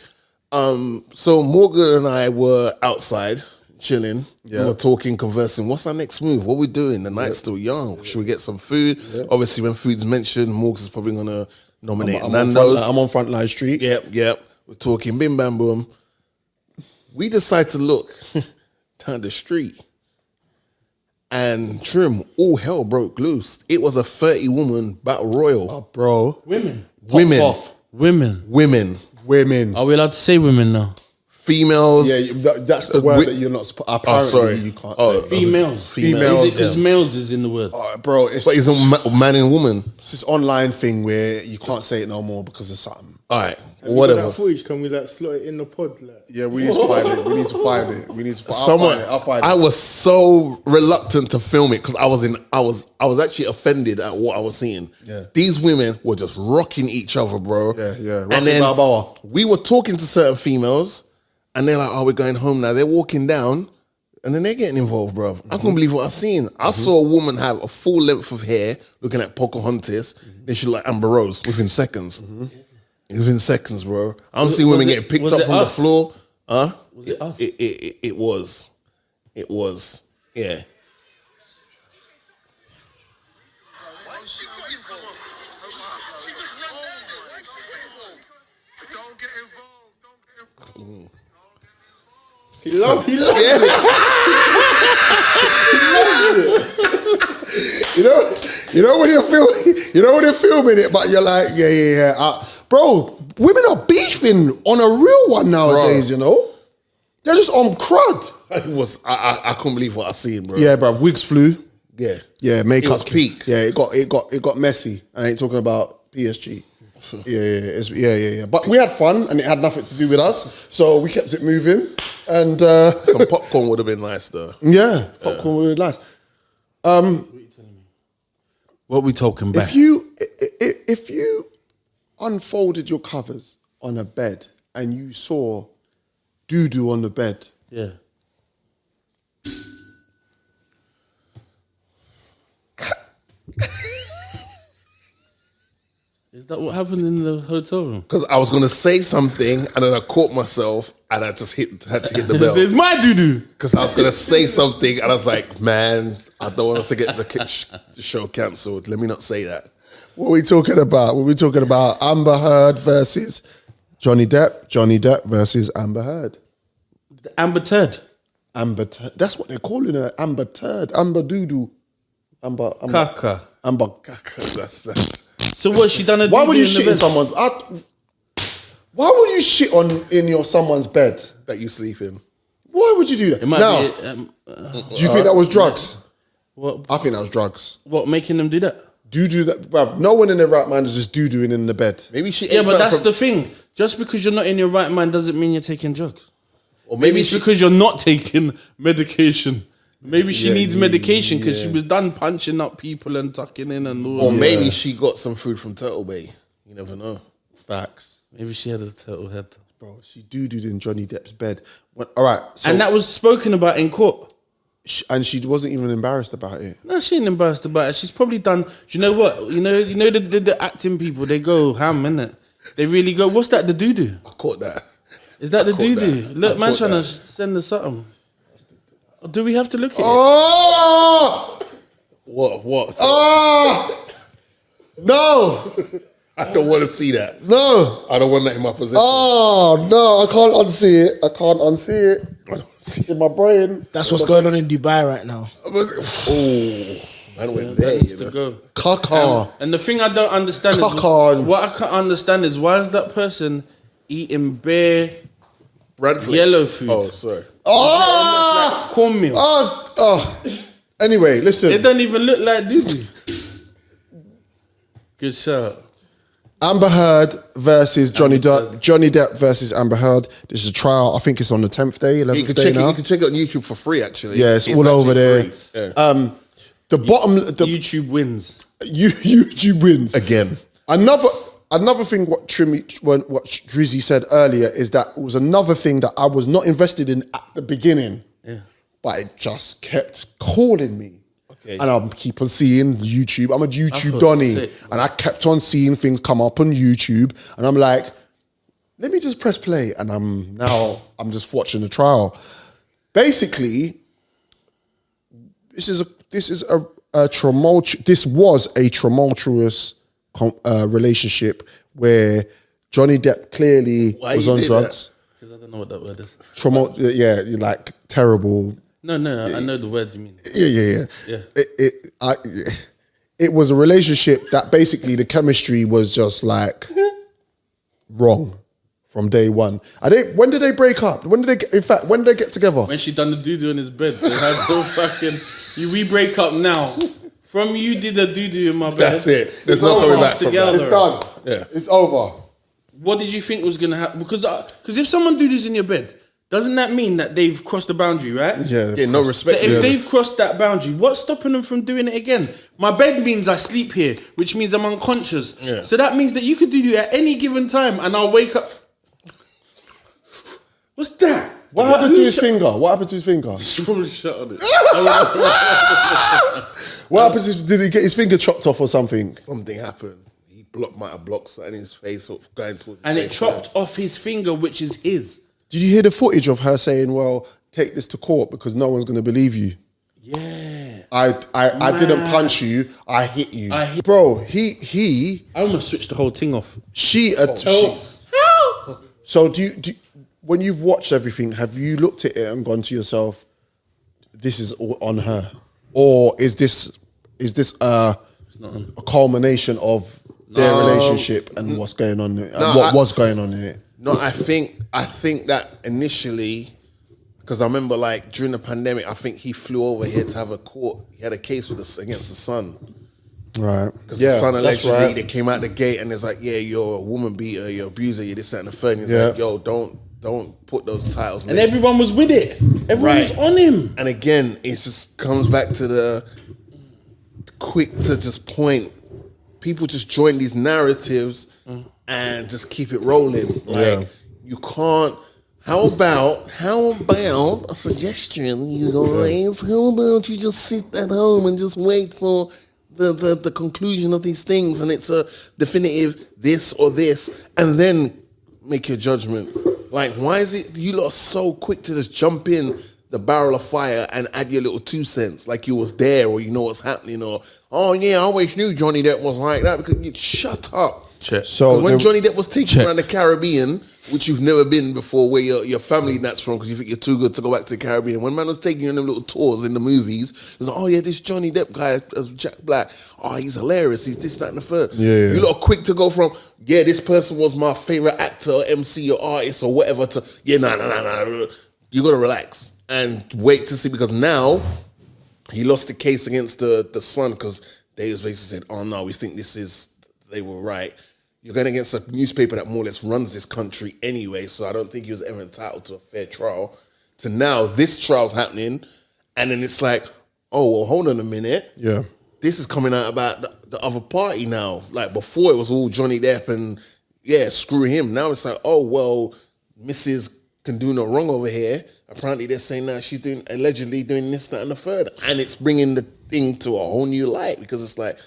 So Morgan and I were outside chilling. We were talking, conversing. What's our next move? What we doing? The night's still young. Should we get some food? Obviously, when food's mentioned, Morgan's probably gonna nominate Nando's. I'm on Frontline Street. Yep. We're talking. Bim bam boom. We decide to look down the street, and Trim, all hell broke loose. It was a 30-woman battle royal. Oh, bro. Women. Women. Are we allowed to say women now? Females. Yeah, that's the word that you're not supposed. Apparently, sorry. you can't Oh, say. Females. Females. Because males is in the word. Bro, it's But it's a man and woman. this online thing where you can't say it no more because of something. All right, Whatever. whatever. That footage, can we slot it in the pod? Yeah, we need to find it. We need to find it. I'll find it. I was so reluctant to film it because I was actually offended at what I was seeing. Yeah. These women were just rocking each other, bro. Yeah. And Rocky then Balboa. we were talking to certain females, and they're like, "Oh, we're going home now." They're walking down, and then they're getting involved, bro. I couldn't believe what I seen. I saw a woman have a full length of hair, looking at Pocahontas. Then she looked like Amber Rose within seconds. Within seconds, bro. I'm seeing women getting picked up from the floor. Huh? Was it us? It was. It was. Yeah. He loves it. You know when you're filming it, but you're like, yeah. Bro, women are beefing on a real one nowadays. Bro. You know, they're just on crud. It was. I couldn't believe what I seen, bro. Yeah, bro. Wigs flew. Yeah. Yeah, makeup It was peak. Yeah, it got messy. I ain't talking about PSG. Yeah. But we had fun, and it had nothing to do with us, so we kept it moving. And Some popcorn would have been nice, though. yeah, popcorn was nice. What we talking about? If you unfolded your covers on a bed and you saw doo-doo on the bed, Yeah. Is that what happened in the hotel room? Because I was gonna say something, and then I caught myself, and I just had to hit the bell. It's my doo-doo. Because I was gonna say something, and I was like, "Man, I don't want us to get the show cancelled. Let me not say that." what are we talking about? Amber Heard versus Johnny Depp. Johnny Depp versus Amber Heard. The Amber Turd. Amber Turd. That's what they're calling her. Amber Turd. Amber Doo-doo. Amber. Kaka. Amber. That's So what, she done a Why would you doo-doo in shit in the bed? someone's? Why would you shit in someone's bed? that you sleep in. Why would you do that? It might Now, be, do you think that was drugs? what, I think that was drugs. what making them do that? doo-doo that, bruv, no one in their right mind is just doo-dooing in the bed. Maybe she. Yeah, ate but something that's from- the thing. Just because you're not in your right mind doesn't mean you're taking drugs. Or Maybe it's because you're not taking medication. Maybe she needs medication because she was done punching up people and tucking in and all. Or maybe she got some food from Turtle Bay. You never know. Facts. Maybe she had a turtle head. Bro, she doo-dooed in Johnny Depp's bed. All right. So, And that was spoken about in court. and she wasn't even embarrassed about it. No, she ain't embarrassed about it. She's probably done. You know what? You know the acting people. They go ham, innit? They really go. What's that? The doo doo. I caught that. Is that the caught doo doo? that. Look, I man, caught trying to that. send us something. Do we have to look at it? Oh! What? Oh! No! I don't want to see that. No! I don't want that in my possession. Oh, no, I can't unsee it. I can't unsee it. It's in my brain. That's what's going on in Dubai right now. Oh, man went there. That needs You to know. go. Caca. And the thing I don't understand is Cock-on. what I can't understand is why is that person eating bare Brandflakes. yellow food? Oh, sorry. Oh! Cornmeal. Oh! Anyway, listen. It don't even look like doo doo. Good shout. Amber Heard versus Johnny Depp. Johnny Depp versus Amber Heard. This is a trial. I think it's on the 10th day, 11th You can day check now. it. You can check it on YouTube for free. Actually, Yeah, it's all over actually there. free. Yeah. The bottom, the YouTube wins. YouTube wins Again. Another thing what Drizzy said earlier is that it was another thing that I was not invested in at the beginning. Yeah. But it just kept calling me. Okay. And I keep on seeing YouTube. I'm a YouTube feel Donny. sick, And I kept on seeing things come up on YouTube. And I'm like, let me just press play. And I'm just watching the trial. Basically, this was a tumultuous relationship where Johnny Depp clearly Why was you on did drugs. Because I don't know what that word is. Yeah, like terrible. No, I know the word you mean. Yeah. Yeah. It was a relationship that basically the chemistry was just like wrong from day one. When did they break up? When did they get together? When she done the doo doo in his bed, they had no fucking. We break up now. From you did a doo doo in my bed. That's it. There's It's no coming over. back from Together. that. It's done. Yeah. It's over. What did you think was gonna happen? Because if someone doo doos in your bed, doesn't that mean that they've crossed the boundary, right? Yeah. Yeah, no So respect. if they've crossed that boundary, what's stopping them from doing it again? My bed means I sleep here, which means I'm unconscious. Yeah. So that means that you could do at any given time, and I'll wake up. What's that? What happened to his finger? What happened to his finger? Probably shut on it. What happened to did he get his finger chopped off or something? Something happened. He might have blocked something in his face or going towards his And it face. chopped off his finger, which is his. Did you hear the footage of her saying, well, take this to court because no one's going to believe you? Yeah. I didn't punch you, I hit you. Bro, he I almost switched the whole thing off. So do you when you've watched everything, have you looked at it and gone to yourself, this is all on her? Or is this a culmination of their relationship and what's going on and what was going on in it? No, I think that initially, because I remember like during the pandemic, I think he flew over here to have a court. He had a case against the son. Right. Because the son that's allegedly, right. they came out the gate and it's like, yeah, you're a woman beater, you're an abuser, you're this, that, and the third. And he's Yeah. like, yo, don't put those titles. And next. everyone was with it. Everyone was on him. And again, it just comes back to the quick to just point. People just join these narratives and just keep it rolling. Like you can't. How about a suggestion, you guys? How about you just sit at home and just wait for the conclusion of these things, and it's a definitive this or this, and then make your judgment. Like, why is it you lot are so quick to just jump in the barrel of fire and add your little 2 cents, like you was there or you know what's happening, or oh yeah, I always knew Johnny Depp was like that, because you shut up. Check. So When there- Johnny Depp was taken around the Caribbean, which you've never been before, where your family that's from, because you think you're too good to go back to the Caribbean. When man was taking you on them little tours in the movies, it was like, oh yeah, this Johnny Depp guy as Jack Black. Oh, he's hilarious. He's this, that, and the third. Yeah. You lot are quick to go from, yeah, this person was my favorite actor, or MC, or artist, or whatever, to, yeah, nah. You got to relax and wait to see, because now he lost the case against the son, because they was basically said, oh no, we think they were right. You're going against a newspaper that more or less runs this country anyway, so I don't think he was ever entitled to a fair trial. To now, this trial's happening, and then it's like, oh, well, hold on a minute. Yeah. This is coming out about the other party now. Like, before it was all Johnny Depp and, yeah, screw him. Now it's like, oh, well, Mrs. can do no wrong over here. Apparently they're saying now she's allegedly doing this, that, and the third. And it's bringing the thing to a whole new light because it's like,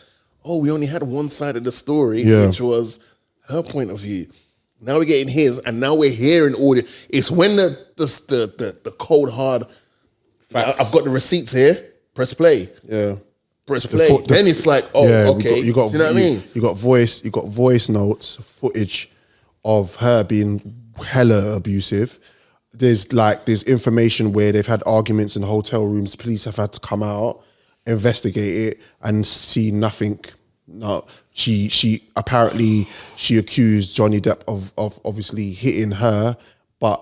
oh, we only had one side of the story, which was her point of view. Now we're getting his, and now we're hearing all the. It's when the cold hard. I've got the receipts here. Press play. Yeah. Press play. Then it's like, oh, okay. You got, do you know what I mean? You got voice notes, footage of her being hella abusive. There's information where they've had arguments in hotel rooms. Police have had to come out, investigate it, and see nothing. No, she apparently accused Johnny Depp of obviously hitting her, but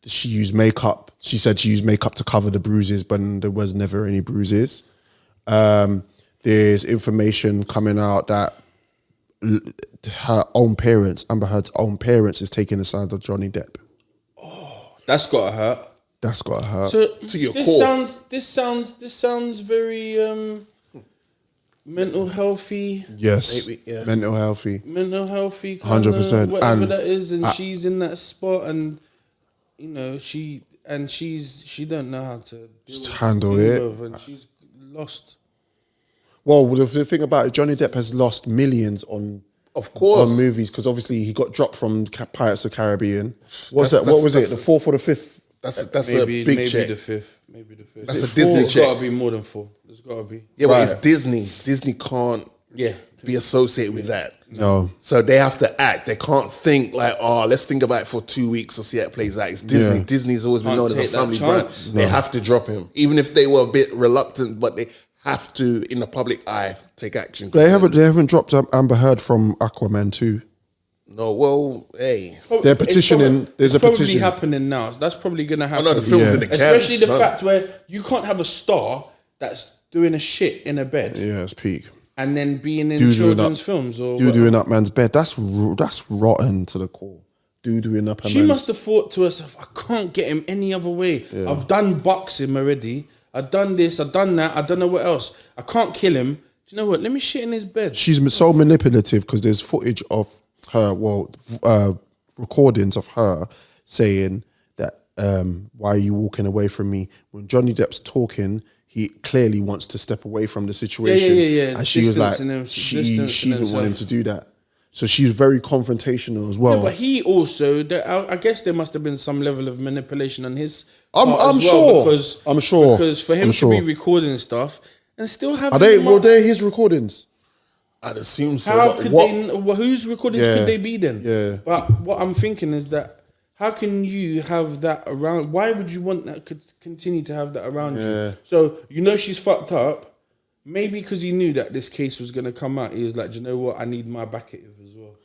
she used makeup. She said she used makeup to cover the bruises, but there was never any bruises. There's information coming out that her own parents, Amber Heard's own parents, is taking the side of Johnny Depp. Oh, that's gotta hurt. That's gotta hurt. So to your core. This sounds very mental healthy. Yes, maybe, yeah. mental healthy. 100%. Whatever And that is, and she's in that spot, and you know she don't know how to handle it, and she's lost. Well, the thing about it, Johnny Depp has lost millions on movies because obviously he got dropped from Pirates of the Caribbean. What was it? The fourth or the fifth? That's a big check. Maybe the fifth. That's a Disney check. There's got to be more than 4. There's got to be. Yeah, but it's Disney. Disney can't Yeah. be associated with that. No. So they have to act. They can't think like, oh, let's think about it for 2 weeks or see how it plays out. It's Disney. Yeah. Disney's always been Can't known as a take that family brand. chance. They have to drop him. Even if they were a bit reluctant, but they have to, in the public eye, take action. They haven't dropped Amber Heard from Aquaman 2. No, well, hey. They're petitioning. There's a probably petition happening now. That's probably going to happen. Oh, no, the film's in the Especially the cabins, fact where you can't have a star that's doing a shit in a bed Yeah, it's peak. and then being in Doo-dooing children's up- films or Doo-dooing up man's bed. That's rotten to the core. Doo-dooing up a She man's... must have thought to herself, I can't get him any other way. I've done boxing already. I've done this. I've done that. I don't know what else. I can't kill him. Do you know what? Let me shit in his bed. She's so manipulative because there's footage of her, recordings of her saying that, why are you walking away from me? When Johnny Depp's talking, he clearly wants to step away from the situation. Yeah. And she was like, she didn't want him to do that. So she's very confrontational as well. Yeah, but he also, I guess there must have been some level of manipulation on his I'm part as sure. well, I'm sure. Because for him to be recording stuff and still have... Were they his recordings? I'd assume so. How could they... Whose recordings could they be then? Yeah. But what I'm thinking is that how can you have that around? Why would you want that? Could continue to have that around you? So she's fucked up. Maybe because he knew that this case was going to come out, he was like, do you know what? I need my backative as well.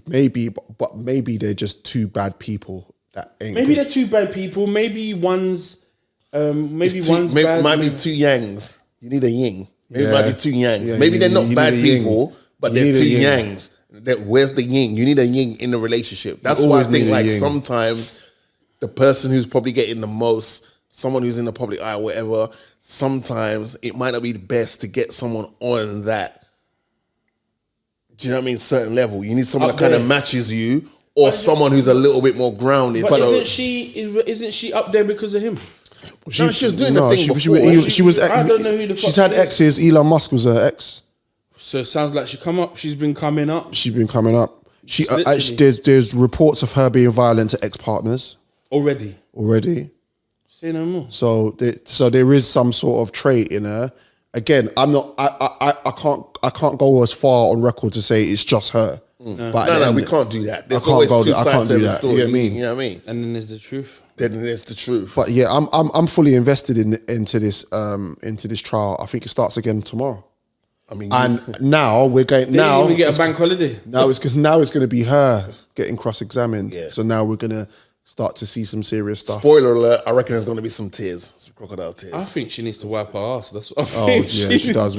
Maybe, but maybe they're just two bad people. Maybe they're two bad people. Maybe one's bad. Might be two yangs. You need a yin. Maybe it might be two yangs. Yeah, maybe they're not bad people, but You they're need a two yin. yangs. Where's the yin? You need a yin in the relationship. That's why I always think need a like yin. sometimes the person who's probably getting the most, someone who's in the public eye or whatever, sometimes it might not be the best to get someone on that. Do you know what I mean? Certain level. You need someone that kind of matches you, or someone who's a little bit more grounded. But So isn't she up there because of him? no, she was doing the thing before. She was. I don't know who the fuck she's had she is. exes. Elon Musk was her ex. So it sounds like she's been coming up She's been coming up. Literally. There's reports of her being violent to ex-partners already. Say no more. So there is some sort of trait in her. Again, I'm not. I can't go as far on record to say it's just her. But No, we can't do that. There's I can't always go two there. I sides can't to do the that. story. You know what I mean? You know what I mean? And then there's the truth. Then there's the truth. But yeah, I'm fully invested into this trial. I think it starts again tomorrow. I mean, And now we're going. They didn't even get a it's- bank holiday. Now it's going to be her getting cross-examined. Yeah. So now we're going to start to see some serious stuff. Spoiler alert, I reckon there's going to be some tears, some crocodile tears. I think she needs to wipe her ass. That's what I Oh think. yeah, she does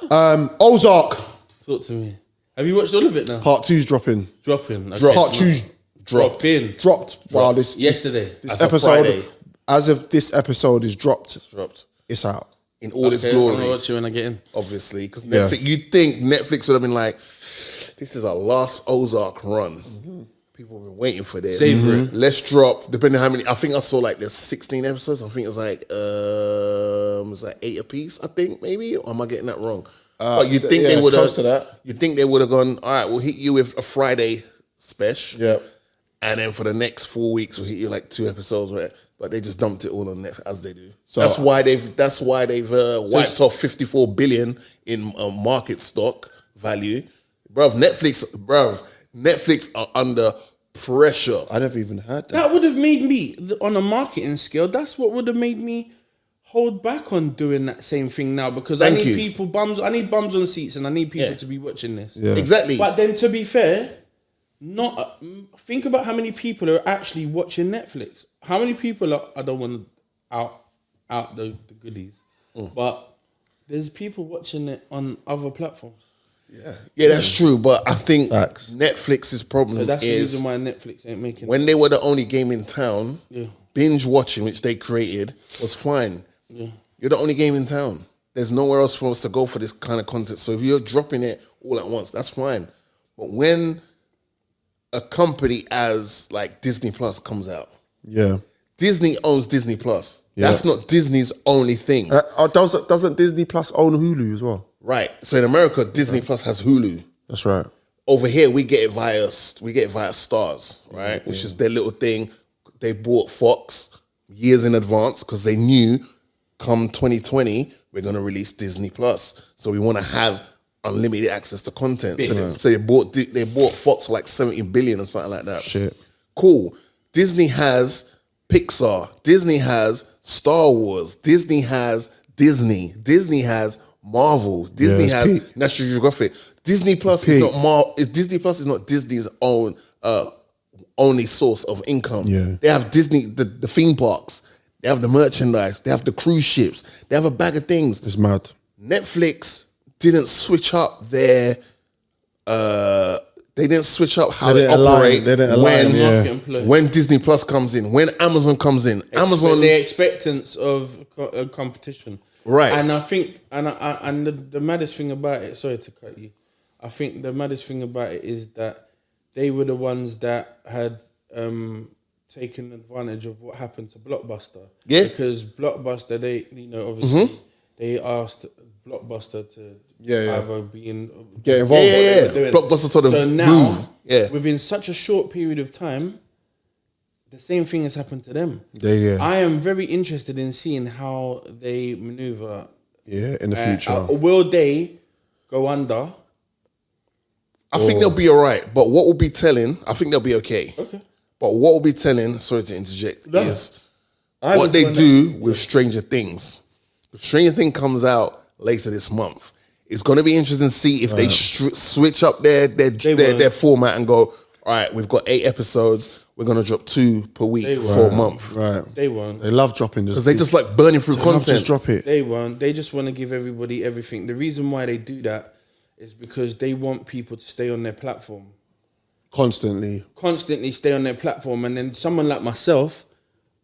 yeah. Ozark Talk to me. Have you watched all of it now? Part 2's dropping. Dropping. Okay. Part 2's Dropped. dropped. Wow, this Yesterday. This As of episode, Friday. as of this episode is dropped, it's out. In all its Okay, I'm glory. gonna watch it when I get in. Obviously, because Yeah. Netflix, you'd think Netflix would have been like, this is our last Ozark run. People have been waiting for this. Savor it. Let's drop, depending on how many, I think I saw like there's 16 episodes. I think it was like 8 apiece, I think, maybe, or am I getting that wrong? But you'd think they would have, close to that. you'd think they would have gone, all right, we'll hit you with a Friday special. Yeah. And then for the next 4 weeks, we'll hit you like 2 episodes, right? But they just dumped it all on Netflix, as they do. So- that's why they've wiped off 54 billion in market stock value, Netflix are under pressure. I never even heard that. That would have made me, on a marketing scale, that's what would have made me hold back on doing that same thing now, because I Thank need you. bums on seats, and I need people to be watching this. Yeah. Exactly. But then, to be fair, think about how many people are actually watching Netflix. How many people are? I don't want to out the goodies, but there's people watching it on other platforms. Yeah, that's true. But I think Facts. Netflix's problem So that's the is reason why Netflix ain't making. when they were the only game in town, Yeah. binge watching, which they created, was fine. Yeah. You're the only game in town. There's nowhere else for us to go for this kind of content. So if you're dropping it all at once, that's fine. But when a company as like Disney Plus comes out, Yeah. Disney owns Disney Plus. Yeah. That's not Disney's only thing. Doesn't Disney Plus own Hulu as well? Right. So in America, Disney Plus has Hulu. That's right. Over here, we get it via Stars, right? Which is their little thing. They bought Fox years in advance because they knew come 2020 we're gonna release Disney Plus. So we want to have unlimited access to content. So they bought Fox for like 70 billion or something like that. Shit. Cool. Disney has Pixar. Disney has Star Wars. Disney has Disney. Disney has Marvel. Disney it's has peak. National Geographic. Disney Plus is not Disney Plus is not Disney's own only source of income. Yeah. They have Disney, the theme parks. They have the merchandise. They have the cruise ships. They have a bag of things. It's mad. Netflix didn't switch up their they didn't switch up how they didn't align. operate They didn't align, yeah. when Disney Plus comes in, when Amazon comes in. Amazon, the expectance of competition, Right. And I think, and the maddest thing about it. Sorry to cut you. I think the maddest thing about it is that they were the ones that had taken advantage of what happened to Blockbuster. Yeah. Because Blockbuster, obviously they asked Blockbuster to either be Get involved. Yeah. Blockbuster told them so now, move. Yeah. within such a short period of time, the same thing has happened to them. Yeah. I am very interested in seeing how they maneuver. In the future. Will they go under? I think they'll be all right. But what will be telling, I think they'll be okay. Okay. But what will be telling, sorry to interject, No. is what they do with Stranger Things. If Stranger Things comes out later this month, it's going to be interesting to see if they switch up their format and go, all right, we've got 8 episodes. We're going to drop 2 per week for a month. Right. They won't. They love dropping this. Because they just like burning through content. Just drop it. They won't. They just want to give everybody everything. The reason why they do that is because they want people to stay on their platform. Constantly Stay on their platform. And then someone like myself,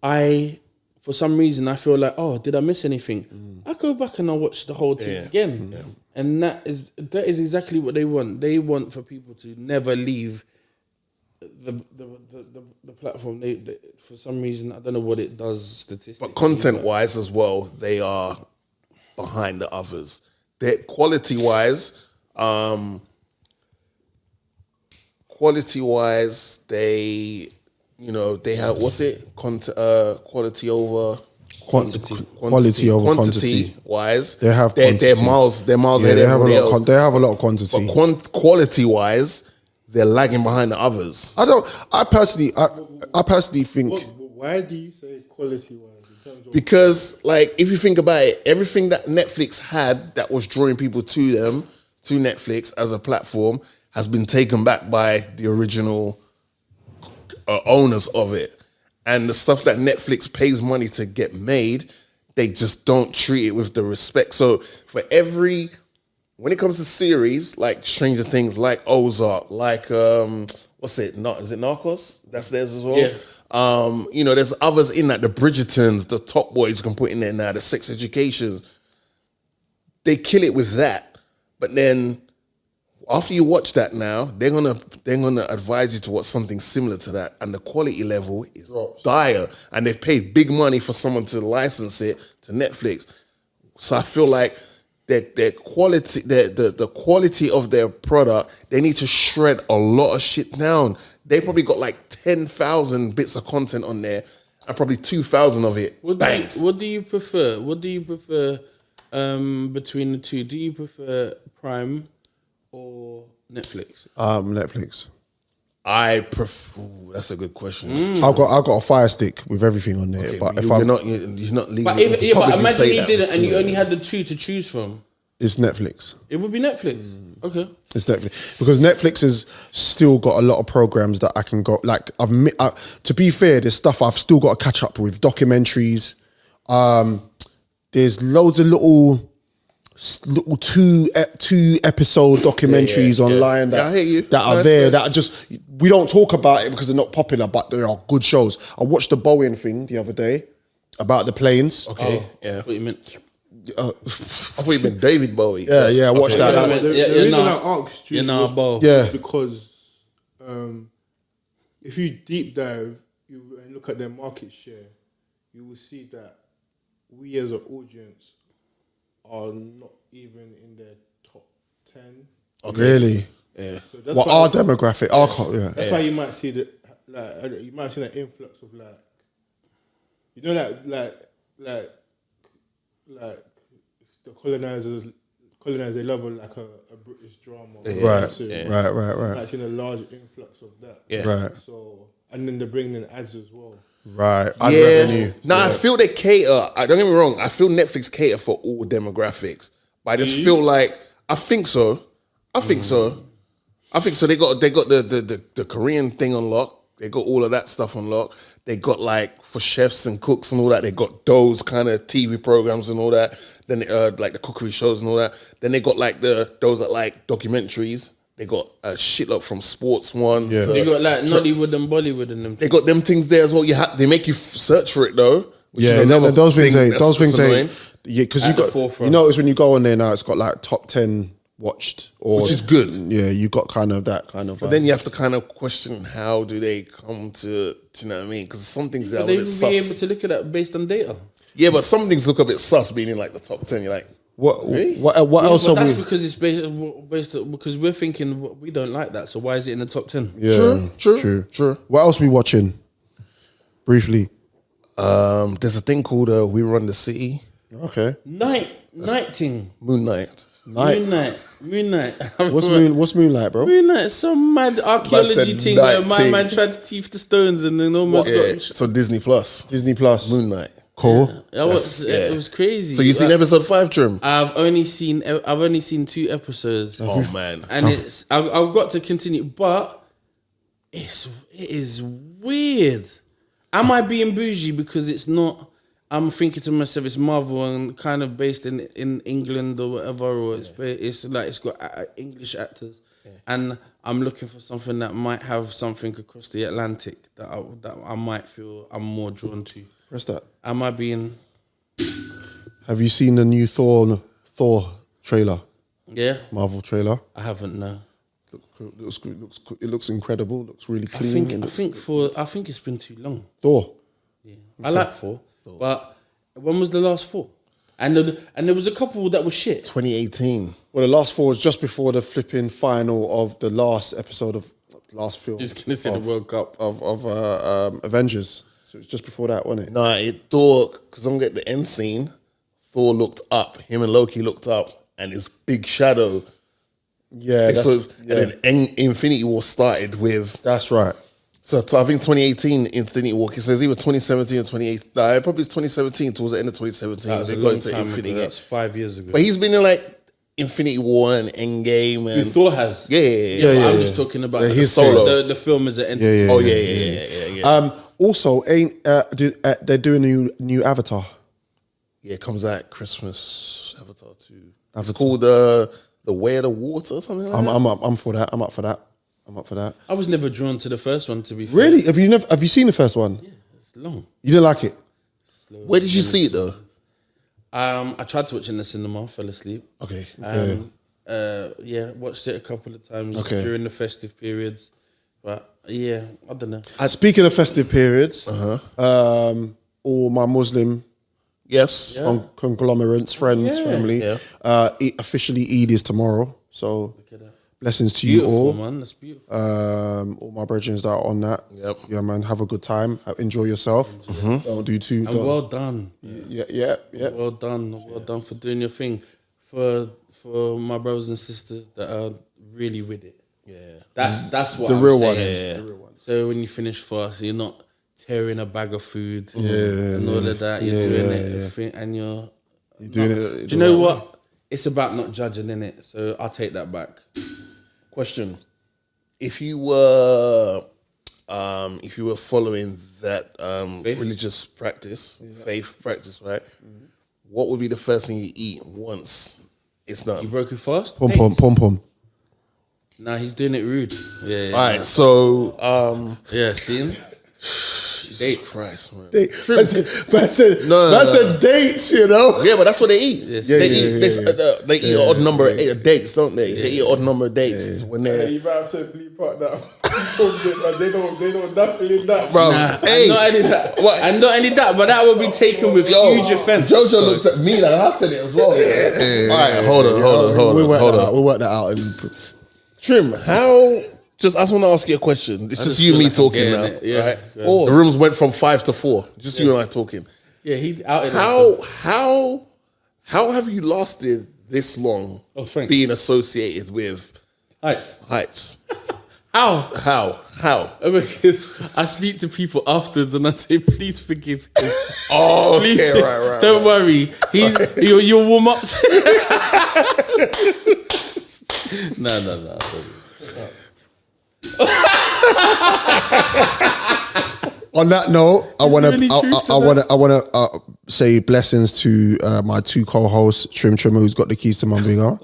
for some reason, I feel like, oh, did I miss anything? I go back and I watch the whole thing again. Yeah. And that is exactly what they want. They want for people to never leave the platform. They for some reason, I don't know what it does statistically. But content-wise as well, they are behind the others. They're quality-wise, they have quality over quantity over quantity. Wise, They have they're quantity. miles ahead. They have of everybody else. they have a lot of quantity. But quality-wise, they're lagging behind the others. I personally think. Why do you say quality-wise? Because, like, if you think about it, everything that Netflix had that was drawing people to them, to Netflix as a platform, has been taken back by the original owners of it. And the stuff that Netflix pays money to get made, they just don't treat it with the respect. So when it comes to series like Stranger Things, like Ozark, like is it Narcos? That's theirs as well. Yeah. There's others in that, the Bridgertons, the Top Boys you can put in there now, the Sex Education. They kill it with that, but then after you watch that now, they're gonna advise you to watch something similar to that, and the quality level is dire. And they've paid big money for someone to license it to Netflix. So I feel like their quality, the quality of their product, they need to shred a lot of shit down. They probably got like 10,000 bits of content on there, and probably 2,000 of it banked. What do you prefer? Between the two? Do you prefer Prime or Netflix? Netflix. I prefer. That's a good question. I've got a Fire Stick with everything on there. Okay, but if you're not legally. But imagine you did it and you only had the two to choose from. It's Netflix. It would be Netflix. Okay. It's Netflix because Netflix has still got a lot of programs that I can go. Like to be fair, there's stuff I've still got to catch up with. Documentaries. There's loads of little two episode documentaries online that are there that are just, we don't talk about it because they're not popular, but they are good shows. I watched the Boeing thing the other day about the planes. Okay, yeah. What you meant? I thought you meant David Bowie. Yeah, I watched that. The reason I asked you was because if you deep dive and look at their market share, you will see that we as an audience are not even in their top 10. Okay. Really? Yeah. So that's our demographic, That's why you might see the influx of the colonizers, they love a British drama. Right. You might see a large influx of that. Yeah. Right. So, and then they're bringing in ads as well. Right. Revenue. I feel they cater. Don't get me wrong. I feel Netflix cater for all demographics, but I just feel like I think so. They got the Korean thing on lock. They got all of that stuff on lock. They got like for chefs and cooks and all that. They got those kind of TV programs and all that. Then like the cookery shows and all that. Then they got like those that like documentaries. They got a shitload from sports ones. Yeah. They got like Nollywood and Bollywood and them. They got them things there as well. They make you search for it though. Those things ain't. Yeah, because you notice when you go on there now, it's got like top 10 watched, which is good. Yeah, you got kind of that kind of. But then you have to kind of question how do they come to you know what I mean? Because some things that they would be able to look at that based on data. Yeah, but some things look a bit sus being in like the top 10. You're like, what else? But that's because it's based because we're thinking we don't like that. So why is it in the top 10? Yeah, true. What else we watching? Briefly, there's a thing called We Run the City. Okay. Night thing. Moon Knight. What's Moonlight, bro? Moonlight, some mad archaeology thing where my man tried to teeth the stones and then almost got. So Disney Plus. Moon Knight. Cool. Yeah. It was crazy. So you seen episode 5, Trim? I've only seen 2 episodes. Oh man. And I've got to continue, but it is weird. Am I being bougie because it's not? I'm thinking to myself, it's Marvel and kind of based in England or whatever, or it's like it's got English actors, and I'm looking for something that might have something across the Atlantic that I might feel I'm more drawn to. What's that? Am I being? Have you seen the new Thor trailer? Yeah, Marvel trailer. I haven't. No. It looks incredible. Looks really clean. I think it's been too long. Thor. Yeah, I like Thor. But when was the last 4? And there was a couple that were shit. 2018. Well, the last 4 was just before the flipping final of the last episode of last film. Just gonna say the World Cup of Avengers. So it was just before that, wasn't it? Nah, Thor, because I'm getting the end scene. Thor looked up. Him and Loki looked up, and his big shadow. Yeah, and then Infinity War started with. That's right. So I think 2018 Infinity War. It says either 2017 or 2018. Probably it's 2017 towards the end of 2017. That was they a got long into time Infinity ago. War. That's 5 years ago. But he's been in like Infinity War and Endgame and Thor has. Yeah. I'm just talking about his solo. The film is an Yeah. Also, they're doing a new Avatar. Yeah, it comes out Christmas. Avatar 2. It's called The Way of the Water or something like that. I'm for that. I'm up for that. I was never drawn to the first one, to be fair. Really? Have you seen the first one? Yeah, it's long. You didn't like it? Where did you see it though? I tried to watch it in the cinema, fell asleep. Okay. Watched it a couple of times Okay. during the festive periods. But yeah, I don't know. Speaking of festive periods, all my Muslim conglomerates, friends, family, officially Eid is tomorrow. So blessings to you all. Man, that's beautiful. All my brethren that are on that. Yep. Yeah, man. Have a good time. Enjoy yourself. Don't do too. And well done. Yeah. Well done for doing your thing. For my brothers and sisters that are really with it. Yeah. That's what the I'm real saying. ones. Yeah. The real ones. So when you finish fast, you're not tearing a bag of food and all of that. You're doing it and you're doing it. Do you know what? It's about not judging, innit? So I'll take that back. Question: If you were following that religious practice, faith practice, right? What would be the first thing you eat once it's done? You broke your fast? Pom. Nah, he's doing it rude. Yeah. All right, so see him? Jesus Christ, man. That's a dates, you know. Yeah, but that's what they eat. Yes. They eat an odd number of dates, don't they? They eat an odd number of dates when they're. You might have to bleep out that. They don't definitely that, bro. Nah, Hey, not only that. What? And not only that, but that would be taken with huge offense. Jojo looked at me like I said it as well. All right, hold on. We'll work that out. Trim, how? I just want to ask you a question. It's just you and me talking now, right? Yeah. The rooms went from 5 to 4. Just you and I talking. Yeah, he outed How have you lasted this long being associated with Heights? How? Because I speak to people afterwards and I say, please forgive him. Oh, please, okay, right. Don't worry. You'll warm up. No. On that note, I want to say blessings to my two co-hosts, Trim Trimmer, who's got the keys to Mumbinger,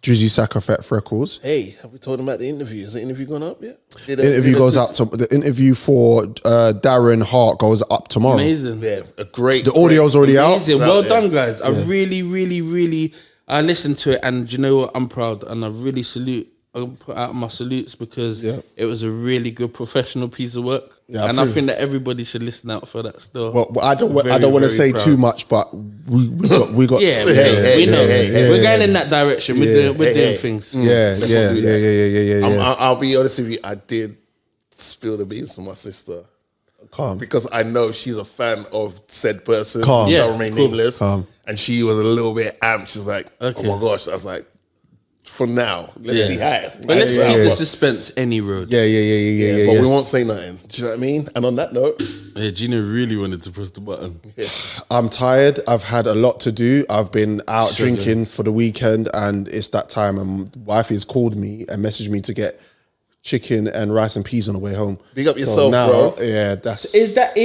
Drizzy Sacrifet Freckles. Hey, have we told them about the interview? Has the interview gone up yet? The interview for Darren Hart goes up tomorrow. Amazing. Yeah, the audio's already amazing. out. Well done, guys. I really, I listened to it, and do you know what? I'm proud, and I really I'll put out my salutes because it was a really good professional piece of work, and I think that everybody should listen out for that still. Well, I don't want to say too much, but we got. We know we're going in that direction. We're doing things. Yeah. I'll be honest with you. I did spill the beans to my sister. Calm. Because I know she's a fan of said person. Calm. Shall remain nameless. Calm. And she was a little bit amped. She's like, oh my gosh. I was like, for now, let's see how. But let's keep the suspense any road. Yeah. But we won't say nothing. Do you know what I mean? And on that note, Gina really wanted to press the button. Yeah. I'm tired. I've had a lot to do. I've been out drinking for the weekend, and it's that time. And wifey's called me and messaged me to get chicken and rice and peas on the way home. Big up yourself, bro. Yeah, that's. Is that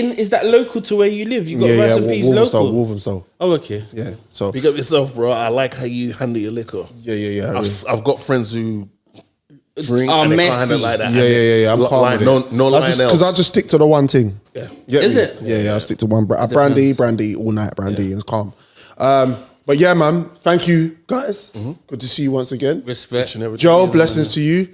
local to where you live? You got rice and peas local. Walthamstow. Oh, okay. Yeah. So big up yourself, bro. I like how you handle your liquor. Yeah. I've got friends who drink and they can't handle like that. Yeah. I'm calm with it. No line else. Because I just stick to the one thing. Yeah. Is it? Yeah. I stick to one brandy all night, and it's calm. But yeah, man. Thank you, guys. Good to see you once again. Respect. Joe, blessings to you.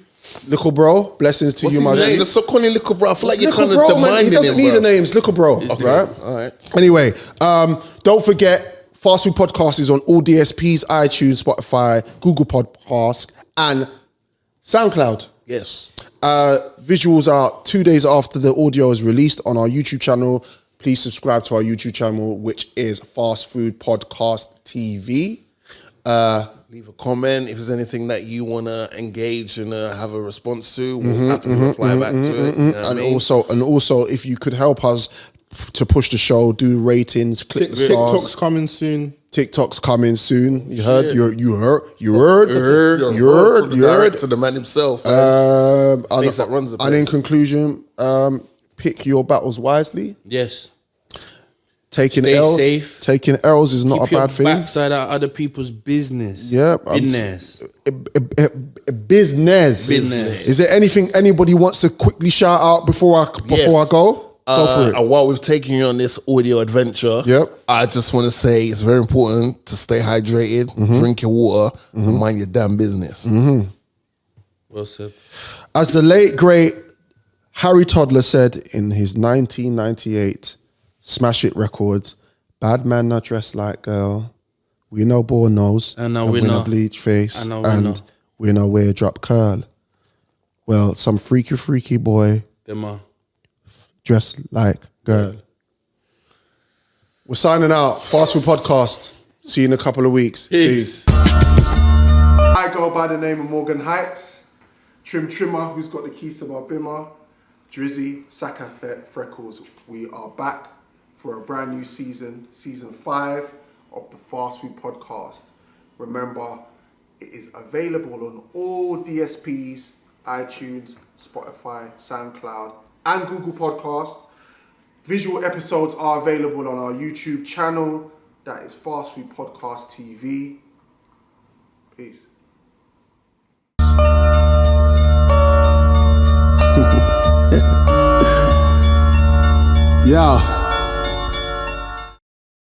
Little bro, blessings to you, my name? G. Let's stop calling Little Bro. I feel like you're kind of man. demanding He doesn't need a name. It's Little Bro, right? All right. Anyway, don't forget, Fast Food Podcast is on all DSPs, iTunes, Spotify, Google Podcast, and SoundCloud. Yes. Visuals are 2 days after the audio is released on our YouTube channel. Please subscribe to our YouTube channel, which is Fast Food Podcast TV. Leave a comment if there's anything that you want to engage and have a response to. We'll have to reply back to it. You know And also, if you could help us to push the show, do ratings, click the stars. TikTok's coming soon. TikTok's coming soon. You heard? You heard? To the man himself. That runs the place. And in conclusion, pick your battles wisely. Yes. Taking L's is not a bad thing. Backside out other people's business. Yeah. Business. Is there anything anybody wants to quickly shout out before I go? Go for it. And while we've taken you on this audio adventure, I just want to say it's very important to stay hydrated, drink your water, and mind your damn business. Well said. As the late, great Harry Toddler said in his 1998 Smash It records, bad man not dressed like girl. We know born nose. And we know bleach face. And we know where drop curl. Well, some freaky boy. Dressed like girl. We're signing out. Fast Food Podcast. See you in a couple of weeks. Peace. I go by the name of Morgan Heights. Trimmer, who's got the keys to my bimmer. Drizzy, Saka Freckles. We are back for a brand new season 5 of the Fast Food Podcast. Remember, it is available on all DSPs, iTunes, Spotify, Soundcloud, and Google Podcasts. Visual episodes are available on our YouTube channel. That is Fast Food Podcast TV. Peace. Yeah.